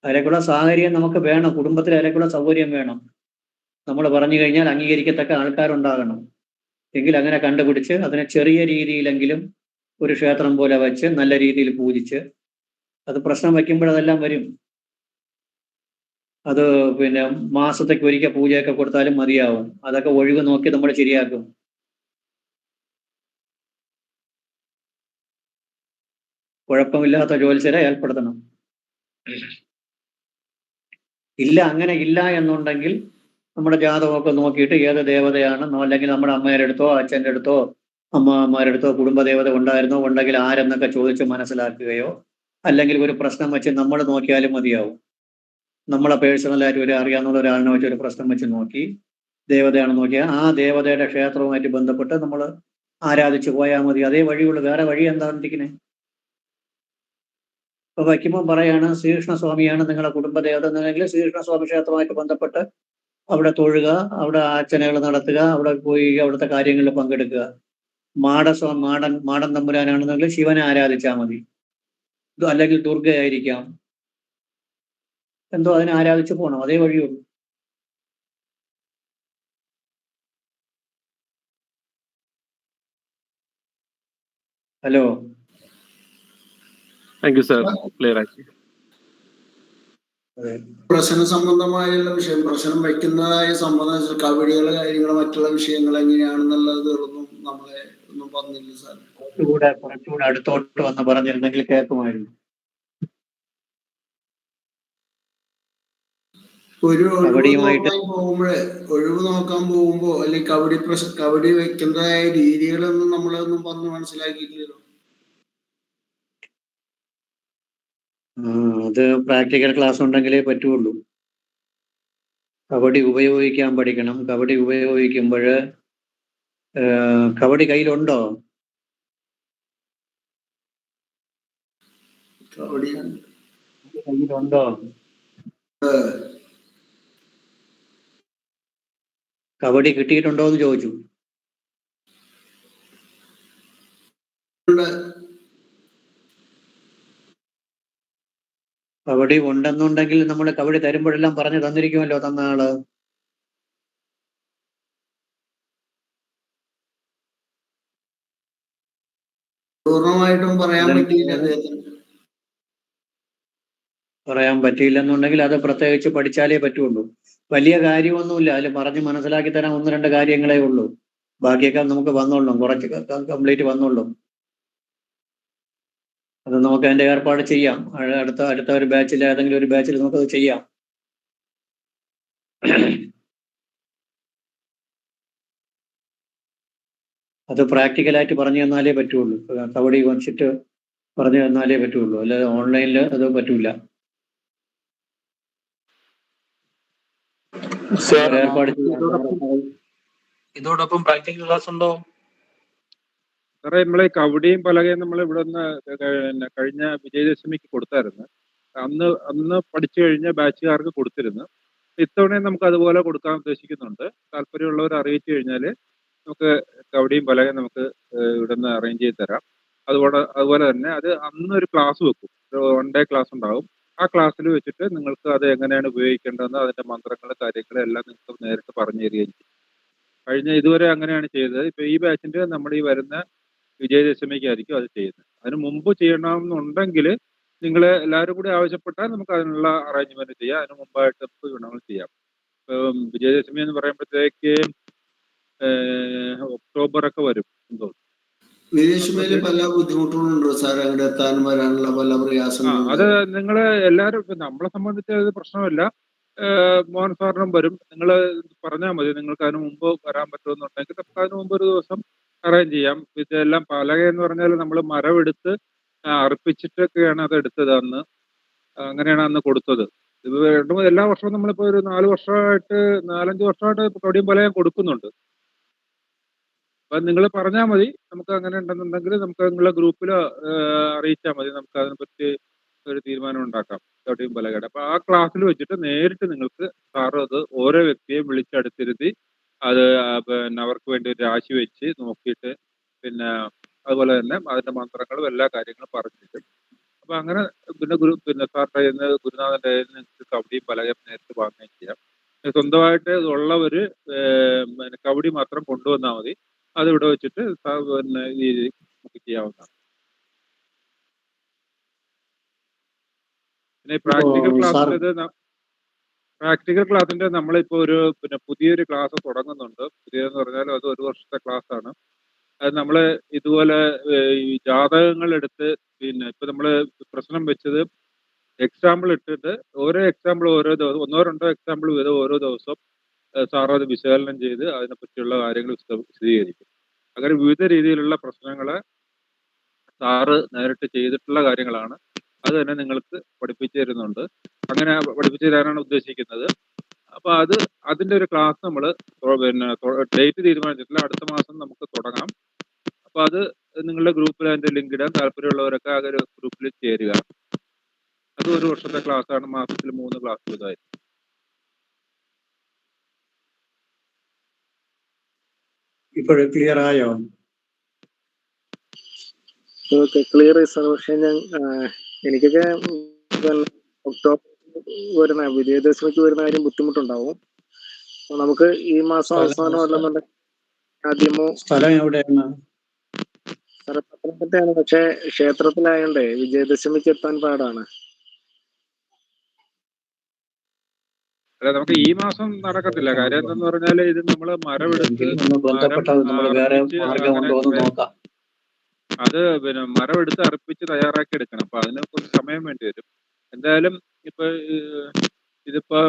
അതിലേക്കുള്ള സാഹചര്യം നമുക്ക് വേണം. കുടുംബത്തിൽ അതിലേക്കുള്ള സൗകര്യം വേണം. നമ്മൾ പറഞ്ഞു കഴിഞ്ഞാൽ അംഗീകരിക്കത്തക്ക ആൾക്കാരുണ്ടാകണം. എങ്കിൽ അങ്ങനെ കണ്ടുപിടിച്ച് അതിനെ ചെറിയ രീതിയിലെങ്കിലും ഒരു ക്ഷേത്രം പോലെ വെച്ച് നല്ല രീതിയിൽ പൂജിച്ച്, അത് പ്രശ്നം വയ്ക്കുമ്പോൾ അതെല്ലാം വരും. അത് മാസത്തേക്ക് ഒരിക്കൽ പൂജയൊക്കെ കൊടുത്താലും മതിയാവും. അതൊക്കെ ഒഴിവ് നോക്കി നമ്മൾ ശരിയാക്കും. കുഴപ്പമില്ലാത്ത ജ്യോത്സ്യരെ ഏർപ്പെടുത്തണം. ഇല്ല, അങ്ങനെ ഇല്ല എന്നുണ്ടെങ്കിൽ നമ്മുടെ ജാതകമൊക്കെ നോക്കിയിട്ട് ഏത് ദേവതയാണെന്നോ, അല്ലെങ്കിൽ നമ്മുടെ അമ്മയുടെ അടുത്തോ അച്ഛൻ്റെ അടുത്തോ അമ്മമാരുടെ അടുത്തോ കുടുംബദേവത ഉണ്ടായിരുന്നോ, ഉണ്ടെങ്കിൽ ആരെന്നൊക്കെ ചോദിച്ച് മനസ്സിലാക്കുകയോ, അല്ലെങ്കിൽ ഒരു പ്രശ്നം വെച്ച് നമ്മൾ നോക്കിയാലും മതിയാവും. നമ്മളെ പേഴ്സണലായിട്ട് അറിയാവുന്ന ഒരാളിനെ വെച്ച് ഒരു പ്രശ്നം വെച്ച് നോക്കി ദേവതയാണെന്ന് നോക്കിയാൽ ആ ദേവതയുടെ ക്ഷേത്രവുമായിട്ട് ബന്ധപ്പെട്ട് നമ്മൾ ആരാധിച്ചു പോയാൽ മതി. അതേ വഴിയുള്ളൂ, വേറെ വഴി എന്താണ് ഇരിക്കുന്നത്? ഇപ്പൊ വയ്ക്കുമ്പോൾ പറയാണ് ശ്രീകൃഷ്ണസ്വാമിയാണ് നിങ്ങളുടെ കുടുംബദേവത എന്നുണ്ടെങ്കിൽ ശ്രീകൃഷ്ണസ്വാമി ക്ഷേത്രവുമായിട്ട് ബന്ധപ്പെട്ട് അവിടെ അവിടെ അർച്ചനകൾ നടത്തുക, അവിടെ പോയി അവിടുത്തെ കാര്യങ്ങളിൽ പങ്കെടുക്കുക. മാടൻ തമ്പുരാനാണെന്നുണ്ടെങ്കിൽ ശിവനെ ആരാധിച്ചാൽ മതി. അല്ലെങ്കിൽ ദുർഗയായിരിക്കാം, എന്തോ അതിനെ ആരാധിച്ചു പോകണം. അതേ വഴിയുള്ളൂ. Hello, thank you sir, clear ആക്കി. പ്രശ്ന സംബന്ധമായുള്ള വിഷയം, പ്രശ്നം വയ്ക്കുന്നതായ സംബന്ധിച്ച കബഡികൾ കാര്യങ്ങൾ മറ്റുള്ള വിഷയങ്ങൾ എങ്ങനെയാണെന്നുള്ളത് നമ്മളെ ഒന്നും പറഞ്ഞില്ല സാർ. കുറച്ചുകൂടെ അടുത്തോട്ട് വന്ന് പറഞ്ഞിരുന്നെങ്കിൽ കേൾക്കുമായിരുന്നു. ഒരു കബഡിയുമായിട്ട് ഒഴിവ് നോക്കാൻ പോകുമ്പോ അല്ലെങ്കിൽ കബഡി വെക്കുന്നതായ രീതികളൊന്നും നമ്മളൊന്നും പറഞ്ഞ് മനസ്സിലാക്കിയിട്ടില്ലല്ലോ. അത് പ്രാക്ടിക്കൽ ക്ലാസ് ഉണ്ടെങ്കിലേ പറ്റുള്ളൂ. കബഡി ഉപയോഗിക്കാൻ പഠിക്കണം. കബഡി ഉപയോഗിക്കുമ്പോൾ കബഡി കയ്യിലുണ്ടോ? കയ്യിലുണ്ടോ? കബഡി കിട്ടിയിട്ടുണ്ടോ എന്ന് ചോദിച്ചു. കബഡി ഉണ്ടെന്നുണ്ടെങ്കിൽ നമ്മൾ കബഡി തരുമ്പോഴെല്ലാം പറഞ്ഞു തന്നിരിക്കുമല്ലോ തന്ന ആള്. പൂർണ്ണമായിട്ടും പറയാൻ പറ്റിയില്ലെന്നുണ്ടെങ്കിൽ അത് പ്രത്യേകിച്ച് പഠിച്ചാലേ പറ്റുള്ളൂ. വലിയ കാര്യമൊന്നുമില്ല, അതിൽ പറഞ്ഞ് മനസ്സിലാക്കി തരാൻ 1-2 കാര്യങ്ങളേ ഉള്ളൂ. ബാക്കിയൊക്കെ നമുക്ക് വന്നോളും, കുറച്ച് കംപ്ലീറ്റ് വന്നോളും. അത് നമുക്ക് അതിന്റെ ഏർപ്പാട് ചെയ്യാം. അടുത്ത ഒരു ബാച്ചിൽ, ഏതെങ്കിലും ഒരു ബാച്ചിൽ നമുക്കത് ചെയ്യാം. അത് പ്രാക്ടിക്കലായിട്ട് പറഞ്ഞു തന്നാലേ പറ്റുള്ളൂ. കബഡി വെച്ചിട്ട് പറഞ്ഞു തന്നാലേ പറ്റുള്ളൂ, അല്ലാതെ ഓൺലൈനിൽ അത് പറ്റൂല. ഏർപ്പാട് ഇതോടൊപ്പം പ്രാക്ടിക്കൽ ക്ലാസ് ഉണ്ടോ സാറേ? നമ്മളെ കബഡിയും പലകയും നമ്മൾ ഇവിടെ നിന്ന് കഴിഞ്ഞ വിജയദശമിക്ക് കൊടുത്തായിരുന്നു. അന്ന് പഠിച്ചു കഴിഞ്ഞ ബാച്ചുകാർക്ക് കൊടുത്തിരുന്നു. ഇത്തവണയും നമുക്ക് അതുപോലെ കൊടുക്കാൻ ഉദ്ദേശിക്കുന്നുണ്ട്. താല്പര്യമുള്ളവർ അറിയിച്ചു കഴിഞ്ഞാൽ നമുക്ക് കബഡിയും പലകയും നമുക്ക് ഇവിടെ നിന്ന് അറേഞ്ച് ചെയ്ത് തരാം. അതുപോലെ തന്നെ അത് അന്നൊരു ക്ലാസ് വെക്കും, ഒരു 1 ഡേ ക്ലാസ് ഉണ്ടാവും. ആ ക്ലാസ്സിൽ വെച്ചിട്ട് നിങ്ങൾക്ക് അത് എങ്ങനെയാണ് ഉപയോഗിക്കേണ്ടതെന്ന് അതിന്റെ മന്ത്രങ്ങൾ കാര്യങ്ങൾ എല്ലാം നിങ്ങൾക്ക് നേരിട്ട് പറഞ്ഞു തരികയും ചെയ്യും. കഴിഞ്ഞ ഇതുവരെ അങ്ങനെയാണ് ചെയ്തത്. ഇപ്പൊ ഈ ബാച്ചിന്റെ നമ്മുടെ ഈ വരുന്ന വിജയദശമിക്കായിരിക്കും അത് ചെയ്യുന്നത്. അതിന് മുമ്പ് ചെയ്യണമെന്നുണ്ടെങ്കിൽ നിങ്ങൾ എല്ലാവരും കൂടി ആവശ്യപ്പെട്ടാൽ നമുക്ക് അതിനുള്ള അറേഞ്ച്മെന്റ് ചെയ്യാം. അതിന് മുമ്പായിട്ട് നമുക്ക് വേണമെങ്കിൽ ചെയ്യാം. വിജയദശമി എന്ന് പറയുമ്പോഴത്തേക്ക് ഒക്ടോബർ ഒക്കെ വരും എന്തോ. വിദേശമേല് പല ബുദ്ധിമുട്ടുകളുണ്ടോ സാർ? അവിടെ എത്താനും വരാനുള്ള പല പ്രയാസങ്ങളും. അത് നിങ്ങൾ എല്ലാവരും, ഇപ്പൊ നമ്മളെ സംബന്ധിച്ച് അത് പ്രശ്നമില്ല. മോഹൻ സാറിനും വരും. നിങ്ങൾ പറഞ്ഞാൽ മതി, നിങ്ങൾക്ക് അതിന് മുമ്പ് വരാൻ പറ്റുമെന്നുണ്ടെങ്കിൽ നമുക്ക് അതിന് മുമ്പ് ഒരു ദിവസം അറേഞ്ച് ചെയ്യാം. ഇതെല്ലാം പലക എന്ന് പറഞ്ഞാൽ നമ്മൾ മരമെടുത്ത് അർപ്പിച്ചിട്ടൊക്കെയാണ് അത് എടുത്തത് അന്ന്. അങ്ങനെയാണ് അന്ന് കൊടുത്തത്. ഇത് എല്ലാ വർഷവും നമ്മളിപ്പോ ഒരു 4 വർഷമായിട്ട് 4-5 വർഷമായിട്ട് കബഡിയും പലകയും കൊടുക്കുന്നുണ്ട്. അപ്പൊ നിങ്ങൾ പറഞ്ഞാൽ മതി, നമുക്ക് അങ്ങനെ ഉണ്ടെന്നുണ്ടെങ്കിൽ നമുക്ക് നിങ്ങളെ ഗ്രൂപ്പിൽ അറിയിച്ചാൽ മതി. നമുക്ക് അതിനെപ്പറ്റി ഒരു തീരുമാനം ഉണ്ടാക്കാം കബഡിയും പലകയുടെ. അപ്പൊ ആ ക്ലാസ്സിൽ വെച്ചിട്ട് നേരിട്ട് നിങ്ങൾക്ക് സാറ് അത് ഓരോ വ്യക്തിയെയും വിളിച്ചടുത്തിരുത്തി അത് പിന്നെ അവർക്ക് വേണ്ടി ഒരു രാശി വെച്ച് നോക്കിയിട്ട് പിന്നെ അതുപോലെ തന്നെ അതിന്റെ മന്ത്രങ്ങളും എല്ലാ കാര്യങ്ങളും പറഞ്ഞിട്ട് അപ്പൊ അങ്ങനെ പിന്നെ സാറിന്റെ കയ്യിൽ നിന്ന് ഗുരുനാഥന്റെ കയ്യിൽ നിന്ന് കബഡിയും പലകയും നേരിട്ട് വാങ്ങുകയും ചെയ്യാം. സ്വന്തമായിട്ട് ഉള്ളവര് പിന്നെ കബഡി മാത്രം കൊണ്ടുവന്നാൽ മതി. അത് ഇവിടെ വെച്ചിട്ട് പിന്നെ ഈ നമുക്ക് ചെയ്യാവുന്നതാണ്. പിന്നെ പ്രാക്ടിക്കൽ ക്ലാസ്സിന്റെ നമ്മളിപ്പോ ഒരു പിന്നെ പുതിയൊരു ക്ലാസ് തുടങ്ങുന്നുണ്ട്. പുതിയതെന്ന് പറഞ്ഞാൽ അത് 1 വർഷത്തെ ക്ലാസ് ആണ്. അത് നമ്മള് ഇതുപോലെ ഈ ജാതകങ്ങൾ എടുത്ത് പിന്നെ ഇപ്പൊ നമ്മള് പ്രശ്നം വെച്ചത് എക്സാമ്പിൾ ഇട്ടിട്ട് ഓരോ എക്സാമ്പിൾ ഓരോ ദിവസം 1-2 എക്സാമ്പിൾ വീതം ഓരോ ദിവസം സാർ അത് വിശകലനം ചെയ്ത് അതിനെപ്പറ്റിയുള്ള കാര്യങ്ങൾ വിശദീകരിക്കും. അങ്ങനെ വിവിധ രീതിയിലുള്ള പ്രശ്നങ്ങളെ സാറ് നേരിട്ട് ചെയ്തിട്ടുള്ള കാര്യങ്ങളാണ്. അത് തന്നെ നിങ്ങൾക്ക് പഠിപ്പിച്ചു തരുന്നുണ്ട്. അങ്ങനെ പഠിപ്പിച്ചു തരാനാണ് ഉദ്ദേശിക്കുന്നത്. അപ്പൊ അതിന്റെ ഒരു ക്ലാസ് നമ്മൾ പിന്നെ ഡേറ്റ് തീരുമാനിച്ചിട്ടില്ല, അടുത്ത മാസം നമുക്ക് തുടങ്ങാം. അപ്പൊ അത് നിങ്ങളുടെ ഗ്രൂപ്പിൽ അതിന്റെ ലിങ്ക് ഇടാൻ താല്പര്യമുള്ളവരൊക്കെ ആ ഒരു ഗ്രൂപ്പിൽ ചേരുക. അത് 1 വർഷത്തെ ക്ലാസ് ആണ്, മാസത്തിൽ 3 ക്ലാസ് വീതമായി. ഇപ്പോഴും ക്ലിയർ ആയോ? Clear sir. പക്ഷെ എനിക്കൊക്കെ ഒക്ടോബർ വരുന്ന വിജയദശമിക്ക് വരുന്ന കാര്യം ബുദ്ധിമുട്ടുണ്ടാവും. നമുക്ക് ഈ മാസം അവസാനം അല്ലെന്നുണ്ടെങ്കിൽ ആദ്യമോ. സ്ഥലം എവിടെയാണ്? സാറേ പത്തനംതിട്ടയാണ്, പക്ഷെ ക്ഷേത്രത്തിലായോണ്ടേ വിജയദശമിക്ക് എത്താൻ പാടാണ്. അല്ല, നമുക്ക് ഈ മാസം നടക്കത്തില്ല. കാര്യം എന്തെന്ന് പറഞ്ഞാല് ഇത് നമ്മള് മരമെടുത്ത് എങ്കിൽ ഒന്ന് ബന്ധപ്പെട്ടാൽ നമ്മൾ വേറെ അർപ്പിച്ച് മാർഗം അങ്ങനെ ഉണ്ടോ എന്ന് നോക്കാം. അത് പിന്നെ മരമെടുത്ത് അർപ്പിച്ച് തയ്യാറാക്കി എടുക്കണം. അപ്പൊ അതിന് കുറച്ച് സമയം വേണ്ടി വരും. എന്തായാലും ഇപ്പൊ ഇതിപ്പോ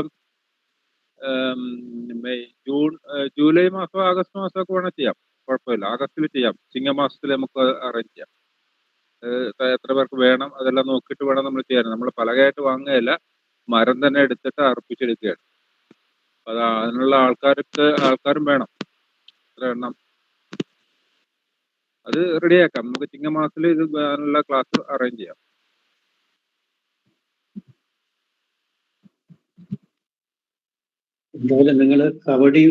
ജൂലൈ മാസം ആഗസ്റ്റ് മാസം ഒക്കെ വേണം ചെയ്യാം, കുഴപ്പമില്ല. ആഗസ്റ്റിൽ ചെയ്യാം, ചിങ്ങമാസത്തിൽ നമുക്ക് അറേഞ്ച് ചെയ്യാം. എത്ര പേർക്ക് വേണം അതെല്ലാം നോക്കിയിട്ട് വേണം നമ്മൾ ചെയ്യാൻ. നമ്മൾ പലകയായിട്ട് വാങ്ങുകയല്ല, മരം തന്നെ എടുത്തിട്ട് അർപ്പിച്ചെടുക്കുകയാണ്. അത് അതിനുള്ള ആൾക്കാരും വേണം. എത്ര എണ്ണം അത് റെഡിയാക്കാം. നമുക്ക് ചിങ്ങമാസത്തിൽ ഇത് അതിനുള്ള ക്ലാസ് അറേഞ്ച് ചെയ്യാം. എന്തായാലും നിങ്ങൾ കബഡി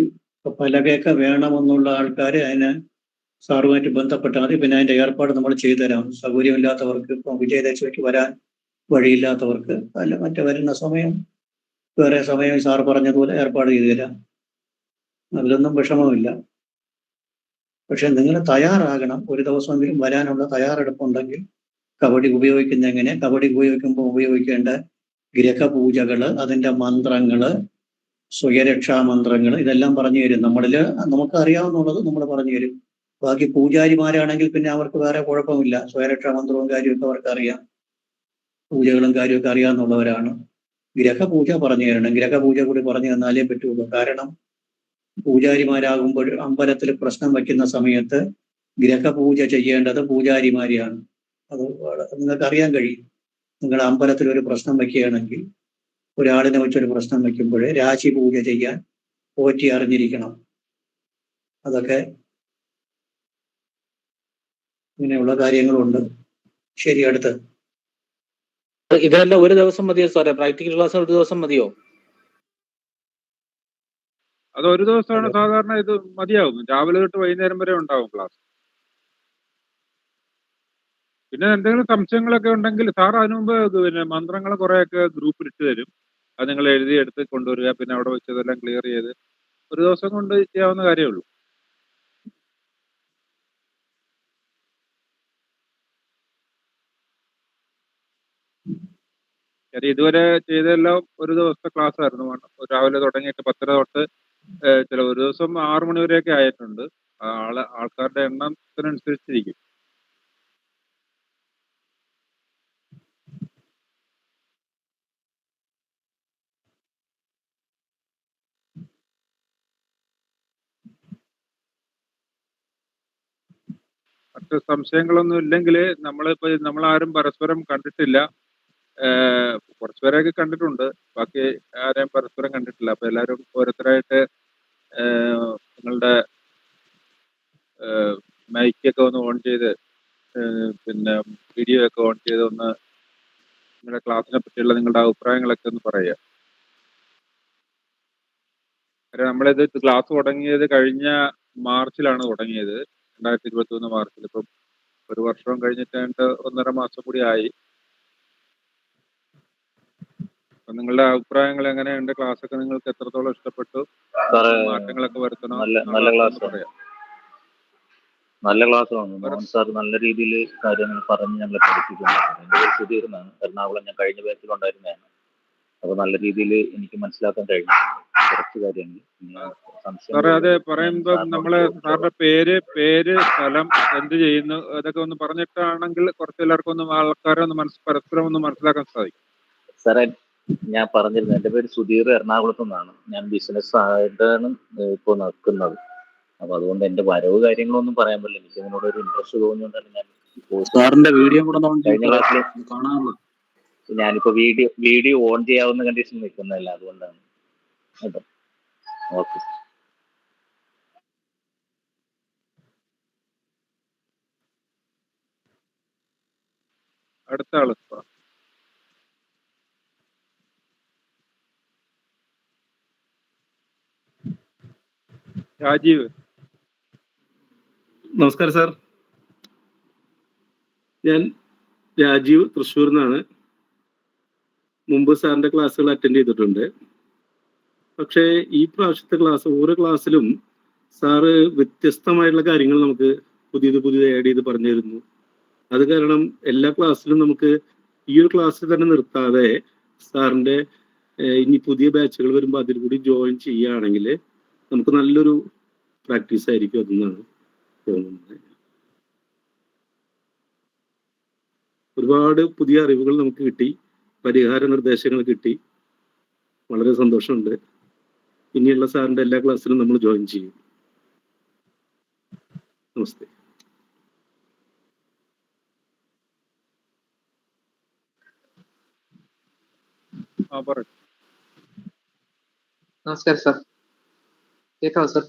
പലകയൊക്കെ വേണമെന്നുള്ള ആൾക്കാർ അതിന് സാറുമായിട്ട് ബന്ധപ്പെട്ടാൽ മതി. പിന്നെ അതിൻ്റെ ഏർപ്പാട് നമ്മൾ ചെയ്തു തരാം. സൗകര്യമില്ലാത്തവർക്ക്, ഇപ്പം വിജയദശമിക്ക് വരാൻ വഴിയില്ലാത്തവർക്ക് അല്ല മറ്റേ വരുന്ന സമയം വേറെ സമയം സാർ പറഞ്ഞതുപോലെ ഏർപ്പാട് ചെയ്തു തരാം. അതിലൊന്നും വിഷമമില്ല. പക്ഷെ നിങ്ങൾ തയ്യാറാകണം. ഒരു ദിവസമെങ്കിലും വരാനുള്ള തയ്യാറെടുപ്പുണ്ടെങ്കിൽ കബഡി ഉപയോഗിക്കുന്ന എങ്ങനെ, കബഡി ഉപയോഗിക്കുമ്പോൾ ഉപയോഗിക്കേണ്ട ഗ്രഹപൂജകൾ, അതിൻ്റെ മന്ത്രങ്ങൾ, സ്വയരക്ഷാ മന്ത്രങ്ങൾ, ഇതെല്ലാം പറഞ്ഞു തരും. നമുക്ക് അറിയാവുന്നുള്ളത് നമ്മൾ പറഞ്ഞു തരും. ബാക്കി പൂജാരിമാരാണെങ്കിൽ പിന്നെ അവർക്ക് വേറെ കുഴപ്പമില്ല. സ്വയരക്ഷാ മന്ത്രവും കാര്യമൊക്കെ അവർക്ക് അറിയാം, പൂജകളും കാര്യമൊക്കെ അറിയാവുന്നവരാണ്. ഗ്രഹപൂജ പറഞ്ഞു തരണം. ഗ്രഹപൂജ കൂടി പറഞ്ഞു തന്നാലേ പറ്റുള്ളൂ. കാരണം പൂജാരിമാരാകുമ്പോൾ അമ്പലത്തിൽ പ്രശ്നം വയ്ക്കുന്ന സമയത്ത് ഗ്രഹപൂജ ചെയ്യേണ്ടത് പൂജാരിമാരെയാണ്. അത് നിങ്ങൾക്ക് അറിയാൻ കഴിയും. നിങ്ങൾ അമ്പലത്തിൽ ഒരു പ്രശ്നം വയ്ക്കുകയാണെങ്കിൽ, ഒരാളിനെ വെച്ചൊരു പ്രശ്നം വയ്ക്കുമ്പോൾ രാശി പൂജ ചെയ്യാൻ പോറ്റി അറിഞ്ഞിരിക്കണം. അതൊക്കെ ഇങ്ങനെയുള്ള കാര്യങ്ങളുണ്ട്. ശരി, അടുത്ത്. ഇതെല്ലാം ഒരു ദിവസം മതിയോ സാറേ? പ്രാക്ടിക്കൽ ക്ലാസ് ഒരു ദിവസം മതിയോ? അത് ഒരു ദിവസമാണ് സാധാരണ ഇത് മതിയാവും. രാവിലെ തൊട്ട് വൈകുന്നേരം വരെ ഉണ്ടാവും ക്ലാസ്. പിന്നെ എന്തെങ്കിലും സംശയങ്ങളൊക്കെ ഉണ്ടെങ്കിൽ സാർ അതിനു മുമ്പ് പിന്നെ മന്ത്രങ്ങൾ കുറേയൊക്കെ ഗ്രൂപ്പിൽ ഇട്ട് തരും. അത് നിങ്ങൾ എഴുതിയെടുത്ത് കൊണ്ടുവരിക. പിന്നെ അവിടെ വെച്ചതെല്ലാം ക്ലിയർ ചെയ്ത് ഒരു ദിവസം കൊണ്ട് ചെയ്യാവുന്ന കാര്യമേ ഉള്ളൂ. കാര്യം ഇതുവരെ ചെയ്തെല്ലാം ഒരു ദിവസത്തെ ക്ലാസ് ആയിരുന്നു. രാവിലെ തുടങ്ങിയിട്ട് 10:30 തൊട്ട് ചില ഒരു ദിവസം 6 മണി വരെയൊക്കെ ആയിട്ടുണ്ട്. ആൾക്കാരുടെ എണ്ണത്തിനനുസരിച്ചിരിക്കും. മറ്റ് സംശയങ്ങളൊന്നും ഇല്ലെങ്കിൽ നമ്മളാരും പരസ്പരം കണ്ടിട്ടില്ല. കുറച്ചുപേരെയൊക്കെ കണ്ടിട്ടുണ്ട്, ബാക്കി ആരെയും പരസ്പരം കണ്ടിട്ടില്ല. അപ്പൊ എല്ലാവരും ഓരോരുത്തരായിട്ട് നിങ്ങളുടെ മൈക്കൊക്കെ ഒന്ന് ഓൺ ചെയ്ത് പിന്നെ വീഡിയോ ഒക്കെ ഓൺ ചെയ്ത് ഒന്ന് നിങ്ങളുടെ ക്ലാസ്സിനെ പറ്റിയുള്ള നിങ്ങളുടെ അഭിപ്രായങ്ങളൊക്കെ ഒന്ന് പറയുക. കാര്യം നമ്മളിത് ക്ലാസ് തുടങ്ങിയത് കഴിഞ്ഞ മാർച്ചിലാണ് തുടങ്ങിയത്, 2021 മാർച്ചിൽ. ഇപ്പം ഒരു വർഷം കഴിഞ്ഞിട്ട് 1.5 മാസം കൂടി ആയി. അപ്പൊ നിങ്ങളുടെ അഭിപ്രായങ്ങൾ എങ്ങനെയുണ്ട്? ക്ലാസ് ഒക്കെ നിങ്ങൾക്ക് എത്രത്തോളം ഇഷ്ടപ്പെട്ടു? മാറ്റങ്ങളൊക്കെ വരുത്തണം? നല്ല ക്ലാസ്സാണ്. മോഹൻ സാർ നല്ല രീതിയിൽ കാര്യങ്ങൾ പറഞ്ഞ് ഞങ്ങളെ പഠിപ്പിക്കുന്നുണ്ട്. എൻ്റെ പേര് സുധീർ എന്നാണ്. എറണാകുളം ഞാൻ കഴിഞ്ഞ ബാച്ചിലുണ്ടായിരുന്നതാണ്. അപ്പോൾ നല്ല രീതിയിൽ എനിക്ക് മനസ്സിലാക്കാൻ കഴിഞ്ഞു കുറച്ച് കാര്യങ്ങൾ. സാറേ, അത് പറയുമ്പോൾ നമ്മള് സാറിന്റെ പേര് സ്ഥലം, എന്ത് ചെയ്യുന്നു, അതൊക്കെ ഒന്ന് പറഞ്ഞിട്ടാണെങ്കിൽ കുറച്ച് എല്ലാവർക്കും ഒന്ന് ആൾക്കാരെ ഒന്ന് പരസ്പരം ഒന്ന് മനസ്സിലാക്കാൻ സാധിക്കും. സാറേ, ഞാൻ പറഞ്ഞിരുന്നു, എൻ്റെ പേര് സുധീർ, എറണാകുളത്തു നിന്നാണ്. ഞാൻ ബിസിനസ് ആയിട്ടാണ് ഇപ്പോൾ നിൽക്കുന്നത്. അപ്പൊ അതുകൊണ്ട് എന്റെ വരവ് കാര്യങ്ങളൊന്നും പറയാൻ പറ്റില്ല. എനിക്ക് അതിനോട് ഒരു ഇൻട്രസ്റ്റ് തോന്നിയോണ്ടാണ് ഞാൻ സാറിന്റെ വീഡിയോ കൂടെ കഴിഞ്ഞ ക്ലാസ്സിൽ ഞാനിപ്പോ വീഡിയോ ഓൺ ചെയ്യാവുന്ന കണ്ടീഷൻ നിൽക്കുന്നതല്ല, അതുകൊണ്ടാണ് കേട്ടോ. ഓക്കെ. അടുത്ത ആള് രാജീവ്. നമസ്കാരം സാർ, ഞാൻ രാജീവ്, തൃശ്ശൂരിൽ നിന്നാണ്. മുമ്പ് സാറിന്റെ ക്ലാസ്സുകൾ അറ്റൻഡ് ചെയ്തിട്ടുണ്ട്. പക്ഷേ ഈ പ്രാവശ്യത്തെ ക്ലാസ്, ഓരോ ക്ലാസ്സിലും സാറ് വ്യത്യസ്തമായിട്ടുള്ള കാര്യങ്ങൾ നമുക്ക് പുതിയത് ആഡ് ചെയ്ത് പറഞ്ഞു തരുന്നു. അത് കാരണം എല്ലാ ക്ലാസ്സിലും നമുക്ക് ഈ ഒരു ക്ലാസ്സിൽ തന്നെ നിർത്താതെ സാറിന്റെ ഇനി പുതിയ ബാച്ചുകൾ വരുമ്പോൾ അതിൽ കൂടി ജോയിൻ ചെയ്യുകയാണെങ്കിൽ നമുക്ക് നല്ലൊരു പ്രാക്ടീസ് ആയിരിക്കും അതെന്നാണ് തോന്നുന്നത്. ഒരുപാട് പുതിയ അറിവുകൾ നമുക്ക് കിട്ടി, പരിഹാര നിർദ്ദേശങ്ങൾ കിട്ടി. വളരെ സന്തോഷമുണ്ട്. ഇനിയുള്ള സാറിന്റെ എല്ലാ ക്ലാസ്സിലും നമ്മൾ ജോയിൻ ചെയ്യും. നമസ്തേ. പറയൂ. നമസ്കാരം സാർ, കേൾക്കാമോ സാർ?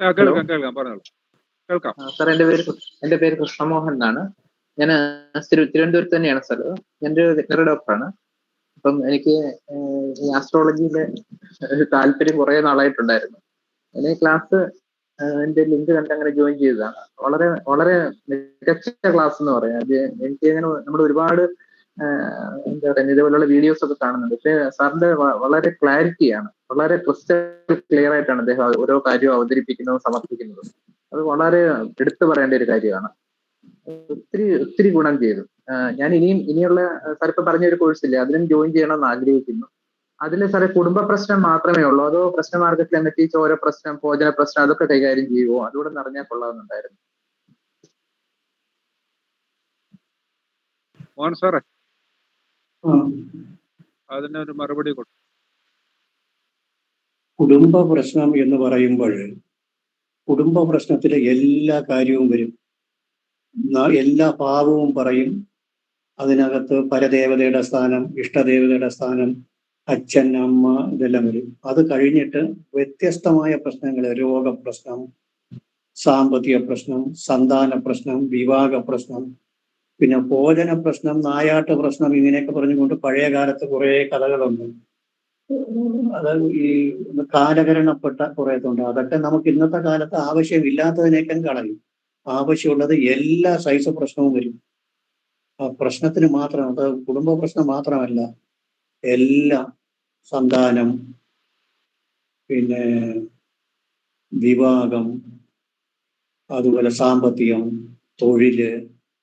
കേൾക്കാം പറഞ്ഞോളൂ. കേൾക്കാം സാർ. എൻ്റെ പേര് കൃഷ്ണമോഹൻ എന്നാണ്. ഞാൻ തിരുവനന്തപുരത്ത് തന്നെയാണ് സ്ഥലം. ഞാനൊരു വെറ്ററിനറി ഡോക്ടറാണ്. അപ്പം എനിക്ക് ഈ ആസ്ട്രോളജിയിലെ ഒരു താല്പര്യം കുറേ നാളായിട്ടുണ്ടായിരുന്നു. ഞാൻ ക്ലാസ് എൻ്റെ ലിങ്ക് കണ്ട് അങ്ങനെ ജോയിൻ ചെയ്തതാണ്. വളരെ വളരെ മികച്ച ക്ലാസ് എന്ന് പറയാം. അത് എനിക്ക് അങ്ങനെ നമ്മൾ ഒരുപാട് എന്താ പറയുക, ഇതേപോലുള്ള വീഡിയോസ് ഒക്കെ കാണുന്നുണ്ട്. പക്ഷേ സാറിന്റെ വളരെ ക്ലാരിറ്റിയാണ്, വളരെ ക്രിസ്റ്റൽ ക്ലിയർ ആയിട്ടാണ് അദ്ദേഹം ഓരോ കാര്യവും അവതരിപ്പിക്കുന്നതും സമർപ്പിക്കുന്നതും. അത് വളരെ എടുത്തു പറയേണ്ട ഒരു കാര്യമാണ്. ഒത്തിരി ഗുണം ചെയ്തു. ഞാൻ ഇനിയുള്ള സാറിപ്പോ പറഞ്ഞ ഒരു കോഴ്സില്ലേ, അതിലും ജോയിൻ ചെയ്യണമെന്ന് ആഗ്രഹിക്കുന്നു. അതിൽ സാറെ കുടുംബ പ്രശ്നം മാത്രമേ ഉള്ളൂ, അതോ പ്രശ്ന മാർഗത്തിൽ എന്നിട്ട് ചോര പ്രശ്നം, ഭോജന പ്രശ്നം അതൊക്കെ കൈകാര്യം ചെയ്യുമോ? അതുകൂടെ അറിഞ്ഞാൽ കൊള്ളാമെന്നുണ്ടായിരുന്നു. മോഹൻ സാറേ, അതിനൊരു മറുപടി കൊടുക്കും. കുടുംബ പ്രശ്നം എന്ന് പറയുമ്പോൾ കുടുംബ പ്രശ്നത്തിലെ എല്ലാ കാര്യവും വരും, എല്ലാ ഭാവവും പറയും. അതിനകത്ത് പരദേവതയുടെ സ്ഥാനം, ഇഷ്ടദേവതയുടെ സ്ഥാനം, അച്ഛൻ, അമ്മ, ഇതെല്ലാം വരും. അത് കഴിഞ്ഞിട്ട് വ്യത്യസ്തമായ പ്രശ്നങ്ങൾ, രോഗപ്രശ്നം, സാമ്പത്തിക പ്രശ്നം, സന്താന പ്രശ്നം, വിവാഹ പ്രശ്നം, പിന്നെ ഭോജന പ്രശ്നം, നായാട്ട് പ്രശ്നം, ഇങ്ങനെയൊക്കെ പറഞ്ഞുകൊണ്ട് പഴയ കാലത്ത് കുറേ കഥകളുണ്ട്. അത് ഈ കാലകരണപ്പെട്ട കുറേ ഉണ്ട്. അതൊക്കെ നമുക്ക് ഇന്നത്തെ കാലത്ത് ആവശ്യമില്ലാത്തതിനേക്കാൾ കളയും. ആവശ്യമുള്ളത് എല്ലാ സൈസ് പ്രശ്നവും വരും. ആ പ്രശ്നത്തിന് മാത്രം, അത് കുടുംബ പ്രശ്നം മാത്രമല്ല, എല്ലാം, സന്താനം, പിന്നെ വിവാഹം, അതുപോലെ സാമ്പത്തികം, തൊഴില്,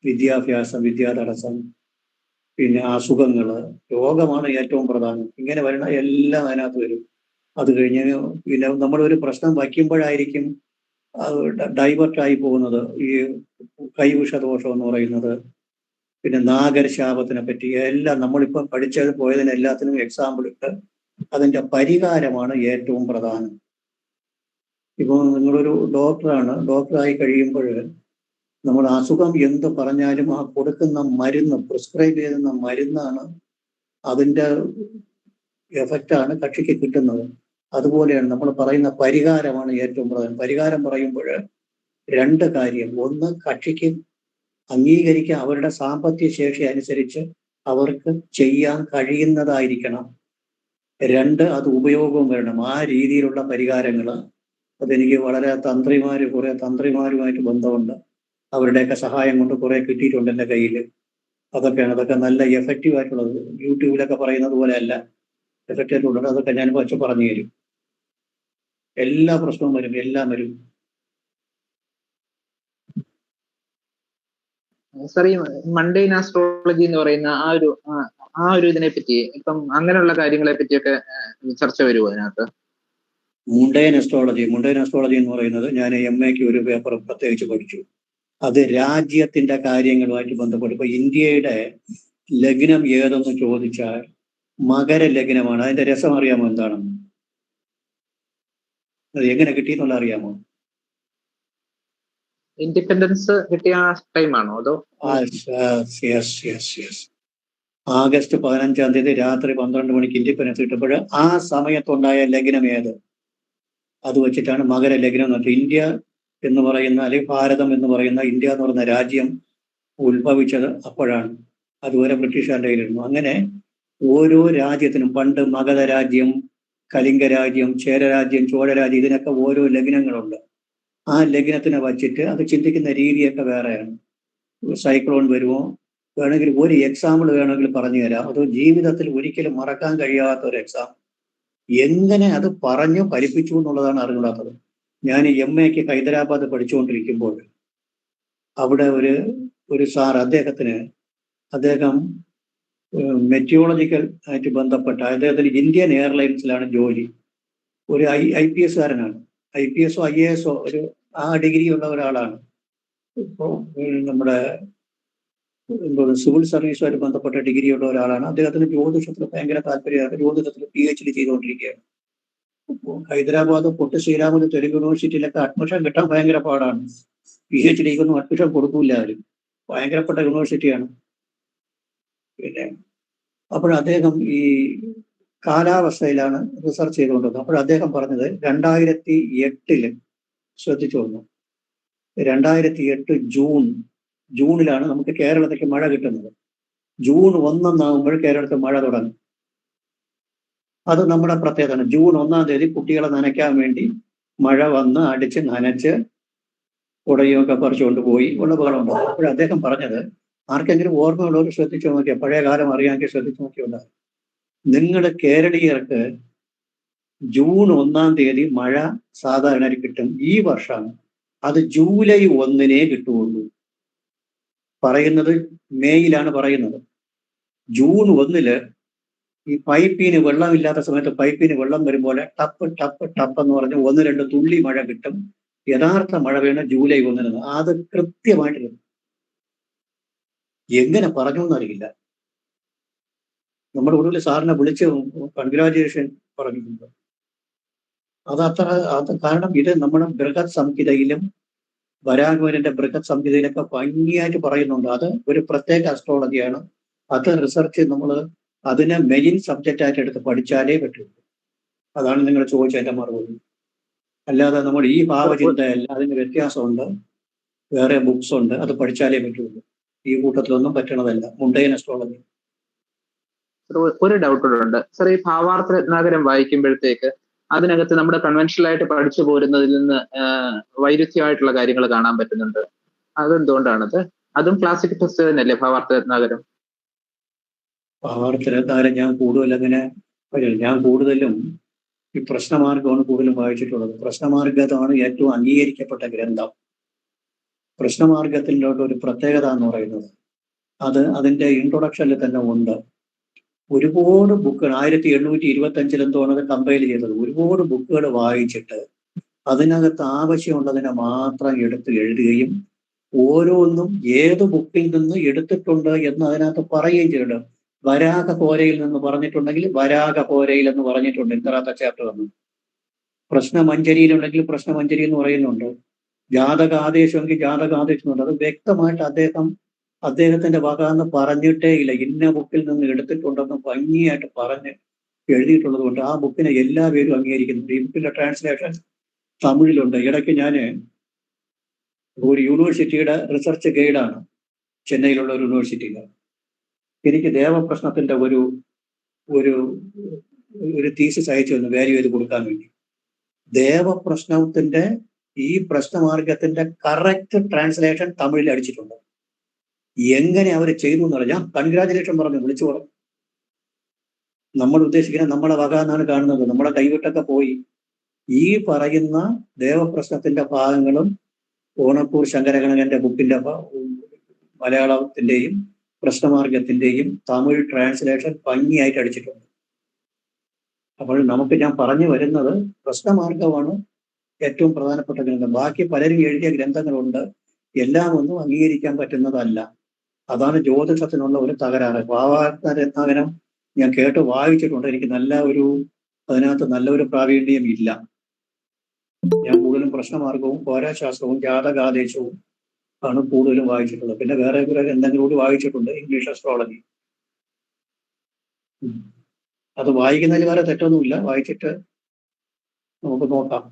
വിദ്യാഭ്യാസം, വിദ്യാതടസ്സം, പിന്നെ അസുഖങ്ങള്, രോഗമാണ് ഏറ്റവും പ്രധാനം. ഇങ്ങനെ വരുന്ന എല്ലാം അതിനകത്ത് വരും. അത് കഴിഞ്ഞ് പിന്നെ നമ്മളൊരു പ്രശ്നം വയ്ക്കുമ്പോഴായിരിക്കും അത് ഡൈവേർട്ടായി പോകുന്നത്. ഈ കൈവിഷദോഷം എന്ന് പറയുന്നത്, പിന്നെ നാഗരശാപത്തിനെ പറ്റി എല്ലാം നമ്മളിപ്പോൾ പഠിച്ചത് പോയതിന് എല്ലാത്തിനും എക്സാമ്പിൾ ഇട്ട് അതിൻ്റെ പരിഹാരമാണ് ഏറ്റവും പ്രധാനം. ഇപ്പോൾ നിങ്ങളൊരു ഡോക്ടറായി കഴിയുമ്പോൾ നമ്മൾ അസുഖം എന്ത് പറഞ്ഞാലും ആ കൊടുക്കുന്ന മരുന്ന്, പ്രിസ്ക്രൈബ് ചെയ്യുന്ന മരുന്നാണ്, അതിൻ്റെ എഫക്റ്റാണ് കക്ഷിക്ക് കിട്ടുന്നത്. അതുപോലെയാണ് നമ്മൾ പറയുന്ന പരിഹാരമാണ് ഏറ്റവും പ്രധാനം. പരിഹാരം പറയുമ്പോൾ രണ്ട് കാര്യം: ഒന്ന്, കക്ഷിക്ക് അംഗീകരിക്കാൻ അവരുടെ സാമ്പത്തിക ശേഷി അനുസരിച്ച് അവർക്ക് ചെയ്യാൻ കഴിയുന്നതായിരിക്കണം. രണ്ട്, അത് ഉപയോഗവും വരണം. ആ രീതിയിലുള്ള പരിഹാരങ്ങൾ അതെനിക്ക് വളരെ കുറേ തന്ത്രിമാരുമായിട്ട് ബന്ധമുണ്ട്. അവരുടെയൊക്കെ സഹായം കൊണ്ട് കുറെ കിട്ടിയിട്ടുണ്ട് എൻ്റെ കയ്യിൽ. അതൊക്കെ നല്ല എഫക്റ്റീവ് ആയിട്ടുള്ളത്. യൂട്യൂബിലൊക്കെ പറയുന്നത് പോലെ അല്ല, എഫക്റ്റീവ് ആയിട്ടുള്ളത്. അതൊക്കെ ഞാൻ കുറച്ച് പറഞ്ഞു തരും. എല്ലാ പ്രശ്നവും വരും, എല്ലാം വരും. സാർ, ഈ മണ്ടൈൻ ആസ്ട്രോളജി എന്ന് പറയുന്ന ആ ഒരു ഇതിനെ പറ്റി, ഇപ്പം അങ്ങനെയുള്ള കാര്യങ്ങളെ പറ്റിയൊക്കെ ചർച്ച വരുമോ അതിനകത്ത്? മുണ്ടൈൻ അസ്ട്രോളജി എന്ന് പറയുന്നത് ഞാൻ MA-ക്ക് ഒരു പേപ്പർ പ്രത്യേകിച്ച് പഠിച്ചു. അത് രാജ്യത്തിന്റെ കാര്യങ്ങളുമായിട്ട് ബന്ധപ്പെട്ട്, ഇപ്പൊ ഇന്ത്യയുടെ ലഗ്നം ഏതെന്ന് ചോദിച്ചാൽ മകര ലഗ്നമാണ്. അതിന്റെ രസം അറിയാമോ എന്താണെന്ന്? അത് എങ്ങനെ കിട്ടിയെന്നുള്ള അറിയാമോ? ഇൻഡിപെൻഡൻസ് കിട്ടിയ ടൈമാണോ അതോ? ആഗസ്റ്റ് 15-ാം തീയതി രാത്രി 12 മണിക്ക് ഇൻഡിപെൻഡൻസ് കിട്ടുമ്പോൾ ആ സമയത്തുണ്ടായ ലഗ്നം ഏത്, അത് വെച്ചിട്ടാണ് മകര ലഗ്നം എന്ന് പറഞ്ഞാൽ ഇന്ത്യ എന്ന് പറയുന്ന, അല്ലെങ്കിൽ ഭാരതം എന്ന് പറയുന്ന, ഇന്ത്യ എന്ന് പറയുന്ന രാജ്യം ഉത്ഭവിച്ചത് അപ്പോഴാണ്. അതുവരെ ബ്രിട്ടീഷുകാരുടെ കയ്യിലിരുന്നു. അങ്ങനെ ഓരോ രാജ്യത്തിനും പണ്ട് മഗധ രാജ്യം, കലിംഗ രാജ്യം, ചേരരാജ്യം, ചോഴരാജ്യം, ഇതിനൊക്കെ ഓരോ ലഗ്നങ്ങളുണ്ട്. ആ ലഗ്നത്തിനെ വച്ചിട്ട് അത് ചിന്തിക്കുന്ന രീതിയൊക്കെ വേറെയാണ്. സൈക്ലോൺ വരുമോ വേണമെങ്കിൽ ഒരു എക്സാമ്പിൾ വേണമെങ്കിൽ പറഞ്ഞു തരാം. അത് ജീവിതത്തിൽ ഒരിക്കലും മറക്കാൻ കഴിയാത്ത ഒരു എക്സാം. എങ്ങനെ അത് പറഞ്ഞു ഫലിപ്പിച്ചു എന്നുള്ളതാണ് അറിഞ്ഞൂടാത്തത്. ഞാൻ MA-ക്ക് ഹൈദരാബാദ് പഠിച്ചുകൊണ്ടിരിക്കുമ്പോൾ അവിടെ ഒരു സാർ അദ്ദേഹം മെറ്റിയോളജിക്കൽ ആയിട്ട് ബന്ധപ്പെട്ട അദ്ദേഹത്തിന് ഇന്ത്യൻ എയർലൈൻസിലാണ് ജോലി. ഒരു IPS കാരനാണ്. IPS-ഓ IAS-ഓ ആ ഡിഗ്രി ഉള്ള ഒരാളാണ്. ഇപ്പോൾ നമ്മുടെ സിവിൽ സർവീസുമായിട്ട് ബന്ധപ്പെട്ട ഡിഗ്രി ഉള്ള ഒരാളാണ്. അദ്ദേഹത്തിന് ജ്യോതിഷത്തിൽ ഭയങ്കര താല്പര്യമാണ്. ജ്യോതിഷത്തിൽ PhD ചെയ്തുകൊണ്ടിരിക്കുകയാണ്. ഹൈദരാബാദ് പൊട്ട് ശ്രീരാമന് തെലുങ്ക് യൂണിവേഴ്സിറ്റിയിലൊക്കെ അഡ്മിഷൻ കിട്ടാൻ ഭയങ്കര പാടാണ്. PhD-ക്കൊന്നും അഡ്മിഷൻ കൊടുക്കൂല അവരും. ഭയങ്കരപ്പെട്ട യൂണിവേഴ്സിറ്റിയാണ്. പിന്നെ അപ്പോൾ അദ്ദേഹം ഈ കാലാവസ്ഥയിലാണ് റിസർച്ച് ചെയ്തുകൊണ്ടിരുന്നത്. അപ്പോൾ അദ്ദേഹം പറഞ്ഞത് 2008 ശ്രദ്ധിച്ചു വന്നു. 2008 ജൂണിലാണ് നമുക്ക് കേരളത്തിലേക്ക് മഴ കിട്ടുന്നത്. ജൂൺ 1 കേരളത്തിൽ മഴ തുടങ്ങും. അത് നമ്മുടെ പ്രത്യേകതയാണ്. ജൂൺ 1 കുട്ടികളെ നനയ്ക്കാൻ വേണ്ടി മഴ വന്ന് അടിച്ച് നനച്ച് കുടയൊക്കെ പറിച്ചുകൊണ്ട് പോയി ഉള്ള ബഹളമുണ്ടാകും. അപ്പോൾ അദ്ദേഹം പറഞ്ഞത്, ആർക്കെങ്കിലും ഓർമ്മയുള്ളവർ ശ്രദ്ധിച്ചു നോക്കിയാൽ, പഴയ കാലം അറിയാമെങ്കിൽ ശ്രദ്ധിച്ചു നോക്കിയുണ്ടാകും, നിങ്ങൾ കേരളീയർക്ക് ജൂൺ 1 മഴ സാധാരണ കിട്ടും. ഈ വർഷം അത് ജൂലൈ 1 കിട്ടുകയുള്ളൂ. പറയുന്നത് മെയ്യിലാണ് പറയുന്നത്. ജൂൺ 1 ഈ പൈപ്പിന് വെള്ളമില്ലാത്ത സമയത്ത് പൈപ്പിന് വെള്ളം വരുമ്പോൾ ടപ്പ് ടപ്പ് ടപ്പ് എന്ന് പറഞ്ഞ് 1-2 തുള്ളി മഴ കിട്ടും. യഥാർത്ഥ മഴ വേണം ജൂലൈ 1. അത് കൃത്യമായിട്ട് കിട്ടും. എങ്ങനെ പറഞ്ഞു എന്നറിയില്ല. നമ്മുടെ ഒടുവിൽ സാറിനെ വിളിച്ച് കൺഗ്രാജുലേഷൻ പറഞ്ഞിട്ടുണ്ട്. അത് കാരണം ഇത് നമ്മുടെ ബൃഹത് സംഹിതയിലും വരാഹവന്റെ ബൃഹത് സംഹിതയിലൊക്കെ ഭംഗിയായിട്ട് പറയുന്നുണ്ട്. അത് ഒരു പ്രത്യേക അസ്ട്രോളജിയാണ്. അത് റിസർച്ച് നമ്മൾ അതിനെ മെയിൻ സബ്ജക്റ്റ് ആയിട്ട് എടുത്ത് പഠിച്ചാലേ പറ്റുള്ളൂ. അതാണ് നിങ്ങൾ ചോദിച്ചതിന്റെ മറുപടി. അല്ലാതെ നമ്മൾ ഈ ഭാവചിന്തയല്ല, അതിന് വ്യത്യാസമുണ്ട്. വേറെ ബുക്സ് ഉണ്ട്, അത് പഠിച്ചാലേ പറ്റുള്ളൂ. ഈ കൂട്ടത്തിലൊന്നും പറ്റണതല്ല മുണ്ടൈൻ അസ്ട്രോളജി. ഒരു ഡൗട്ട് കൂടെ ഉണ്ട് സർ. ഈ ഭാവാർത്ഥ രത്നാകരം വായിക്കുമ്പോഴത്തേക്ക് അതിനകത്ത് നമ്മുടെ കൺവെൻഷണൽ ആയിട്ട് പഠിച്ചു പോരുന്നതിൽ നിന്ന് വൈരുദ്ധ്യമായിട്ടുള്ള കാര്യങ്ങൾ കാണാൻ പറ്റുന്നുണ്ട്. അതെന്തുകൊണ്ടാണത്? അതും ക്ലാസിക് ടെസ്റ്റ് തന്നെയല്ലേ ഭാവാർത്ഥ രത്നാകരം? ഭാവാർത്ഥ രത്നാകരം ഞാൻ കൂടുതലും ഈ പ്രശ്നമാർഗമാണ് കൂടുതലും വായിച്ചിട്ടുള്ളത്. പ്രശ്നമാർഗമാണ് ഏറ്റവും അംഗീകരിക്കപ്പെട്ട ഗ്രന്ഥം. പ്രശ്നമാർഗത്തിലോട്ട് ഒരു പ്രത്യേകത എന്ന് പറയുന്നത് അതിന്റെ ഇൻട്രൊഡക്ഷനിൽ തന്നെ ഉണ്ട്. ഒരുപാട് ബുക്കുകൾ 1825 എന്തോണ് അത് കമ്പൈൽ ചെയ്തത്. ഒരുപാട് ബുക്കുകൾ വായിച്ചിട്ട് അതിനകത്ത് ആവശ്യമുള്ളതിനെ മാത്രം എടുത്ത് എഴുതുകയും ഓരോന്നും ഏത് ബുക്കിൽ നിന്ന് എടുത്തിട്ടുണ്ട് എന്ന് അതിനകത്ത് പറയുകയും ചെയ്തിട്ടുണ്ട്. വരാഹപോരയിൽ നിന്ന് പറഞ്ഞിട്ടുണ്ടെങ്കിൽ വരാഹപോരയിൽ എന്ന് പറഞ്ഞിട്ടുണ്ട് ഇത്രാത്ത ചാപ്റ്റർ എന്ന്. പ്രശ്നമഞ്ജരിയിലുണ്ടെങ്കിൽ പ്രശ്നമഞ്ജരി എന്ന് പറയുന്നുണ്ട്. ജാതകാദേശമെങ്കിൽ ജാതകാദേശം ഉണ്ട്. അത് വ്യക്തമായിട്ട് അദ്ദേഹത്തിന്റെ വക എന്ന് പറഞ്ഞിട്ടേ ഇല്ല. ഇന്ന ബുക്കിൽ നിന്ന് എടുത്തിട്ടുണ്ടെന്ന് ഭംഗിയായിട്ട് പറഞ്ഞ് എഴുതിയിട്ടുള്ളത് കൊണ്ട് ആ ബുക്കിനെ എല്ലാ പേരും അംഗീകരിക്കുന്നുണ്ട്. ഈ ബുക്കിന്റെ ട്രാൻസ്ലേഷൻ തമിഴിലുണ്ട്. ഇടയ്ക്ക് ഞാൻ ഒരു യൂണിവേഴ്സിറ്റിയുടെ റിസർച്ച് ഗൈഡാണ്, ചെന്നൈയിലുള്ള ഒരു യൂണിവേഴ്സിറ്റിയിൽ. എനിക്ക് ദേവപ്രശ്നത്തിന്റെ ഒരു തീസിസ് അയച്ചു തന്നു വാല്യൂ ചെയ്ത് കൊടുക്കാൻ വേണ്ടി. ദേവപ്രശ്നത്തിന്റെ ഈ പ്രശ്നമാർഗത്തിന്റെ കറക്റ്റ് ട്രാൻസ്ലേഷൻ തമിഴിൽ അടിച്ചിട്ടുണ്ട്. എങ്ങനെ അവർ ചെയ്തു എന്ന് പറഞ്ഞാൽ കൺഗ്രാജുലേഷൻ പറഞ്ഞു വിളിച്ചു പറഞ്ഞു. നമ്മൾ ഉദ്ദേശിക്കുന്ന നമ്മളെ വക എന്നാണ് കാണുന്നത്. നമ്മളെ കൈവിട്ടൊക്കെ പോയി. ഈ പറയുന്ന ദേവപ്രശ്നത്തിന്റെ ഭാഗങ്ങളും ഓണക്കൂർ ശങ്കരഗണകന്റെ ബുക്കിന്റെ മലയാളത്തിന്റെയും പ്രശ്നമാർഗത്തിന്റെയും തമിഴ് ട്രാൻസ്ലേഷൻ ഭംഗിയായിട്ട് അടിച്ചിട്ടുണ്ട്. അപ്പോൾ ഞാൻ പറഞ്ഞു വരുന്നത് പ്രശ്നമാർഗമാണ് ഏറ്റവും പ്രധാനപ്പെട്ട ഗ്രന്ഥം. ബാക്കി പലരും എഴുതിയ ഗ്രന്ഥങ്ങളുണ്ട്, എല്ലാം ഒന്നും അംഗീകരിക്കാൻ പറ്റുന്നതല്ല. അതാണ് ജ്യോതിഷത്തിനുള്ള ഒരു തകരാറ്. ഭാവാർത്ഥ രത്നാകരം ഞാൻ കേട്ട് വായിച്ചിട്ടുണ്ട്. എനിക്ക് അതിനകത്ത് നല്ലൊരു പ്രാവീണ്യം ഇല്ല. ഞാൻ കൂടുതലും പ്രശ്നമാർഗവും പോരാശാസ്ത്രവും ജാതകാദേശവും ആണ് കൂടുതലും വായിച്ചിട്ടുള്ളത്. പിന്നെ വേറെ എന്തെങ്കിലും കൂടി വായിച്ചിട്ടുണ്ട്, ഇംഗ്ലീഷ് അസ്ട്രോളജി. അത് വായിക്കുന്നതിൽ വേറെ തെറ്റൊന്നുമില്ല, വായിച്ചിട്ട് നമുക്ക് നോക്കാം.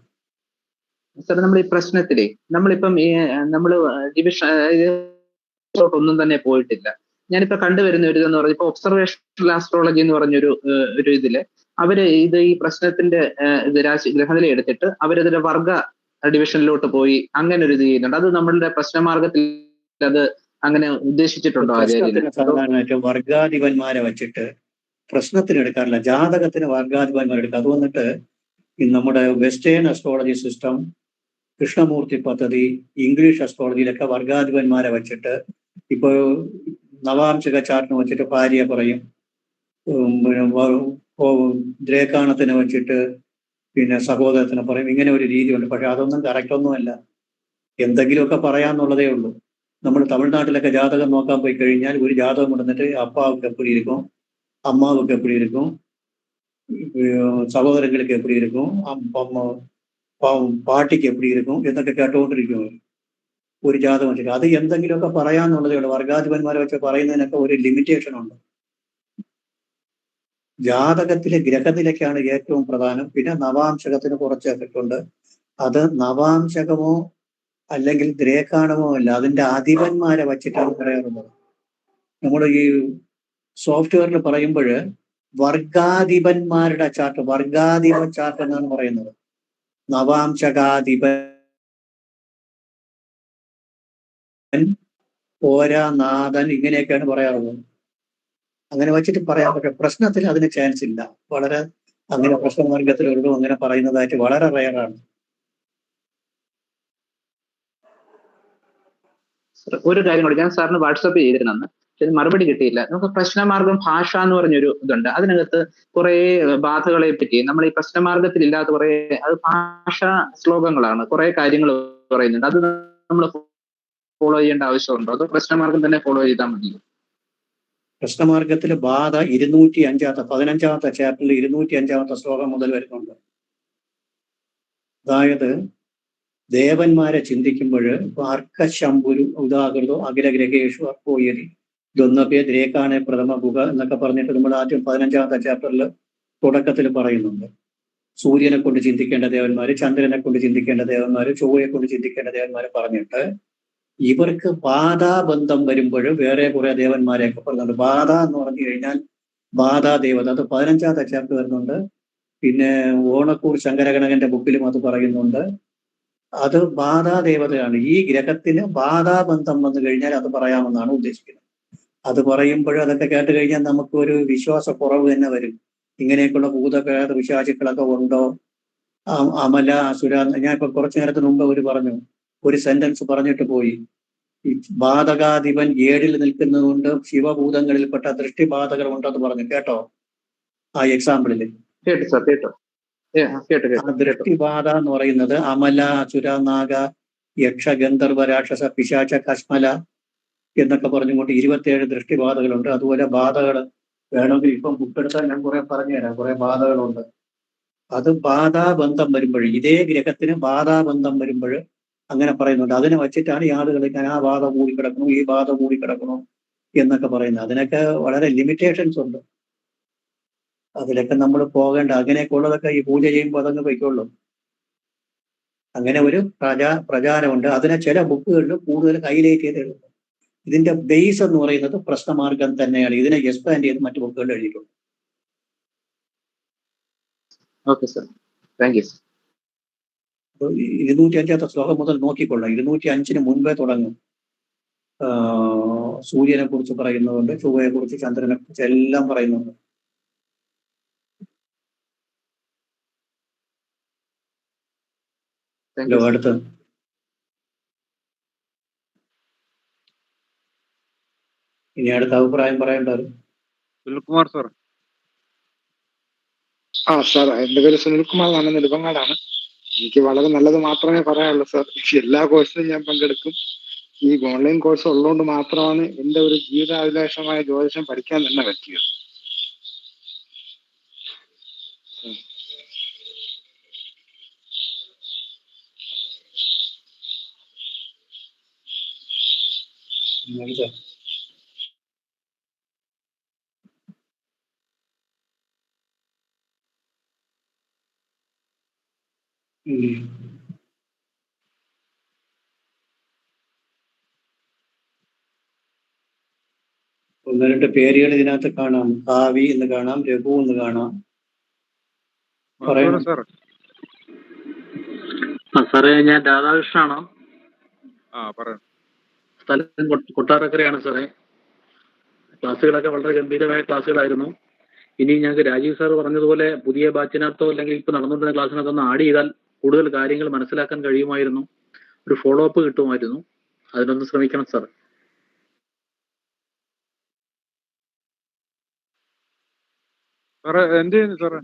സാർ, നമ്മൾ ഈ പ്രശ്നത്തിലേ നമ്മളിപ്പം ഡിവിഷൻ ഒന്നും തന്നെ പോയിട്ടില്ല. ഞാനിപ്പോ കണ്ടുവരുന്ന ഒരു ഇതെന്ന് പറഞ്ഞാൽ ഇപ്പൊ ഒബ്സർവേഷണൽ ആസ്ട്രോളജി എന്ന് പറഞ്ഞൊരു ഇതില് അവര് ഈ പ്രശ്നത്തിന്റെ ഗ്രഹനില എടുത്തിട്ട് അവരതിന്റെ വർഗ ഡിവിഷനിലോട്ട് പോയി അങ്ങനെ ഒരു ഇത് ചെയ്യുന്നുണ്ട്. അത് നമ്മളുടെ പ്രശ്നമാർഗത്തിൽ അത് അങ്ങനെ ഉദ്ദേശിച്ചിട്ടുണ്ടോ? സാധാരണയായിട്ട് വർഗാധിപന്മാരെ വെച്ചിട്ട് പ്രശ്നത്തിന് എടുക്കാറില്ല, ജാതകത്തിന് വർഗാധിപന്മാരെ എടുക്കുക. അത് വന്നിട്ട് നമ്മുടെ വെസ്റ്റേൺ അസ്ട്രോളജി സിസ്റ്റം കൃഷ്ണമൂർത്തി പദ്ധതി, ഇംഗ്ലീഷ് അസ്ട്രോളജിയിലൊക്കെ വർഗാധിപന്മാരെ വെച്ചിട്ട് ഇപ്പോൾ നവാംശക ചാർട്ടിനെ വെച്ചിട്ട് ഭാര്യ പറയും, ദ്രേക്കാണത്തിനെ വെച്ചിട്ട് പിന്നെ സഹോദരത്തിനെ പറയും. ഇങ്ങനെ ഒരു രീതിയുണ്ട്. പക്ഷെ അതൊന്നും കറക്റ്റൊന്നുമല്ല. എന്തെങ്കിലുമൊക്കെ പറയാന്നുള്ളതേ ഉള്ളൂ. നമ്മൾ തമിഴ്നാട്ടിലൊക്കെ ജാതകം നോക്കാൻ പോയി കഴിഞ്ഞാൽ ഒരു ജാതകം കൊണ്ടുവന്നിട്ട് അപ്പാവുക്ക് എപ്പടി இருக்கும், അമ്മാവുക്ക് എപ്പടി இருக்கும், സഹോദരങ്ങൾക്ക് എപ്പടി இருக்கும், പാട്ടിക്ക് എപ്പടി இருக்கும் എന്നൊക്കെ കേട്ടുകൊണ്ടിരിക്കും ഒരു ജാതകം വെച്ചിട്ട്. അത് എന്തെങ്കിലുമൊക്കെ പറയാന്നുള്ളതേ ഉള്ളൂ. വർഗാധിപന്മാരെ വെച്ച് പറയുന്നതിനൊക്കെ ഒരു ലിമിറ്റേഷൻ ഉണ്ട്. ജാതകത്തിലെ ഗ്രഹനിലയ്ക്കാണ് ഏറ്റവും പ്രധാനം. പിന്നെ നവാംശകത്തിന് കുറച്ച് എഫക്റ്റ് ഉണ്ട്. അത് നവാംശകമോ അല്ലെങ്കിൽ ദ്രേക്കാണമോ അല്ല, അതിന്റെ അധിപന്മാരെ വച്ചിട്ടാണ് പറയാറുള്ളത്. നമ്മൾ ഈ സോഫ്റ്റ്വെയറിൽ പറയുമ്പോൾ വർഗാധിപന്മാരുടെ ചാർട്ട്, വർഗാധിപ ചാർട്ട് എന്നാണ് പറയുന്നത്. നവാംശകാധിപൻ, പോരാനാഥൻ, ഇങ്ങനെയൊക്കെയാണ് പറയാറുള്ളത്. അങ്ങനെ വെച്ചിട്ട് പറയാം. പക്ഷെ പ്രശ്നത്തിൽ അതിന് ചാൻസ് ഇല്ല. വളരെ അങ്ങനെ പ്രശ്നമാർഗത്തിലുള്ളൂ അങ്ങനെ പറയുന്നതായിട്ട് വളരെ റയറാണ്. ഒരു കാര്യം കൂടി, ഞാൻ സാറിന് വാട്സപ്പ് ചെയ്തിരുന്നു, പക്ഷെ മറുപടി കിട്ടിയില്ല. നമുക്ക് പ്രശ്നമാർഗം ഭാഷ എന്ന് പറഞ്ഞൊരു ഇതുണ്ട്. അതിനകത്ത് കുറെ ബാധകളെ പറ്റി നമ്മൾ ഈ പ്രശ്നമാർഗത്തിൽ ഇല്ലാത്ത കുറെ, അത് ഭാഷാ ശ്ലോകങ്ങളാണ്, കുറെ കാര്യങ്ങൾ പറയുന്നുണ്ട്. അത് നമ്മൾ ഫോളോ ചെയ്യേണ്ട ആവശ്യമുണ്ടോ, അതോ പ്രശ്നമാർഗം തന്നെ ഫോളോ ചെയ്താൽ മതി? പ്രശ്നമാർഗത്തിൽ ബാധ 15-ാമത്തെ ചാപ്റ്ററിൽ 205-ാമത്തെ ശ്ലോകം മുതൽ വരുന്നുണ്ട്. അതായത് ദേവന്മാരെ ചിന്തിക്കുമ്പോൾ അർക്കശംഭുരു ഉദാഹൃതോ അഖില ഗ്രഹേഷു അപ്പോയതി ഇതൊന്നൊക്കെ ദ്രേക്കാണെ പ്രഥമ ഗുഹ എന്നൊക്കെ പറഞ്ഞിട്ട് നമ്മൾ ആദ്യം 15-ാമത്തെ ചാപ്റ്ററിൽ തുടക്കത്തിൽ പറയുന്നുണ്ട്. സൂര്യനെ കൊണ്ട് ചിന്തിക്കേണ്ട ദേവന്മാര്, ചന്ദ്രനെ കൊണ്ട് ചിന്തിക്കേണ്ട ദേവന്മാര്, ചൊവ്വയെ കൊണ്ട് ചിന്തിക്കേണ്ട ദേവന്മാരെ പറഞ്ഞിട്ട് ഇവർക്ക് ബാധാബന്ധം വരുമ്പോൾ വേറെ കുറെ ദേവന്മാരെയൊക്കെ പറയുന്നുണ്ട്. ബാധ എന്ന് പറഞ്ഞു കഴിഞ്ഞാൽ ബാധാ ദേവത, അത് 15-ാമത്തെ ചാപ്റ്റർ വരുന്നുണ്ട്. പിന്നെ ഓണക്കൂർ ശങ്കരഗണകന്റെ ബുക്കിലും അത് പറയുന്നുണ്ട്. അത് ബാധാ ദേവതയാണ്. ഈ ഗ്രഹത്തിന് ബാധാബന്ധം വന്നു കഴിഞ്ഞാൽ അത് പറയാമെന്നാണ് ഉദ്ദേശിക്കുന്നത്. അത് പറയുമ്പോൾ അതൊക്കെ കേട്ട് കഴിഞ്ഞാൽ നമുക്ക് ഒരു വിശ്വാസക്കുറവ് തന്നെ വരും. ഇങ്ങനെയൊക്കെയുള്ള ഭൂതപ്രേത വിശ്വാസികളൊക്കെ ഉണ്ടോ, അമല അസുര. ഞാൻ ഇപ്പൊ കുറച്ചു നേരത്തിന് മുമ്പ് ഒരു പറഞ്ഞു, ഒരു സെന്റൻസ് പറഞ്ഞിട്ട് പോയി. ഈ ബാധകാധിപൻ 7-ൽ നിൽക്കുന്നതുകൊണ്ട് ശിവഭൂതങ്ങളിൽപ്പെട്ട ദൃഷ്ടിബാധകൾ ഉണ്ടെന്ന് പറഞ്ഞു. കേട്ടോ ആ എക്സാമ്പിളില്? കേട്ടു സാർ, കേട്ടു. ദൃഷ്ടിബാധ എന്ന് പറയുന്നത് അമല, അസുര, നാഗ, യക്ഷ, ഗന്ധർവ, രാക്ഷസ, പിശാച, കശ്മല എന്നൊക്കെ പറഞ്ഞുകൊണ്ട് 27 ദൃഷ്ടിബാധകളുണ്ട്. അതുപോലെ ബാധകൾ വേണമെങ്കിൽ ഇപ്പം ബുക്കെടുത്താൽ ഞാൻ കുറെ പറഞ്ഞുതരാം. കുറെ ബാധകളുണ്ട്. അത് ബാധാബന്ധം വരുമ്പോൾ, ഇതേ ഗ്രഹത്തിന് ബാധാബന്ധം വരുമ്പോൾ അങ്ങനെ പറയുന്നുണ്ട്. അതിനെ വച്ചിട്ടാണ് ഈ ആളുകൾ ഞാൻ ആ ബാധ കൂടി കിടക്കണം, ഈ ബാധ കൂടി കിടക്കണം എന്നൊക്കെ പറയുന്നത്. അതിനൊക്കെ വളരെ ലിമിറ്റേഷൻസ് ഉണ്ട്. അതിലൊക്കെ നമ്മൾ പോകേണ്ട, അങ്ങനെയൊക്കെ ഉള്ളതൊക്കെ ഈ പൂജ ചെയ്യുമ്പോൾ അതങ്ങ് പൊയ്ക്കൊള്ളൂ. അങ്ങനെ ഒരു പ്രചാരമുണ്ട്. അതിനെ ചില ബുക്കുകളിൽ കൂടുതൽ ഹൈലൈറ്റ് ചെയ്തിട്ടുണ്ട്. ഇതിന്റെ ബേസ് എന്ന് പറയുന്നത് പ്രശ്നമാർഗം തന്നെയാണ്. ഇതിനെ എക്സ്പാൻഡ് ചെയ്ത് മറ്റു ബുക്കുകളിൽ എഴുതിയിട്ടുണ്ട്. Okay sir, thank you. 205-ാമത്തെ ശ്ലോകം മുതൽ നോക്കിക്കൊള്ളാം. 205-ന് മുൻപേ തുടങ്ങും. സൂര്യനെ കുറിച്ച് പറയുന്നുണ്ട്, ചൊവ്വയെ കുറിച്ച്, ചന്ദ്രനെ കുറിച്ച് എല്ലാം പറയുന്നുണ്ട്. അടുത്ത് ഇനി അടുത്ത അഭിപ്രായം പറയേണ്ടത് സുനിൽകുമാർ സാർ. സാർ, എന്റെ പേര് സുനിൽകുമാർ എന്നാണ്, നെടുമങ്ങാടാണ്. എനിക്ക് വളരെ നല്ലത് മാത്രമേ പറയാനുള്ളൂ സാർ. എല്ലാ കോഴ്സിലും ഞാൻ പങ്കെടുക്കും. ഈ ഓൺലൈൻ കോഴ്സ് ഉള്ളതുകൊണ്ട് മാത്രമാണ് എന്റെ ഒരു ജീവിതാഭിലാഷമായ ജ്യോതിഷം പഠിക്കാൻ തന്നെ പറ്റിയത്. ഒന്ന് രണ്ട് പേരുകൾ ഇതിനകത്ത് കാണാം. കാവി എന്ന് കാണാം, രഘു എന്ന് കാണാം. പറയണം സാർ. സാറേ, ഞാൻ രാധാകൃഷ്ണനാണ്. പറയാം. സ്ഥലം കൊട്ടാരക്കരയാണ് സാറേ. ക്ലാസ്സുകളൊക്കെ വളരെ ഗംഭീരമായ ക്ലാസ്സുകളായിരുന്നു. ഇനി ഞങ്ങൾക്ക് രാജീവ് സാർ പറഞ്ഞതുപോലെ പുതിയ ബാച്ചിനകത്തോ അല്ലെങ്കിൽ ഇപ്പൊ നടന്നുകൊണ്ടിരുന്ന ക്ലാസ്സിനകത്തോ ഒന്ന് ആഡ് ചെയ്താൽ കൂടുതൽ കാര്യങ്ങൾ മനസ്സിലാക്കാൻ കഴിയുമായിരുന്നു, ഒരു ഫോളോ അപ്പ് കിട്ടുമായിരുന്നു. അതിനൊന്ന് ശ്രമിക്കണം സാർ. സാറേ എന്ത് ചെയ്യുന്നു സാറേ?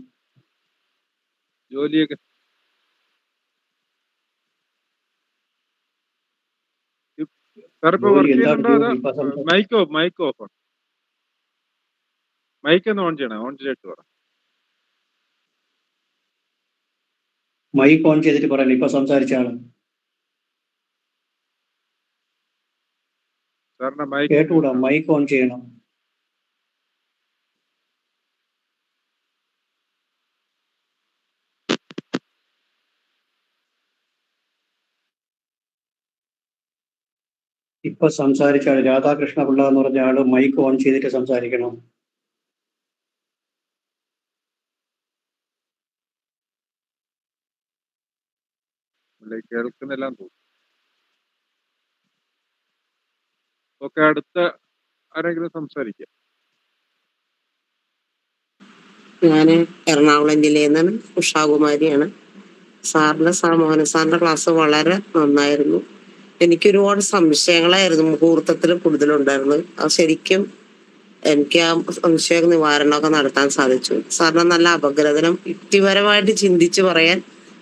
ജോലിയൊക്കെ സാർ ഇപ്പൊ വർക്ക് ചെയ്യുന്നുണ്ടോ? അതോ മൈക്ക് ഓഫ് ആണ്. മൈക്ക് ഒന്ന് ഓൺ ചെയ്യണേ, ഓൺ ചെയ്തിട്ട് പറ. മൈക്ക് ഓൺ ചെയ്തിട്ട് പറയണം. ഇപ്പൊ സംസാരിച്ചാണ് സാറിന്റെ മൈക്ക് കേട്ടുകൂടാ. മൈക്ക് ഓൺ ചെയ്യണം. ഇപ്പൊ സംസാരിച്ച ആള് രാധാകൃഷ്ണ പിള്ള എന്ന് പറഞ്ഞ ആള് മൈക്ക് ഓൺ ചെയ്തിട്ട് സംസാരിക്കണം. കേൾക്കുന്നില്ല തോന്നുന്നു. ഓക്കെ, അടുത്ത ആരെങ്കിലും സംസാരിക്കാം. ഞാൻ എറണാകുളം ജില്ലയിൽ നിന്നാണ്, ഉഷാകുമാരിയാണ്. മോഹൻ സാറിന്റെ ക്ലാസ് വളരെ നന്നായിരുന്നു. എനിക്ക് ഒരുപാട് സംശയങ്ങളായിരുന്നു മുഹൂർത്തത്തിൽ കൂടുതലുണ്ടായിരുന്നത്. അത് ശരിക്കും എനിക്ക് ആ സംശയ നിവാരണമൊക്കെ നടത്താൻ സാധിച്ചു. സാറിന് നല്ല അപഗ്രഥനം യുക്തിപരമായിട്ട് ചിന്തിച്ച് പറയാൻ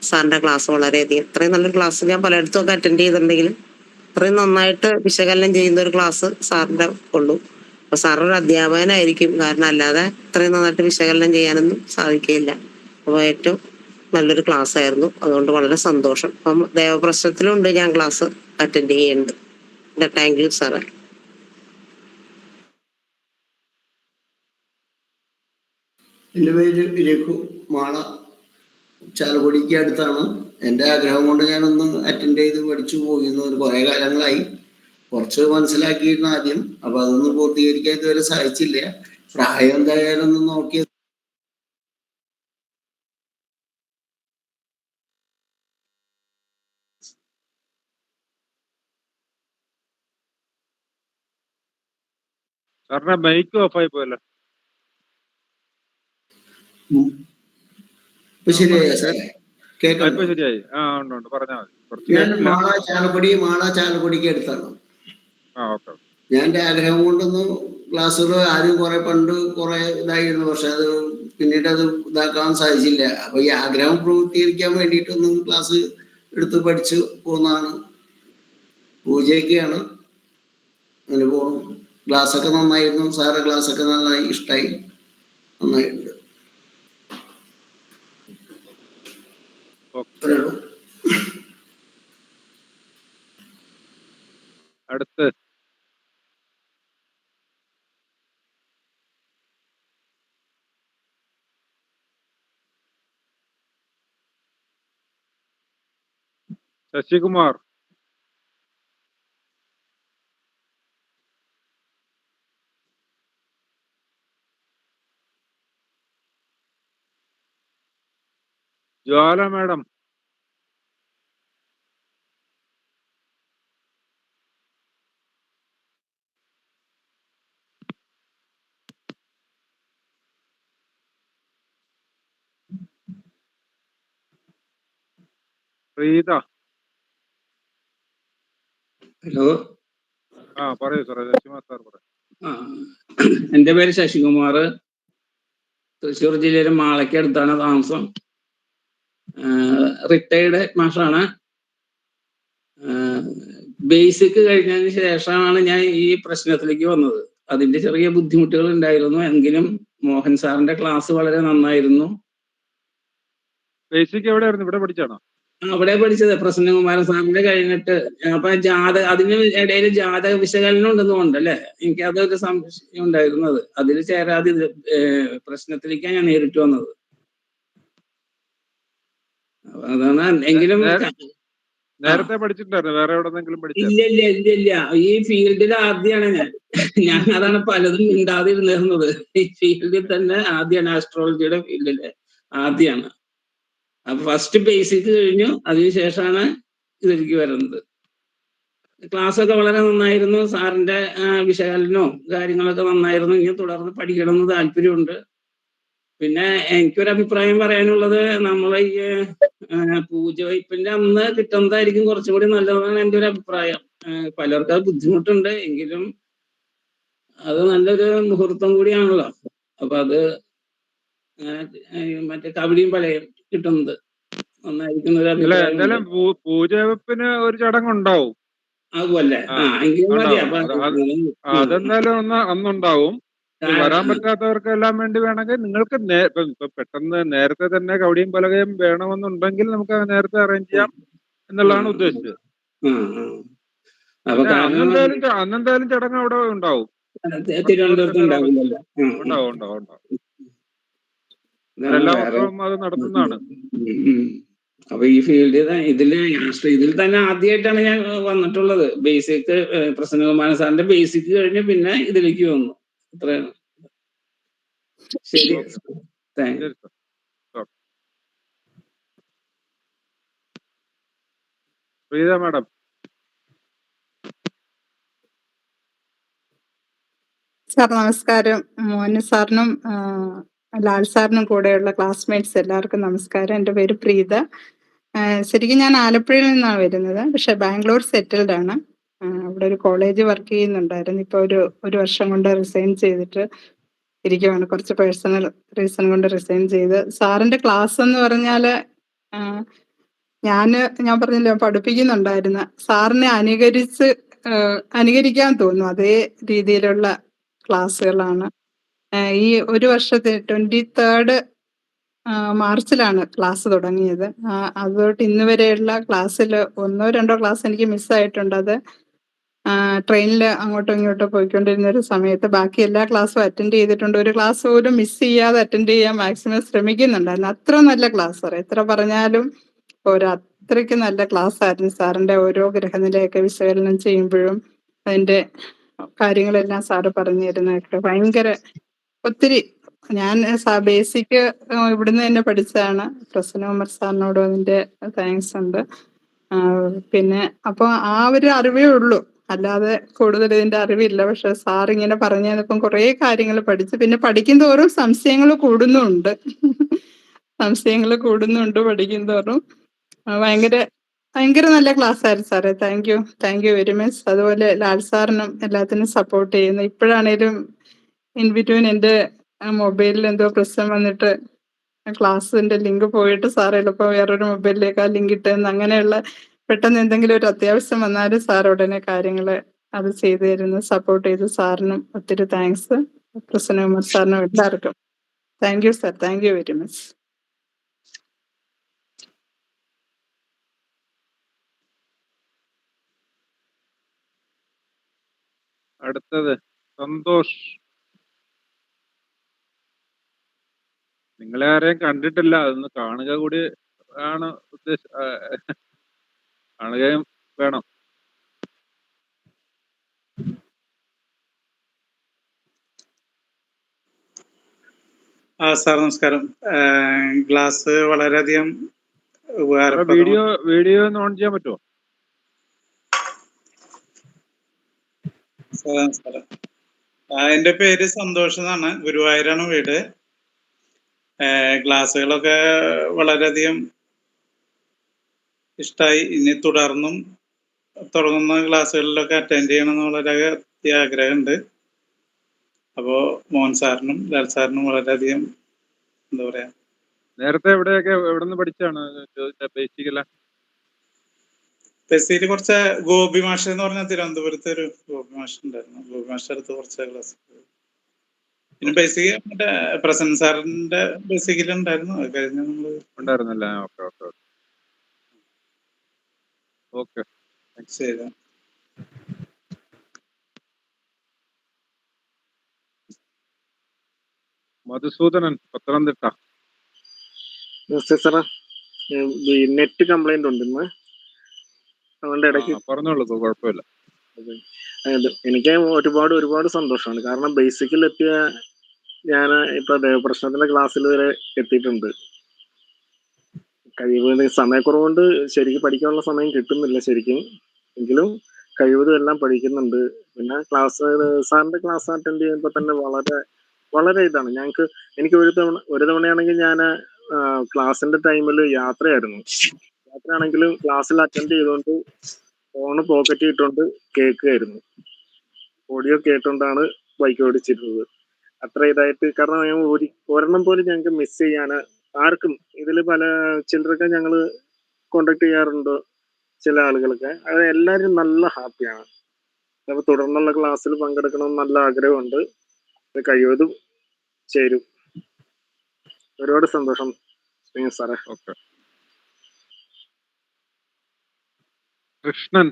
സാറിന്റെ ക്ലാസ് വളരെയധികം, ഇത്രയും നല്ലൊരു ക്ലാസ് ഞാൻ പലയിടത്തും ഒക്കെ അറ്റൻഡ് ചെയ്തിട്ടുണ്ടെങ്കിലും ഇത്രയും നന്നായിട്ട് വിശകലനം ചെയ്യുന്ന ഒരു ക്ലാസ് സാറിന്റെ ഉള്ളൂ. അപ്പൊ സാറൊരു അധ്യാപകനായിരിക്കും, കാരണം അല്ലാതെ ഇത്രയും നന്നായിട്ട് വിശകലനം ചെയ്യാനൊന്നും സാധിക്കില്ല. അപ്പോൾ ഏറ്റവും നല്ലൊരു ക്ലാസ് ആയിരുന്നു. അതുകൊണ്ട് വളരെ സന്തോഷം. അപ്പം ദേവപ്രശ്നത്തിലുണ്ട് ഞാൻ ക്ലാസ് അറ്റൻഡ് ചെയ്യുന്നുണ്ട്. താങ്ക് യു സാറേ. എൻ്റെ പേര് രഘു, മാള, ചാലക്കുടിക്ക് അടുത്താണ്. എൻ്റെ ആഗ്രഹം കൊണ്ട് ഞാനൊന്ന് അറ്റൻഡ് ചെയ്ത് പഠിച്ചു പോയിരുന്നു. ഒരു കുറേ കാലങ്ങളായി. കുറച്ച് മനസ്സിലാക്കിയിരുന്നു ആദ്യം, അപ്പൊ അതൊന്നും പൂർത്തീകരിക്കാൻ ഇതുവരെ സാധിച്ചില്ല. പ്രായം എന്തായാലും ഒന്ന് നോക്കിയത്. സാറിന്റെ മൈക്ക് ഓഫ് ആയി പോയല്ലോ. ഇപ്പൊ ശരിയായോ സാർ? ഇപ്പൊ ശരിയായി. ഉണ്ട് പറഞ്ഞാൽ മതി. ഞാൻ മാള ചാലക്കുടിക്ക് അടുത്താണ്. ഓക്കെ. ഞാൻ എൻ്റെ ആഗ്രഹം കൊണ്ടൊന്ന് ക്ലാസ്സുകൾ ആദ്യം പണ്ട് കുറെ ഇതായിരുന്നു, പക്ഷെ അത് പിന്നീട് അത് ഇതാക്കാൻ സാധിച്ചില്ല. അപ്പൊ ഈ ആഗ്രഹം പൂർത്തീകരിക്കാൻ വേണ്ടിയിട്ടൊന്നും ക്ലാസ് എടുത്ത് പഠിച്ചു പോകുന്നതാണ്. പൂജയൊക്കെയാണ്. അങ്ങനെ പോകും. ക്ലാസ്സൊക്കെ നന്നായിരുന്നു. സാറ് ക്ലാസ്സൊക്കെ നന്നായി ഇഷ്ടമായി, നന്നായിട്ടുണ്ട്. അടുത്ത് ശശികുമാർ. ജ്വാല മാഡം. പ്രീത. ഹലോ. പറയൂ സാറേ. ശശികുമാർ സാർ പറ. എൻ്റെ പേര് ശശികുമാർ. തൃശ്ശൂർ ജില്ലയിലെ മാളയ്ക്ക് അടുത്താണ് താമസം. റിട്ടയർഡ് മാഷാണ്. ബേസിക് കഴിഞ്ഞതിന് ശേഷമാണ് ഞാൻ ഈ പ്രശ്നത്തിലേക്ക് വന്നത്. അതിന്റെ ചെറിയ ബുദ്ധിമുട്ടുകൾ ഉണ്ടായിരുന്നു, എങ്കിലും മോഹൻ സാറിന്റെ ക്ലാസ് വളരെ നന്നായിരുന്നു. ബേസിക് എവിടെയായിരുന്നു? ഇവിടെ പഠിച്ചാണോ? അവിടെ പഠിച്ചത് പ്രസന്നകുമാരൻ സാറിന്റെ കഴിഞ്ഞിട്ട്. അപ്പൊ അതിന് ഇടയിൽ ജാതക വിശകലനം ഉണ്ടെന്നുണ്ട് അല്ലെ? എനിക്ക് അതൊരു സംശയം ഉണ്ടായിരുന്നത്. അതിൽ ചേരാതെ പ്രശ്നത്തിലേക്കാണ് ഞാൻ നേരിട്ട് വന്നത്. അതാണ്. എങ്കിലും നേരത്തെ പഠിച്ചിട്ടുണ്ടായിരുന്നു? വേറെ എവിടെന്നെങ്കിലും പഠിച്ചായിരുന്നു? ഇല്ല. ഈ ഫീൽഡിൽ ആദ്യമാണ് ഞാൻ അതാണ് പലതും ഉണ്ടാതിരുന്നത്. ഈ ഫീൽഡിൽ തന്നെ ആദ്യമാണ്, ആസ്ട്രോളജിയുടെ ഫീൽഡില് ആദ്യമാണ്. അപ്പൊ ഫസ്റ്റ് ബേസിക് കഴിഞ്ഞു, അതിനുശേഷമാണ് ഇതിലേക്ക് വരുന്നത്. ക്ലാസ്സൊക്കെ വളരെ നന്നായിരുന്നു. സാറിന്റെ വിശകലനവും കാര്യങ്ങളൊക്കെ നന്നായിരുന്നു. ഇനി തുടർന്ന് പഠിക്കണമെന്ന് താല്പര്യമുണ്ട്. പിന്നെ എനിക്കൊരു അഭിപ്രായം പറയാനുള്ളത്, നമ്മളെ ഈ പൂജ വയ്പ്പിന്റെ അന്ന് കിട്ടുന്നതായിരിക്കും കുറച്ചും കൂടി നല്ലതെന്നാണ് എൻ്റെ ഒരു അഭിപ്രായം. പലർക്കും അത് ബുദ്ധിമുട്ടുണ്ട്, എങ്കിലും അത് നല്ലൊരു മുഹൂർത്തം കൂടിയാണല്ലോ. അപ്പൊ അത് മറ്റേ കബഡിയും പലയും കിട്ടുന്നത് നന്നായിരിക്കുന്ന ഒരു അഭിപ്രായം. എന്തായാലും പൂജ വെപ്പിന് ഒരു ചടങ്ങുണ്ടാവും. ആകുമല്ലേ? എങ്കിലും മതി. അപ്പൊ അതെന്തായാലും അന്നുണ്ടാവും. വരാൻ പറ്റാത്തവർക്കെല്ലാം വേണ്ടി വേണമെങ്കിൽ നിങ്ങൾക്ക് പെട്ടെന്ന് നേരത്തെ തന്നെ കവടിയും പലകയും വേണമെന്നുണ്ടെങ്കിൽ നമുക്ക് നേരത്തെ അറേഞ്ച് ചെയ്യാം എന്നുള്ളതാണ് ഉദ്ദേശിച്ചത്. അന്നെന്തായാലും ചടങ്ങ് അവിടെ ഉണ്ടാവും. തിരുവനന്തപുരത്ത് ഉണ്ടാവില്ലല്ലോ. ഉണ്ടാവും. എല്ലാ വർഷവും അത് നടത്തുന്നതാണ്. അപ്പൊ ഈ ഇതിൽ തന്നെ ആദ്യമായിട്ടാണ് ഞാൻ വന്നിട്ടുള്ളത്. ബേസിക് പ്രസന്നകുമാരൻ സാറിന്റെ ബേസിക് കഴിഞ്ഞ് പിന്നെ ഇതിലേക്ക് വന്നു. അത്രയാണ്. ശരി, thank you. Preetha madam. Sir നമസ്കാരം. മോഹൻ സാറിനും ലാൽ സാറിനും കൂടെയുള്ള ക്ലാസ്മേറ്റ്സ് എല്ലാവർക്കും നമസ്കാരം. എൻ്റെ പേര് പ്രീത. ശരിക്കും ഞാൻ ആലപ്പുഴയിൽ നിന്നാണ് വരുന്നത്, പക്ഷെ ബാംഗ്ലൂർ സെറ്റിൽഡ് ആണ്. അവിടെ ഒരു കോളേജ് വർക്ക് ചെയ്യുന്നുണ്ടായിരുന്നു. ഇപ്പോൾ ഒരു വർഷം കൊണ്ട് റിസൈൻ ചെയ്തിട്ട് ഇരിക്കുവാണ്. കുറച്ച് പേഴ്സണൽ റീസൺ കൊണ്ട് റിസൈൻ ചെയ്ത്. സാറിൻ്റെ ക്ലാസ് എന്ന് പറഞ്ഞാൽ ഞാൻ പറഞ്ഞില്ല, പഠിപ്പിക്കുന്നുണ്ടായിരുന്നു. സാറിനെ അനുകരിക്കാൻ തോന്നും, അതേ രീതിയിലുള്ള ക്ലാസ്സുകളാണ്. ഈ ഒരു വർഷത്തെ 23rd മാർച്ചിലാണ് ക്ലാസ് തുടങ്ങിയത്. അതുതൊട്ട് ഇന്ന് വരെയുള്ള ക്ലാസ്സിൽ 1-2 ക്ലാസ് എനിക്ക് മിസ്സായിട്ടുണ്ട്. അത് ട്രെയിനിൽ അങ്ങോട്ടോ ഇങ്ങോട്ടോ പോയിക്കൊണ്ടിരുന്ന ഒരു സമയത്ത് ബാക്കി എല്ലാ ക്ലാസ്സും അറ്റൻഡ് ചെയ്തിട്ടുണ്ട്. ഒരു ക്ലാസ് പോലും മിസ് ചെയ്യാതെ അറ്റൻഡ് ചെയ്യാൻ മാക്സിമം ശ്രമിക്കുന്നുണ്ടായിരുന്നു. അത്ര നല്ല ക്ലാസ് സാർ, എത്ര പറഞ്ഞാലും അത്രയ്ക്ക് നല്ല ക്ലാസ് ആയിരുന്നു. സാറിൻ്റെ ഓരോ ഗ്രഹനിലയൊക്കെ വിശകലനം ചെയ്യുമ്പോഴും അതിൻ്റെ കാര്യങ്ങളെല്ലാം സാറ് പറഞ്ഞു തരുന്നതൊക്കെ ഭയങ്കര ഒത്തിരി. ഞാൻ ബേസിക് ഇവിടുന്ന് തന്നെ പഠിച്ചതാണ്. പ്രസന്നകുമാർ സാറിനോടും അതിൻ്റെ താങ്ക്സ് ഉണ്ട്. പിന്നെ അപ്പോൾ ആ ഒരു അറിവേ ഉള്ളൂ, അല്ലാതെ കൂടുതൽ ഇതിൻ്റെ അറിവില്ല. പക്ഷെ സാർ ഇങ്ങനെ പറഞ്ഞു തന്നപ്പം കുറേ കാര്യങ്ങൾ പഠിച്ചു. പിന്നെ പഠിക്കും തോറും സംശയങ്ങൾ കൂടുന്നുണ്ട് പഠിക്കും തോറും. ഭയങ്കര നല്ല ക്ലാസ് ആയിരുന്നു സാറേ. Thank you very much. അതുപോലെ ലാൽ സാറിനും എല്ലാത്തിനും സപ്പോർട്ട് ചെയ്യുന്നു. ഇപ്പോഴാണേലും ഇൻ ബിറ്റ്വീൻ എൻ്റെ മൊബൈലിൽ എന്തോ പ്രശ്നം വന്നിട്ട് ക്ലാസ്സിൻ്റെ ലിങ്ക് പോയിട്ട് സാർ എളുപ്പം വേറൊരു മൊബൈലിലേക്ക് ആ ലിങ്ക് ഇട്ടെന്ന്, അങ്ങനെയുള്ള പെട്ടെന്ന് എന്തെങ്കിലും ഒരു അത്യാവശ്യം വന്നാലും സാർ ഉടനെ കാര്യങ്ങൾ അത് ചെയ്തു തരുന്നു, സപ്പോർട്ട് ചെയ്തു. സാറിനും ഒത്തിരി താങ്ക്സ്. പ്രസന്നകുമാർ സാറിനും എല്ലാവർക്കും thank you sir. Thank you very much. അടുത്തത് സന്തോഷ്. നിങ്ങളെ ആരെയും കണ്ടിട്ടില്ല, അതൊന്ന് കാണുക കൂടി ആണ് കാണുകയും വേണം. സാർ നമസ്കാരം. ക്ലാസ് വളരെയധികം വീഡിയോ ഒന്ന് ഓൺ ചെയ്യാൻ പറ്റുമോ? സാർ നമസ്കാരം. എൻ്റെ പേര് സന്തോഷ് എന്നാണ്, ഗുരുവായൂരാണ് വീട്. ക്ലാസ്സുകളൊക്കെ വളരെയധികം ഇഷ്ടമായി. ഇനി തുടർന്നും തുടങ്ങുന്ന ക്ലാസ്സുകളിലൊക്കെ അറ്റൻഡ് ചെയ്യണമെന്ന് വളരെ ആഗ്രഹമുണ്ട്. അപ്പോൾ മോഹൻ സാറിനും ലാൽ സാറിനും വളരെയധികം എന്താ പറയാ. നേരത്തെ എവിടെ നിന്ന് പഠിച്ചാണ് ബേസിക്കല്ല? ബേസിക്കലി കുറച്ച് ഗോപി മാഷ് എന്ന് പറഞ്ഞാൽ തിരുവനന്തപുരത്ത് ഒരു ഗോപി മാഷ് ഉണ്ടായിരുന്നു. ഗോപി മാഷ് അടുത്ത് കുറച്ച് ക്ലാസ്. പിന്നെ ബേസിക് മറ്റേ പ്രസന്റ് സാറിന്റെ ബേസിക്കലി ഉണ്ടായിരുന്നു. അത് കഴിഞ്ഞ് നമ്മള് ഉണ്ടായിരുന്നല്ലേ? ഓക്കെ ശരി. മധുസൂദനൻ, പത്തനംതിട്ട. നമസ്തേ സാറേ. നെറ്റ് കംപ്ലൈന്റ് ഉണ്ട് ഇന്ന്, അതുകൊണ്ട് ഇടയ്ക്ക് പറഞ്ഞോളൂ, കുഴപ്പമില്ല. എനിക്ക് ഒരുപാട് സന്തോഷമാണ്. കാരണം ബേസിക്കിൽ എത്തിയ ഞാൻ ഇപ്പൊ ദേവപ്രശ്നത്തിന്റെ ക്ലാസ്സിൽ വരെ എത്തിയിട്ടുണ്ട്. കഴിവ് സമയക്കുറവുകൊണ്ട് ശരിക്കും പഠിക്കാനുള്ള സമയം കിട്ടുന്നില്ല ശരിക്കും, എങ്കിലും കഴിവതും എല്ലാം പഠിക്കുന്നുണ്ട്. പിന്നെ സാറിന്റെ ക്ലാസ് അറ്റൻഡ് ചെയ്യുമ്പോൾ തന്നെ വളരെ വളരെ ഇതാണ്. എനിക്ക് ഒരു തവണയാണെങ്കിൽ ഞാൻ ക്ലാസ്സിന്റെ ടൈമിൽ യാത്രയായിരുന്നു. യാത്രയാണെങ്കിൽ ക്ലാസ്സിൽ അറ്റൻഡ് ചെയ്തുകൊണ്ട് ഫോണ് പോക്കറ്റിൽ ഇട്ടുകൊണ്ട് കേൾക്കുകയായിരുന്നു. Audio കേട്ടുകൊണ്ടാണ് bike ഓടിച്ചിരുന്നത്. അത്ര ഇതായിട്ട്, കാരണം ഞാൻ ഒരെണ്ണം പോലും ഞങ്ങൾക്ക് മിസ് ചെയ്യാൻ ആർക്കും, ഇതിൽ പല ചിലരൊക്കെ ഞങ്ങൾ കോണ്ടാക്ട് ചെയ്യാറുണ്ട്, ചില ആളുകളൊക്കെ. അത് എല്ലാവരും നല്ല ഹാപ്പിയാണ്. അപ്പോൾ തുടർന്നുള്ള ക്ലാസ്സിൽ പങ്കെടുക്കണം നല്ല ആഗ്രഹമുണ്ട്. കഴിവതും ചേരും. ഒരുപാട് സന്തോഷം സാറേ. ഓക്കെ. കൃഷ്ണൻ.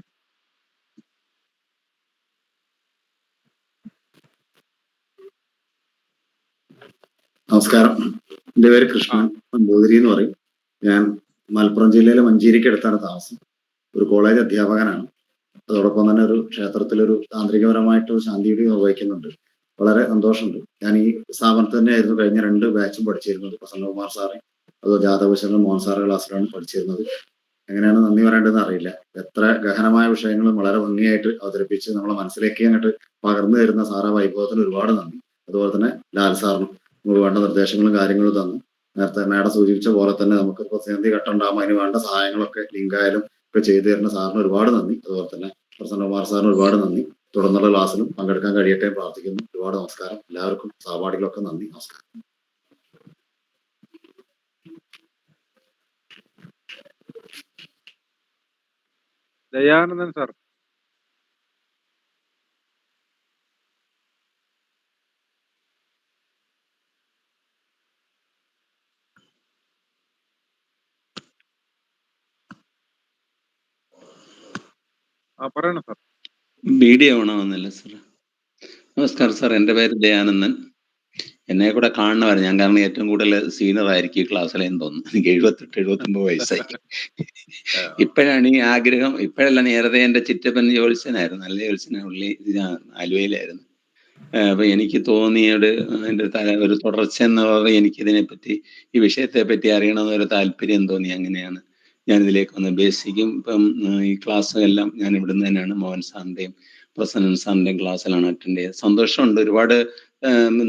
നമസ്കാരം. എൻ്റെ പേര് കൃഷ്ണൻ നമ്പൂതിരി എന്ന് പറയും. ഞാൻ മലപ്പുറം ജില്ലയിലെ മഞ്ചേരിക്ക് അടുത്താണ് താമസം. ഒരു കോളേജ് അധ്യാപകനാണ്. അതോടൊപ്പം തന്നെ ഒരു ക്ഷേത്രത്തിലൊരു താന്ത്രികപരമായിട്ട് ഒരു ശാന്തിയുടെ നിർവഹിക്കുന്നുണ്ട്. വളരെ സന്തോഷമുണ്ട്. ഞാൻ ഈ സ്ഥാപനത്തിൽ തന്നെയായിരുന്നു കഴിഞ്ഞ 2 ബാച്ചും പഠിച്ചിരുന്നത്. പ്രസന്നകുമാർ സാറെ അതോ ജാതകശാസ്ത്രം മോഹൻ സാറ് ക്ലാസ്സിലാണ് പഠിച്ചിരുന്നത്. എങ്ങനെയാണ് നന്ദി പറയേണ്ടതെന്ന് അറിയില്ല. എത്ര ഗഹനമായ വിഷയങ്ങളും വളരെ ഭംഗിയായിട്ട് അവതരിപ്പിച്ച് നമ്മളെ മനസ്സിലേക്ക് അങ്ങോട്ട് പകർന്നു തരുന്ന സാറാ വൈഭവത്തിന് ഒരുപാട് നന്ദി. അതുപോലെ തന്നെ ലാൽ സാറിനും നമുക്ക് വേണ്ട നിർദ്ദേശങ്ങളും കാര്യങ്ങളും തന്നു. നേരത്തെ മേഡം സൂചിപ്പിച്ച പോലെ തന്നെ നമുക്ക് പ്രതിസന്ധി ഘട്ടം ഉണ്ടാകുമ്പോൾ അതിന് വേണ്ട സഹായങ്ങളൊക്കെ ലിങ്കായാലും ഒക്കെ ചെയ്തു തരുന്ന സാറിന് ഒരുപാട് നന്ദി. അതുപോലെ തന്നെ പ്രസന്നകുമാർ സാറിന് ഒരുപാട് നന്ദി. തുടർന്നുള്ള ക്ലാസ്സിലും പങ്കെടുക്കാൻ കഴിയട്ടെ പ്രാർത്ഥിക്കുന്നു. ഒരുപാട് നമസ്കാരം. എല്ലാവർക്കും സഹപാഠികളൊക്കെ നന്ദി. നമസ്കാരം. ദയാനന്ദൻ സാർ. പറയണം സാർ. വീഡിയോ ഓണാവുന്നില്ല സാർ. നമസ്കാരം സാർ, എൻ്റെ പേര് ദയാനന്ദൻ. എന്നെ കൂടെ കാണുന്നവരെ ഞാൻ, കാരണം ഏറ്റവും കൂടുതൽ സീനിയർ ആയിരിക്കും ഈ ക്ലാസ്സിലെന്ന് തോന്നുന്നു. എനിക്ക് 78-79 വയസ്സായി. ഇപ്പോഴാണ് ഈ ആഗ്രഹം, ഇപ്പോഴല്ല, നേരത്തെ എൻ്റെ ചിറ്റപ്പൻ ജ്യോത്സ്യനായിരുന്നു, നല്ല ജ്യോത്സ്യനാണ്, പുള്ളി ആലുവയിലായിരുന്നു. അപ്പൊ എനിക്ക് തോന്നിയത് അതിൻ്റെ ഒരു തുടർച്ച എന്ന് പറയുന്നത് എനിക്കിതിനെപ്പറ്റി, ഈ വിഷയത്തെ പറ്റി അറിയണമെന്നൊരു താല്പര്യം തോന്നി. അങ്ങനെയാണ് ഞാൻ ഇതിലേക്ക് വന്നത്. ബേസിക്കും ഇപ്പം ഈ ക്ലാസ് എല്ലാം ഞാൻ ഇവിടുന്ന് തന്നെയാണ്, മോഹൻ സാറിൻ്റെയും പ്രസന്നൻ സാറിൻ്റെയും ക്ലാസ്സിലാണ് അറ്റൻഡ് ചെയ്തത്. സന്തോഷമുണ്ട്. ഒരുപാട്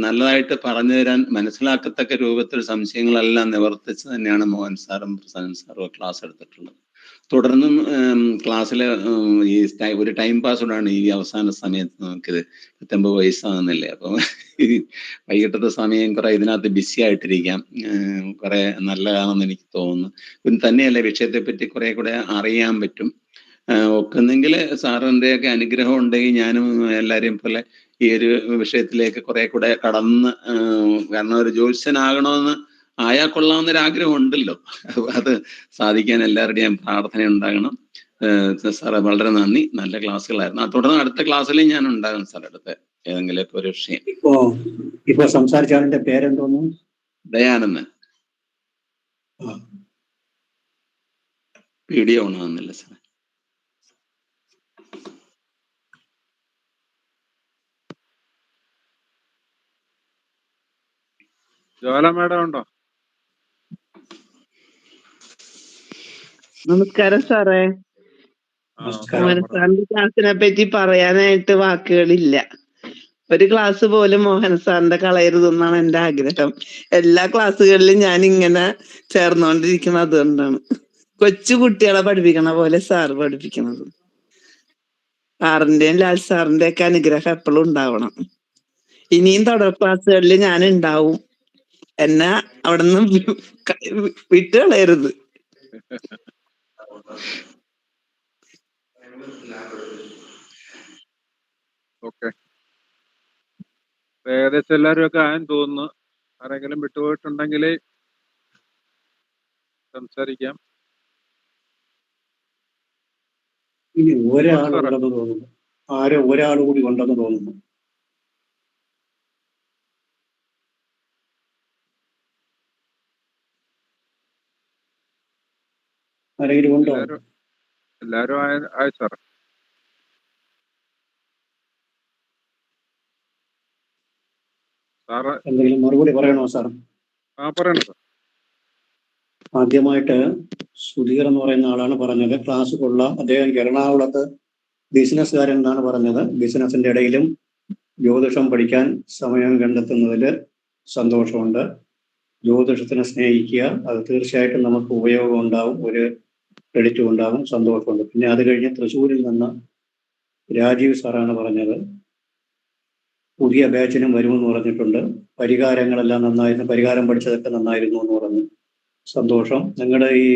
നല്ലതായിട്ട് പറഞ്ഞു തരാൻ, മനസ്സിലാക്കത്തക്ക രൂപത്തിൽ സംശയങ്ങളെല്ലാം നിവർത്തിച്ച് തന്നെയാണ് മോഹൻ സാറും പ്രസന്നൻ സാറും ക്ലാസ് എടുത്തിട്ടുള്ളത്. തുടർന്നും ക്ലാസ്സിൽ ഈ ഒരു ടൈം പാസ്സോടാണ് ഈ അവസാന സമയത്ത് നമുക്കിത് 79 വയസ്സാകുന്നില്ലേ. അപ്പം വൈകിട്ടത്തെ സമയം കുറെ ഇതിനകത്ത് ബിസി ആയിട്ടിരിക്കാം, കുറെ നല്ലതാണെന്ന് എനിക്ക് തോന്നുന്നു. പിന്നെ തന്നെയല്ല, വിഷയത്തെ പറ്റി കുറെ കൂടെ അറിയാൻ പറ്റും. ഒക്കുന്നെങ്കിൽ സാറിൻ്റെയൊക്കെ അനുഗ്രഹം ഉണ്ടെങ്കിൽ ഞാനും എല്ലാവരെയും പോലെ ഈ ഒരു വിഷയത്തിലേക്ക് കുറെ കൂടെ കടന്ന്, കാരണം ഒരു ജ്യോത്സ്യനാകണമെന്ന് ആയാൽ കൊള്ളാവുന്നൊരാഗ്രഹം ഉണ്ടല്ലോ, അത് സാധിക്കാൻ എല്ലാവരുടെയും പ്രാർത്ഥന ഉണ്ടാകണം. സാറേ വളരെ നന്ദി. നല്ല ക്ലാസ്സുകളായിരുന്നു. തുടർന്ന് അടുത്ത ക്ലാസ്സിൽ ഞാൻ ഉണ്ടാകും സാർ, അടുത്ത ഏതെങ്കിലും ഒരു വിഷയം. ഇപ്പൊ സംസാരിച്ച ആളിന്റെ പേരെന്തോന്നു? ദയാനന്ദൻ. വീഡിയോ ഓൺ ആവുന്നില്ല സാർ. ജ്വാല മേഡം ഉണ്ടോ? നമസ്കാരം സാറേ. മോഹൻ സാറിന്റെ ക്ലാസ്സിനെ പറ്റി പറയാനായിട്ട് വാക്കുകളില്ല. ഒരു ക്ലാസ് പോലും മോഹൻ സാറിന്റെ കളയരുതെന്നാണ് എന്റെ ആഗ്രഹം. എല്ലാ ക്ലാസ്സുകളിലും ഞാൻ ഇങ്ങനെ ചേർന്നോണ്ടിരിക്കുന്നത് അതുകൊണ്ടാണ്. കൊച്ചു കുട്ടികളെ പഠിപ്പിക്കണ പോലെ സാറ് പഠിപ്പിക്കണത്. സാറിന്റെയും ലാൽ സാറിന്റെ ഒക്കെ അനുഗ്രഹം എപ്പോഴും ഉണ്ടാവണം. ഇനിയും തുടർ ക്ലാസ്സുകളിൽ ഞാൻ ഉണ്ടാവും. എന്നെ അവിടെ നിന്ന് വിട്ട് കളയരുത്. ഓക്കെ. ഏകദേശം എല്ലാവരും ഒക്കെ ആയെന്ന് തോന്നുന്നു. ആരെങ്കിലും വിട്ടുപോയിട്ടുണ്ടെങ്കിൽ സംസാരിക്കാം. ഇനി ഒരാളുണ്ടെന്ന് തോന്നുന്നു. ഒരാൾ കൂടി ഉണ്ടെന്ന് തോന്നുന്നു. ആരെങ്കിലും ഉണ്ടോ? എല്ലാരും ആയി സാർ. സാറ് എന്തെങ്കിലും മറുപടി പറയണോ സാർ? പറയണം സാർ. ആദ്യമായിട്ട് സുധീർ എന്ന് പറയുന്ന ആളാണ് പറഞ്ഞത് ക്ലാസ് കൊള്ളാം. അദ്ദേഹം എറണാകുളത്ത് ബിസിനസ്സുകാരൻ എന്നാണ് പറഞ്ഞത്. ബിസിനസിന്റെ ഇടയിലും ജ്യോതിഷം പഠിക്കാൻ സമയം കണ്ടെത്തുന്നതിൽ സന്തോഷമുണ്ട്. ജ്യോതിഷത്തിനെ സ്നേഹിക്കുക, അത് തീർച്ചയായിട്ടും നമുക്ക് ഉപയോഗം ഉണ്ടാവും, ഒരു ക്രെഡിറ്റും ഉണ്ടാവും, സന്തോഷമുണ്ട്. പിന്നെ അത് കഴിഞ്ഞ് തൃശ്ശൂരിൽ നിന്ന് രാജീവ് സാറാണ് പറഞ്ഞത് പുതിയ ബാച്ചിനും വരുമെന്ന് പറഞ്ഞിട്ടുണ്ട്. പരിഹാരങ്ങളെല്ലാം നന്നായിരുന്നു, പരിഹാരം പഠിച്ചതൊക്കെ നന്നായിരുന്നു എന്ന് പറഞ്ഞു. സന്തോഷം. നിങ്ങളുടെ ഈ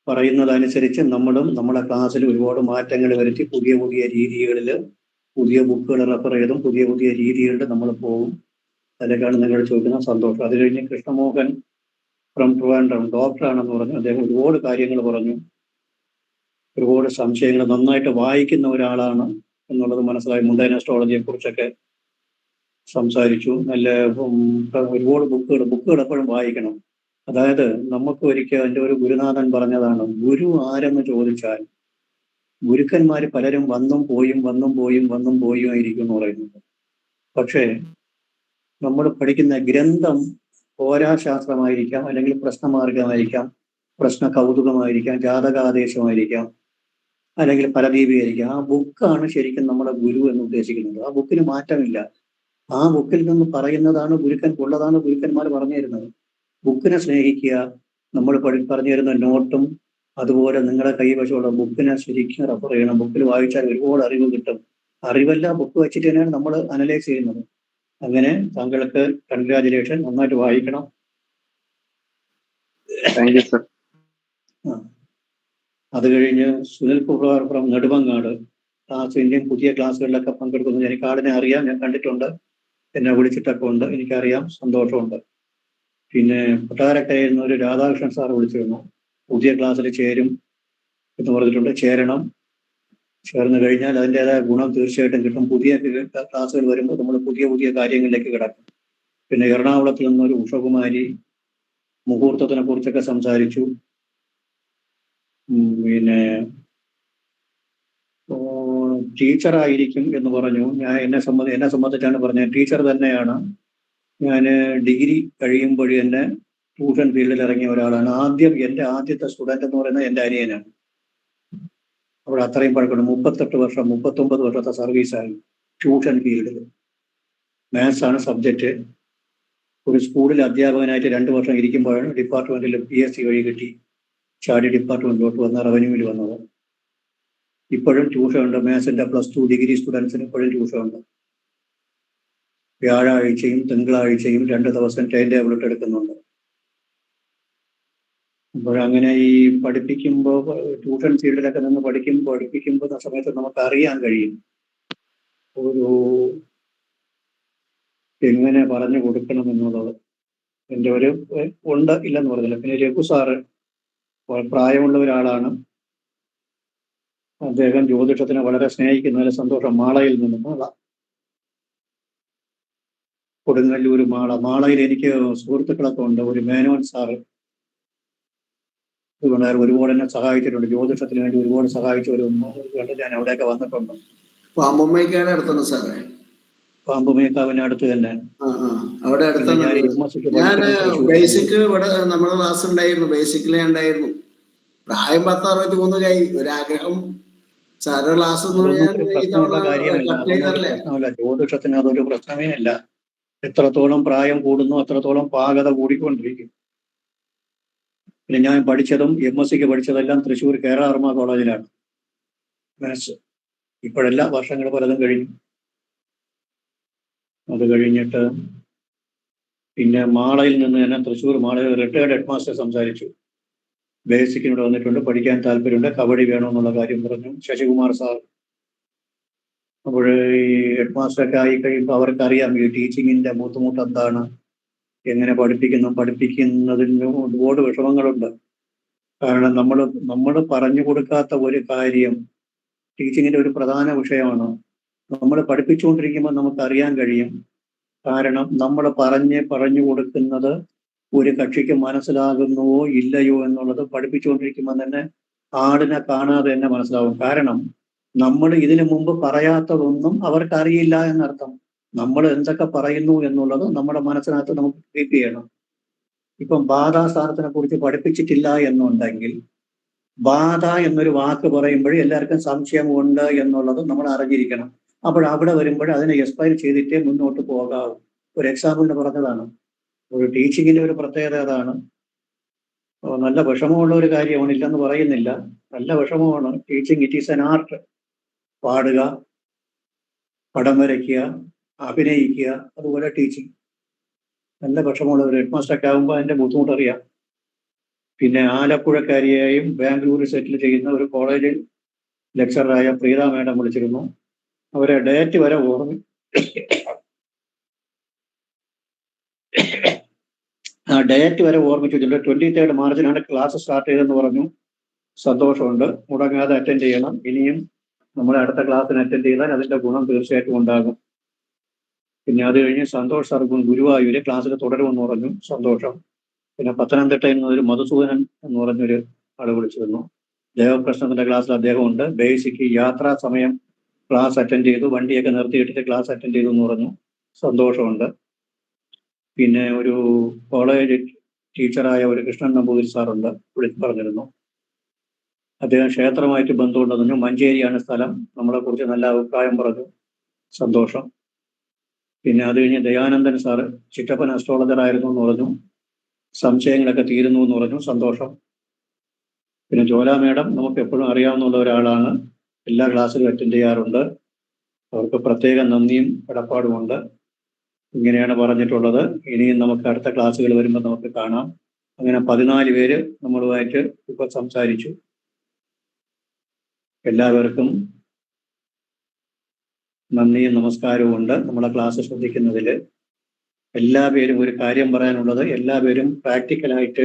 പറയുന്നതനുസരിച്ച് നമ്മളും നമ്മുടെ ക്ലാസ്സിൽ ഒരുപാട് മാറ്റങ്ങൾ വരുത്തി പുതിയ പുതിയ രീതികളിൽ പുതിയ ബുക്കുകൾ റെഫർ ചെയ്തും പുതിയ പുതിയ രീതികളിൽ നമ്മൾ പോകും. അതിലേക്കാണ് നിങ്ങൾ ചോദിക്കുന്ന സന്തോഷം. അത് കഴിഞ്ഞ് കൃഷ്ണമോഹൻ ഫ്രം ട്രിവാൻഡ്രം ഡോക്ടറാണെന്ന് പറഞ്ഞു. അദ്ദേഹം ഒരുപാട് കാര്യങ്ങൾ പറഞ്ഞു, ഒരുപാട് സംശയങ്ങൾ, നന്നായിട്ട് വായിക്കുന്ന ഒരാളാണ് എന്നുള്ളത് മനസ്സിലായി. മുണ്ടൈൻ അസ്ട്രോളജിയെ കുറിച്ചൊക്കെ സംസാരിച്ചു. നല്ല ഒരുപാട് ബുക്കുകൾ എപ്പോഴും വായിക്കണം. അതായത് നമുക്ക് ഒരിക്കൽ എൻ്റെ ഒരു ഗുരുനാഥൻ പറഞ്ഞതാണ്, ഗുരു ആരെന്ന് ചോദിച്ചാൽ ഗുരുക്കന്മാർ പലരും വന്നും പോയും ആയിരിക്കും എന്ന് പറയുന്നത്. പക്ഷേ നമ്മൾ പഠിക്കുന്ന ഗ്രന്ഥം പോരാശാസ്ത്രമായിരിക്കാം, അല്ലെങ്കിൽ പ്രശ്നമാർഗമായിരിക്കാം, പ്രശ്ന കൗതുകമായിരിക്കാം, ജാതകാദേശമായിരിക്കാം, അല്ലെങ്കിൽ പരദീപിയായിരിക്കാം. ആ ബുക്കാണ് ശരിക്കും നമ്മുടെ ഗുരു എന്ന് ഉദ്ദേശിക്കുന്നത്. ആ ബുക്കിന് മാറ്റമില്ല. ആ ബുക്കിൽ നിന്ന് പറയുന്നതാണ് ഗുരുക്കന്മാർ പറഞ്ഞു തരുന്നത്. ബുക്കിനെ സ്നേഹിക്കുക. നമ്മൾ പറഞ്ഞു തരുന്ന നോട്ടും അതുപോലെ നിങ്ങളുടെ കൈവശമുള്ള ബുക്കിനെ ശരിക്കും റെഫർ ചെയ്യണം. ബുക്കിൽ വായിച്ചാൽ ഒരുപാട് അറിവ് കിട്ടും. അറിവെല്ലാം ബുക്ക് വെച്ചിട്ട് തന്നെയാണ് നമ്മൾ അനലൈസ് ചെയ്യുന്നത്. അങ്ങനെ താങ്കൾക്ക് കൺഗ്രാജുലേഷൻ, നന്നായിട്ട് വായിക്കണം. അത് കഴിഞ്ഞ് സുനിൽ കുമാർ ഫ്രം നെടുമങ്ങാട് ക്ലാസ്സിൻ്റെയും പുതിയ ക്ലാസ്സുകളിലൊക്കെ പങ്കെടുക്കുന്നു. എനിക്ക് ആടിനെ അറിയാം, ഞാൻ കണ്ടിട്ടുണ്ട്, എന്നെ വിളിച്ചിട്ടൊക്കെ ഉണ്ട്, എനിക്കറിയാം, സന്തോഷമുണ്ട്. പിന്നെ കൊട്ടാരക്കരയിൽ നിന്ന് ഒരു രാധാകൃഷ്ണൻ സാർ വിളിച്ചിരുന്നു, പുതിയ ക്ലാസ്സിൽ ചേരും എന്ന് പറഞ്ഞിട്ടുണ്ട്. ചേരണം. ചേർന്ന് കഴിഞ്ഞാൽ അതിൻ്റെതായ ഗുണം തീർച്ചയായിട്ടും കിട്ടും. പുതിയ ക്ലാസ്സുകൾ വരുമ്പോൾ നമ്മൾ പുതിയ പുതിയ കാര്യങ്ങളിലേക്ക് കിടക്കും. പിന്നെ എറണാകുളത്തിൽ നിന്നൊരു ഉഷകുമാരി മുഹൂർത്തത്തിനെ കുറിച്ചൊക്കെ സംസാരിച്ചു. പിന്നെ ടീച്ചറായിരിക്കും എന്ന് പറഞ്ഞു. എന്നെ സംബന്ധിച്ചാണ് പറഞ്ഞത്, ടീച്ചർ തന്നെയാണ്. ഞാൻ ഡിഗ്രി കഴിയുമ്പോൾ തന്നെ ട്യൂഷൻ ഫീൽഡിൽ ഇറങ്ങിയ ഒരാളാണ്. എൻ്റെ ആദ്യത്തെ സ്റ്റുഡൻ്റ് എന്ന് പറയുന്നത് എൻ്റെ അനിയനാണ്. അവിടെ അത്രയും പഴക്കമുണ്ട്. 39 വർഷത്തെ സർവീസായി ട്യൂഷൻ ഫീൽഡിൽ. മാത്സ് ആണ് സബ്ജക്റ്റ്. ഒരു സ്കൂളിൽ അധ്യാപകനായിട്ട് 2 വർഷം ഇരിക്കുമ്പോഴാണ് ഡിപ്പാർട്ട്മെന്റിൽ PSC വഴി കിട്ടി ചാടി ഡിപ്പാർട്ട്മെന്റിലോട്ട് വന്ന റവന്യൂവിൽ വന്നത്. ഇപ്പോഴും ട്യൂഷൻ ഉണ്ട്. മാത്സിന്റെ +2 ഡിഗ്രി സ്റ്റുഡൻസിന് ഇപ്പോഴും ട്യൂഷൻ ഉണ്ട്. വ്യാഴാഴ്ചയും തിങ്കളാഴ്ചയും 2 ദിവസം ടൈം ടേബിൾ ഇട്ട് എടുക്കുന്നുണ്ട്. അപ്പോഴങ്ങനെ ഈ പഠിപ്പിക്കുമ്പോൾ ട്യൂഷൻ ഫീൽഡിലൊക്കെ നിന്ന് പഠിപ്പിക്കുമ്പോൾ സമയത്ത് നമുക്ക് അറിയാൻ കഴിയും ഒരു എങ്ങനെ പറഞ്ഞു കൊടുക്കണം എന്നുള്ളത്. എൻ്റെ ഒരു ഉണ്ട് ഇല്ലെന്ന് പറഞ്ഞില്ല. പിന്നെ രഘു സാറ് പ്രായമുള്ള ഒരാളാണ്. അദ്ദേഹം ജ്യോതിഷത്തിനെ വളരെ സ്നേഹിക്കുന്നതിൽ സന്തോഷം. മാളയിൽ നിന്ന്, കൊടുങ്ങല്ലൂർ മാളയിൽ എനിക്ക് സുഹൃത്തുക്കളൊക്കെ ഉണ്ട്. ഒരു മേനോൻ സാറ് അതുകൊണ്ട് ഒരുപാട് എന്നെ സഹായിച്ചിട്ടുണ്ട്. ജ്യോതിഷത്തിന് വേണ്ടി ഒരുപാട് സഹായിച്ച ഒരു ഞാൻ അവിടെയൊക്കെ വന്നിട്ടുണ്ട്. പാമ്പുമേക്കാട് അടുത്താണ് സാറേ. പാമ്പുമേക്കാവിന് അടുത്ത് തന്നെ. അവിടെ അടുത്താണ്. ഞാൻ ബേസിക് ഇവിടെ നമ്മുടെ ക്ലാസ് ഉണ്ടായിരുന്നു, ബേസിക്കിലേ ഉണ്ടായിരുന്നു. പ്രായം 10-63 കഴി. ഒരാഗ്രഹം സാറ് ക്ലാസ് ജ്യോതിഷത്തിന് അതൊരു പ്രശ്നമേ അല്ല. എത്രത്തോളം പ്രായം കൂടുന്നു അത്രത്തോളം പാകത കൂടിക്കൊണ്ടിരിക്കും. പിന്നെ ഞാൻ പഠിച്ചതും MSc പഠിച്ചതെല്ലാം തൃശ്ശൂർ കേരള കോളേജിലാണ് മാത്സ്. ഇപ്പോഴല്ല, വർഷങ്ങൾ പലതും കഴിഞ്ഞു. അത് കഴിഞ്ഞിട്ട് പിന്നെ മാളയിൽ നിന്ന് തന്നെ തൃശ്ശൂർ മാളയിൽ റിട്ടയർഡ് ഹെഡ് മാസ്റ്റർ സംസാരിച്ചു. ബേസിക്കിനോട് വന്നിട്ടുണ്ട്, പഠിക്കാൻ താല്പര്യമുണ്ട്, കബഡി വേണമെന്നുള്ള കാര്യം പറഞ്ഞു. ശശികുമാർ സാർ. അപ്പോൾ ഈ ഹെഡ് മാസ്റ്ററൊക്കെ ആയി കഴിയുമ്പോൾ അവർക്കറിയാം ഈ ടീച്ചിങ്ങിന്റെ ബുദ്ധിമുട്ട് എന്താണ്, എങ്ങനെ പഠിപ്പിക്കുന്നതിന് ഒരുപാട് വിഷമങ്ങളുണ്ട്. കാരണം നമ്മൾ പറഞ്ഞു കൊടുക്കാത്ത ഒരു കാര്യം ടീച്ചിങ്ങിന്റെ ഒരു പ്രധാന വിഷയമാണ്. നമ്മൾ പഠിപ്പിച്ചുകൊണ്ടിരിക്കുമ്പോൾ നമുക്ക് അറിയാൻ കഴിയും. കാരണം നമ്മൾ പറഞ്ഞു കൊടുക്കുന്നത് ഒരു കക്ഷിക്ക് മനസ്സിലാകുന്നുവോ ഇല്ലയോ എന്നുള്ളത് പഠിപ്പിച്ചുകൊണ്ടിരിക്കുമ്പോൾ തന്നെ ആടിനെ കാണാതെ തന്നെ മനസ്സിലാവും. കാരണം നമ്മൾ ഇതിനു മുമ്പ് പറയാത്തതൊന്നും അവർക്ക് അറിയില്ല എന്നർത്ഥം. നമ്മൾ എന്തൊക്കെ പറയുന്നു എന്നുള്ളത് നമ്മുടെ മനസ്സിനകത്ത് നമുക്ക് കീപ്പ് ചെയ്യണം. ഇപ്പം ബാധാസ്ഥാനത്തിനെ കുറിച്ച് പഠിപ്പിച്ചിട്ടില്ല എന്നുണ്ടെങ്കിൽ ബാധ എന്നൊരു വാക്ക് പറയുമ്പോഴേ എല്ലാവർക്കും സംശയമുണ്ട് എന്നുള്ളത് നമ്മൾ അറിഞ്ഞിരിക്കണം. അപ്പോൾ അവിടെ വരുമ്പോൾ അതിനെ എക്സ്പയർ ചെയ്തിട്ടേ മുന്നോട്ട് പോകാവൂ. ഒരു എക്സാമ്പിളിന് പറഞ്ഞതാണ്. ഒരു ടീച്ചിങ്ങിന്റെ ഒരു പ്രത്യേകത അതാണ്. നല്ല വിഷമമുള്ള ഒരു കാര്യമാണ്, ഇല്ലെന്ന് പറയുന്നില്ല. നല്ല വിഷമമാണ്. Teaching it is an art. പാടുക, പടം വരയ്ക്കുക, അഭിനയിക്കുക, അതുപോലെ ടീച്ചിങ്. നല്ല വിഷമമുള്ള ഒരു ഹെഡ് മാസ്റ്ററൊക്കെ ആകുമ്പോൾ അതിന്റെ ബുദ്ധിമുട്ടറിയാം. പിന്നെ ആലപ്പുഴക്കാരിയായും ബാംഗ്ലൂരിൽ സെറ്റിൽ ചെയ്യുന്ന ഒരു കോളേജിൽ ലെക്ചറായ പ്രീത മാഡം വിളിച്ചിരുന്നു. അവരെ ഡേറ്റ് വരെ ഡേറ്റ് വരെ ഓർമ്മിച്ചിട്ടുണ്ട്. 23 മാർച്ചിനാണ് ക്ലാസ് സ്റ്റാർട്ട് ചെയ്തതെന്ന് പറഞ്ഞു. സന്തോഷമുണ്ട്. മുടങ്ങാതെ അറ്റൻഡ് ചെയ്യണം. ഇനിയും നമ്മളെ അടുത്ത ക്ലാസ്സിന് അറ്റൻഡ് ചെയ്താൽ അതിന്റെ ഗുണം തീർച്ചയായിട്ടും ഉണ്ടാകും. പിന്നെ അത് കഴിഞ്ഞ് സന്തോഷ് സാർ ഗുരുവായൂര് ക്ലാസ്സിൽ തുടരുമെന്ന് പറഞ്ഞു. സന്തോഷം. പിന്നെ പത്തനംതിട്ടയിൽ നിന്ന് ഒരു മധുസൂദനൻ എന്ന് പറഞ്ഞൊരു ആള് വിളിച്ചിരുന്നു. ദേവപ്രശ്നത്തിന്റെ ക്ലാസ്സിൽ അദ്ദേഹം ഉണ്ട്. ബേസിക് യാത്രാ സമയം ക്ലാസ് അറ്റൻഡ് ചെയ്തു, വണ്ടിയൊക്കെ നിർത്തിയിട്ടിട്ട് ക്ലാസ് അറ്റൻഡ് ചെയ്തു എന്ന് പറഞ്ഞു. സന്തോഷമുണ്ട്. പിന്നെ ഒരു കോളേജ് ടീച്ചറായ ഒരു കൃഷ്ണൻ നമ്പൂതിരി സാറുണ്ട്, വിളിച്ച് പറഞ്ഞിരുന്നു. അദ്ദേഹം ക്ഷേത്രമായിട്ട് ബന്ധമുണ്ടെന്ന് പറഞ്ഞു. മഞ്ചേരിയാണ് സ്ഥലം. നമ്മളെ കുറിച്ച് നല്ല അഭിപ്രായം പറഞ്ഞു. സന്തോഷം. പിന്നെ അത് കഴിഞ്ഞ് ദയാനന്ദൻ സാറ് ചിറ്റപ്പൻ അസ്ട്രോളജർ ആയിരുന്നു എന്ന് പറഞ്ഞു. സംശയങ്ങളൊക്കെ തീരുന്നു എന്ന് പറഞ്ഞു. സന്തോഷം. പിന്നെ ജോല മേഡം നമുക്ക് എപ്പോഴും അറിയാവുന്ന ഒരാളാണ്. എല്ലാ ക്ലാസ്സിലും അറ്റൻഡ് ചെയ്യാറുണ്ട്. അവർക്ക് പ്രത്യേക നന്ദിയും കടപ്പാടുമുണ്ട്. ഇങ്ങനെയാണ് പറഞ്ഞിട്ടുള്ളത്. ഇനിയും നമുക്ക് അടുത്ത ക്ലാസ്സുകൾ വരുമ്പോൾ നമുക്ക് കാണാം. അങ്ങനെ 14 പേര് നമ്മളുമായിട്ട് ഇപ്പൊ സംസാരിച്ചു. എല്ലാവർക്കും നന്ദിയും നമസ്കാരവും ഉണ്ട്. നമ്മളെ ക്ലാസ് ശ്രദ്ധിക്കുന്നതിൽ എല്ലാവരും ഒരു കാര്യം പറയാനുള്ളത്, എല്ലാവരും പ്രാക്ടിക്കലായിട്ട്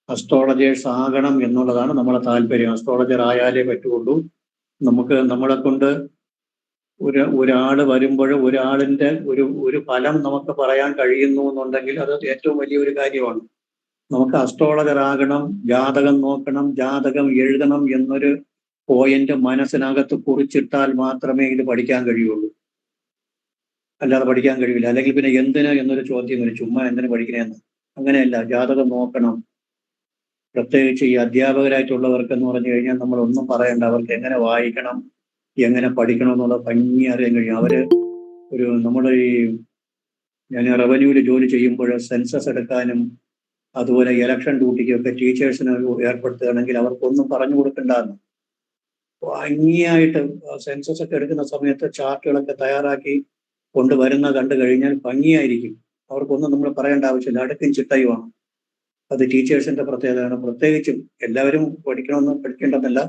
അസ്ട്രോളജേഴ്സ് ആകണം എന്നുള്ളതാണ് നമ്മളെ താല്പര്യം. അസ്ട്രോളജർ ആയാലേ പറ്റുള്ളൂ. നമുക്ക് നമ്മളെ കൊണ്ട് ഒരാള് വരുമ്പോൾ ഒരാളിന്റെ ഒരു ഫലം നമുക്ക് പറയാൻ കഴിയുന്നു എന്നുണ്ടെങ്കിൽ അത് ഏറ്റവും വലിയൊരു കാര്യമാണ്. നമുക്ക് അസ്ട്രോളജർ ആകണം, ജാതകം നോക്കണം, ജാതകം എഴുതണം എന്നൊരു പോയിന്റ് മനസ്സിനകത്ത് കുറിച്ചിട്ടാൽ മാത്രമേ ഇത് പഠിക്കാൻ കഴിയുള്ളൂ. അല്ലാതെ പഠിക്കാൻ കഴിയില്ല. അല്ലെങ്കിൽ പിന്നെ എന്തിന് എന്നൊരു ചോദ്യം വരും, ചുമ്മാ എന്തിനു പഠിക്കണേന്ന്. അങ്ങനെയല്ല, ജാതകം നോക്കണം. പ്രത്യേകിച്ച് ഈ അധ്യാപകരായിട്ടുള്ളവർക്ക് എന്ന് പറഞ്ഞു കഴിഞ്ഞാൽ നമ്മൾ ഒന്നും പറയണ്ട. അവർക്ക് എങ്ങനെ വായിക്കണം, എങ്ങനെ പഠിക്കണം എന്നുള്ള ഭംഗി അറിയാൻ കഴിയും. അവര് നമ്മുടെ ഞാൻ റവന്യൂവിൽ ജോലി ചെയ്യുമ്പോൾ സെൻസസ് എടുക്കാനും അതുപോലെ ഇലക്ഷൻ ഡ്യൂട്ടിക്കൊക്കെ ടീച്ചേഴ്സിനെ ഏർപ്പെടുത്തുകയാണെങ്കിൽ അവർക്കൊന്നും പറഞ്ഞു കൊടുക്കണ്ടെന്ന്. ഭംഗിയായിട്ട് സെൻസസ് ഒക്കെ എടുക്കുന്ന സമയത്ത് ചാർട്ടുകളൊക്കെ തയ്യാറാക്കി കൊണ്ടുവരുന്ന കണ്ടു കഴിഞ്ഞാൽ ഭംഗിയായിരിക്കും. അവർക്കൊന്നും നമ്മൾ പറയേണ്ട ആവശ്യമില്ല. അടുക്കും ചിട്ടയുമാണ്. അത് ടീച്ചേഴ്സിന്റെ പ്രത്യേകതയാണ്. പ്രത്യേകിച്ചും എല്ലാവരും പഠിക്കണമെന്ന് പഠിക്കേണ്ടതല്ല.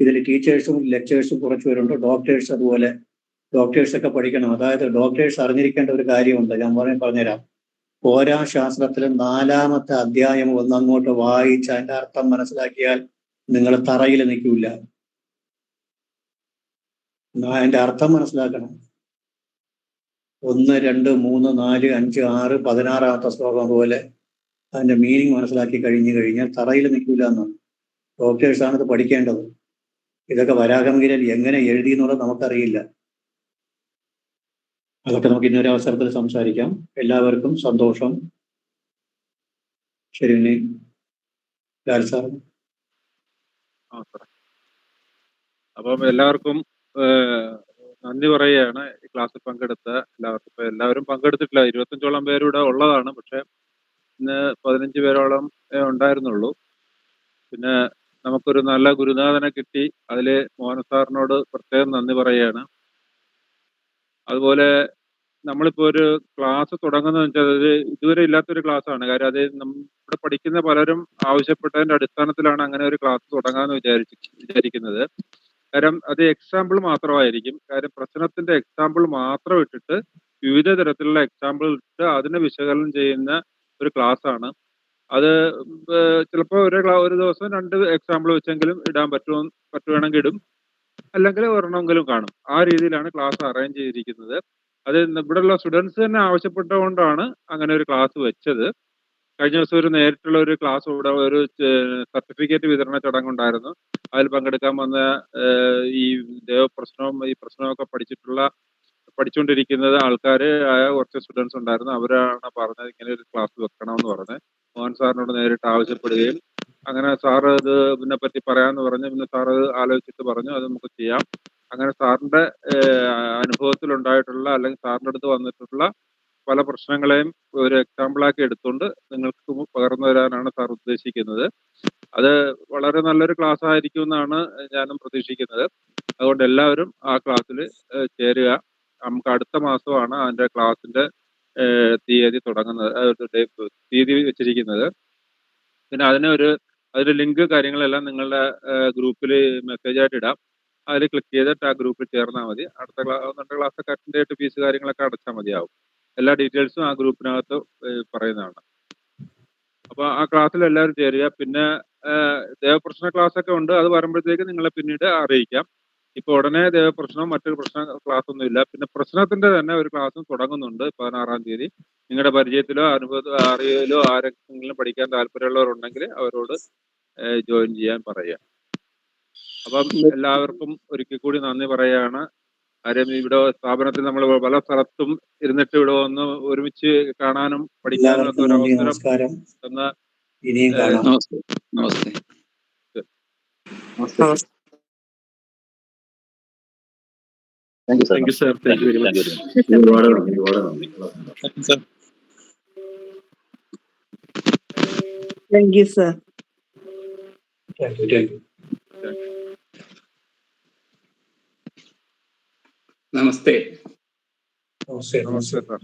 ഇതിൽ ടീച്ചേഴ്സും ലെക്ചേഴ്സും കുറച്ച് പേരുണ്ട്. ഡോക്ടേഴ്സ്, അതുപോലെ ഡോക്ടേഴ്സൊക്കെ പഠിക്കണം. അതായത് ഡോക്ടേഴ്സ് അറിഞ്ഞിരിക്കേണ്ട ഒരു കാര്യമുണ്ട്. ഞാൻ പറഞ്ഞുതരാം. പോരാ ശാസ്ത്രത്തിലെ 4-ാമത്തെ അധ്യായം ഒന്നങ്ങോട്ട് വായിച്ച് അതിന്റെ അർത്ഥം മനസ്സിലാക്കിയാൽ നിങ്ങൾ തറയിൽ നിൽക്കില്ല. അതിന്റെ അർത്ഥം മനസ്സിലാക്കണം. 1, 2, 3, 4, 5, 6, 16-ാമത്തെ ശ്ലോകം പോലെ അതിന്റെ മീനിങ് മനസ്സിലാക്കി കഴിഞ്ഞാൽ തറയിൽ നിൽക്കില്ല എന്നാണ്. ഡോക്ടേഴ്സാണ് ഇത് പഠിക്കേണ്ടത്. ഇതൊക്കെ വരാഹമിഹിരൻ എങ്ങനെ എഴുതി എന്നുള്ളത് നമുക്കറിയില്ല. അതൊക്കെ നമുക്ക് ഇന്നൊരു അവസരത്തിൽ സംസാരിക്കാം. എല്ലാവർക്കും സന്തോഷം. ശരി. ലാൽ സാർ. അപ്പം എല്ലാവർക്കും നന്ദി പറയുകയാണ് ഈ ക്ലാസ്സിൽ പങ്കെടുത്ത എല്ലാവർക്കും. ഇപ്പൊ എല്ലാവരും പങ്കെടുത്തിട്ടില്ല. 25ഓളം പേരിവിടെ ഉള്ളതാണ്. പക്ഷെ ഇന്ന് 15 പേരോളം ഉണ്ടായിരുന്നുള്ളൂ. പിന്നെ നമുക്കൊരു നല്ല ഗുരുനാഥനെ കിട്ടി. അതില് മോഹൻ സാറിനോട് പ്രത്യേകം നന്ദി പറയുകയാണ്. അതുപോലെ നമ്മളിപ്പോ ഒരു ക്ലാസ് തുടങ്ങുന്നത് വെച്ചാൽ അത് ഇതുവരെ ഇല്ലാത്തൊരു ക്ലാസ്സാണ്. കാര്യം അത് ഇവിടെ പഠിക്കുന്ന പലരും ആവശ്യപ്പെട്ടതിന്റെ അടിസ്ഥാനത്തിലാണ് അങ്ങനെ ഒരു ക്ലാസ് തുടങ്ങാമെന്ന് വിചാരിക്കുന്നത്. കാര്യം അത് എക്സാമ്പിൾ മാത്രമായിരിക്കും. കാര്യം പ്രശ്നത്തിന്റെ എക്സാമ്പിൾ മാത്രം ഇട്ടിട്ട് വിവിധ തരത്തിലുള്ള എക്സാമ്പിൾ ഇട്ട് അതിനെ വിശകലനം ചെയ്യുന്ന ഒരു ക്ലാസ് ആണ്. അത് ചിലപ്പോൾ ഒരു ദിവസം 2 എക്സാമ്പിൾ വെച്ചെങ്കിലും ഇടാൻ പറ്റുവാണെങ്കിൽ ഇടും, അല്ലെങ്കിൽ ഒരെണ്ണമെങ്കിലും കാണും. ആ രീതിയിലാണ് ക്ലാസ് അറേഞ്ച് ചെയ്തിരിക്കുന്നത്. അത് ഇവിടെയുള്ള സ്റ്റുഡൻസ് തന്നെ ആവശ്യപ്പെട്ടുകൊണ്ടാണ് അങ്ങനെ ഒരു ക്ലാസ് വെച്ചത്. കഴിഞ്ഞ ദിവസം ഒരു നേരിട്ടുള്ള ഒരു ക്ലാസ് ഇവിടെ ഒരു സർട്ടിഫിക്കറ്റ് വിതരണ ചടങ്ങുണ്ടായിരുന്നു. അതിൽ പങ്കെടുക്കാൻ വന്ന ഈ പ്രശ്നമൊക്കെ പഠിച്ചുകൊണ്ടിരിക്കുന്നത് ആൾക്കാർ ആയ കുറച്ച് സ്റ്റുഡൻസ് ഉണ്ടായിരുന്നു. അവരാണ് പറഞ്ഞത് ഇങ്ങനെ ഒരു ക്ലാസ് വെക്കണമെന്ന് പറഞ്ഞ് മോഹൻ സാറിനോട് നേരിട്ട് ആവശ്യപ്പെടുകയും അങ്ങനെ സാറ് ഇതിനെ പറ്റി പറയാമെന്ന് പറഞ്ഞ് പിന്നെ സാറ് ആലോചിച്ചിട്ട് പറഞ്ഞു അത് നമുക്ക് ചെയ്യാം. അങ്ങനെ സാറിന്റെ അനുഭവത്തിലുണ്ടായിട്ടുള്ള അല്ലെങ്കിൽ സാറിന്റെ അടുത്ത് വന്നിട്ടുള്ള പല പ്രശ്നങ്ങളെയും ഒരു എക്സാമ്പിളാക്കി എടുത്തുകൊണ്ട് നിങ്ങൾക്ക് പകർന്നു തരാനാണ് സാർ ഉദ്ദേശിക്കുന്നത്. അത് വളരെ നല്ലൊരു ക്ലാസ് ആയിരിക്കും എന്നാണ് ഞാനും പ്രതീക്ഷിക്കുന്നത്. അതുകൊണ്ട് എല്ലാവരും ആ ക്ലാസ്സിൽ ചേരുക. നമുക്ക് അടുത്ത മാസമാണ് അതിന്റെ ക്ലാസിന്റെ തീയതി തുടങ്ങുന്നത്, തീയതി വെച്ചിരിക്കുന്നത്. പിന്നെ അതിന്റെ ലിങ്ക് കാര്യങ്ങളെല്ലാം നിങ്ങളുടെ ഗ്രൂപ്പിൽ മെസ്സേജ് ആയിട്ട് ഇടാം. അതിൽ ക്ലിക്ക് ചെയ്തിട്ട് ആ ഗ്രൂപ്പിൽ ചേർന്നാൽ മതി. അടുത്ത ക്ലാസ്സൊക്കെ അറ്റൻഡ് ചെയ്തിട്ട് ഫീസ് കാര്യങ്ങളൊക്കെ അടച്ചാൽ മതിയാവും. എല്ലാ ഡീറ്റെയിൽസും ആ ഗ്രൂപ്പിനകത്ത് പറയുന്നതാണ്. അപ്പോൾ ആ ക്ലാസ്സിൽ എല്ലാവരും ചേരുക. പിന്നെ ദേവപ്രശ്ന ക്ലാസ് ഒക്കെ ഉണ്ട്, അത് വരുമ്പോഴത്തേക്ക് നിങ്ങളെ പിന്നീട് അറിയിക്കാം. ഇപ്പോൾ ഉടനെ ദേവപ്രശ്നവും മറ്റൊരു ക്ലാസ് ഒന്നും ഇല്ല. പിന്നെ പ്രശ്നത്തിന്റെ തന്നെ ഒരു ക്ലാസ്സും തുടങ്ങുന്നുണ്ട് 16-ാം തീയതി. നിങ്ങളുടെ പരിചയത്തിലോ അറിവിലോ ആരെങ്കിലും പഠിക്കാൻ താല്പര്യമുള്ളവരുണ്ടെങ്കിൽ അവരോട് ജോയിൻ ചെയ്യാൻ പറയുക. അപ്പം എല്ലാവർക്കും ഒരിക്കൽ കൂടി നന്ദി പറയുകയാണ്. കാര്യം ഇവിടെ സ്ഥാപനത്തിൽ നമ്മൾ പല സ്ഥലത്തും ഇരുന്നിട്ട് ഇവിടെ വന്ന് ഒരുമിച്ച് കാണാനും പഠിക്കാനും ഒക്കെ ഒരു അവസരം തന്ന thank you sir. Thank you very much. ഒരുപാട് നന്ദി. Thank you sir. Namaste. Namaste sir.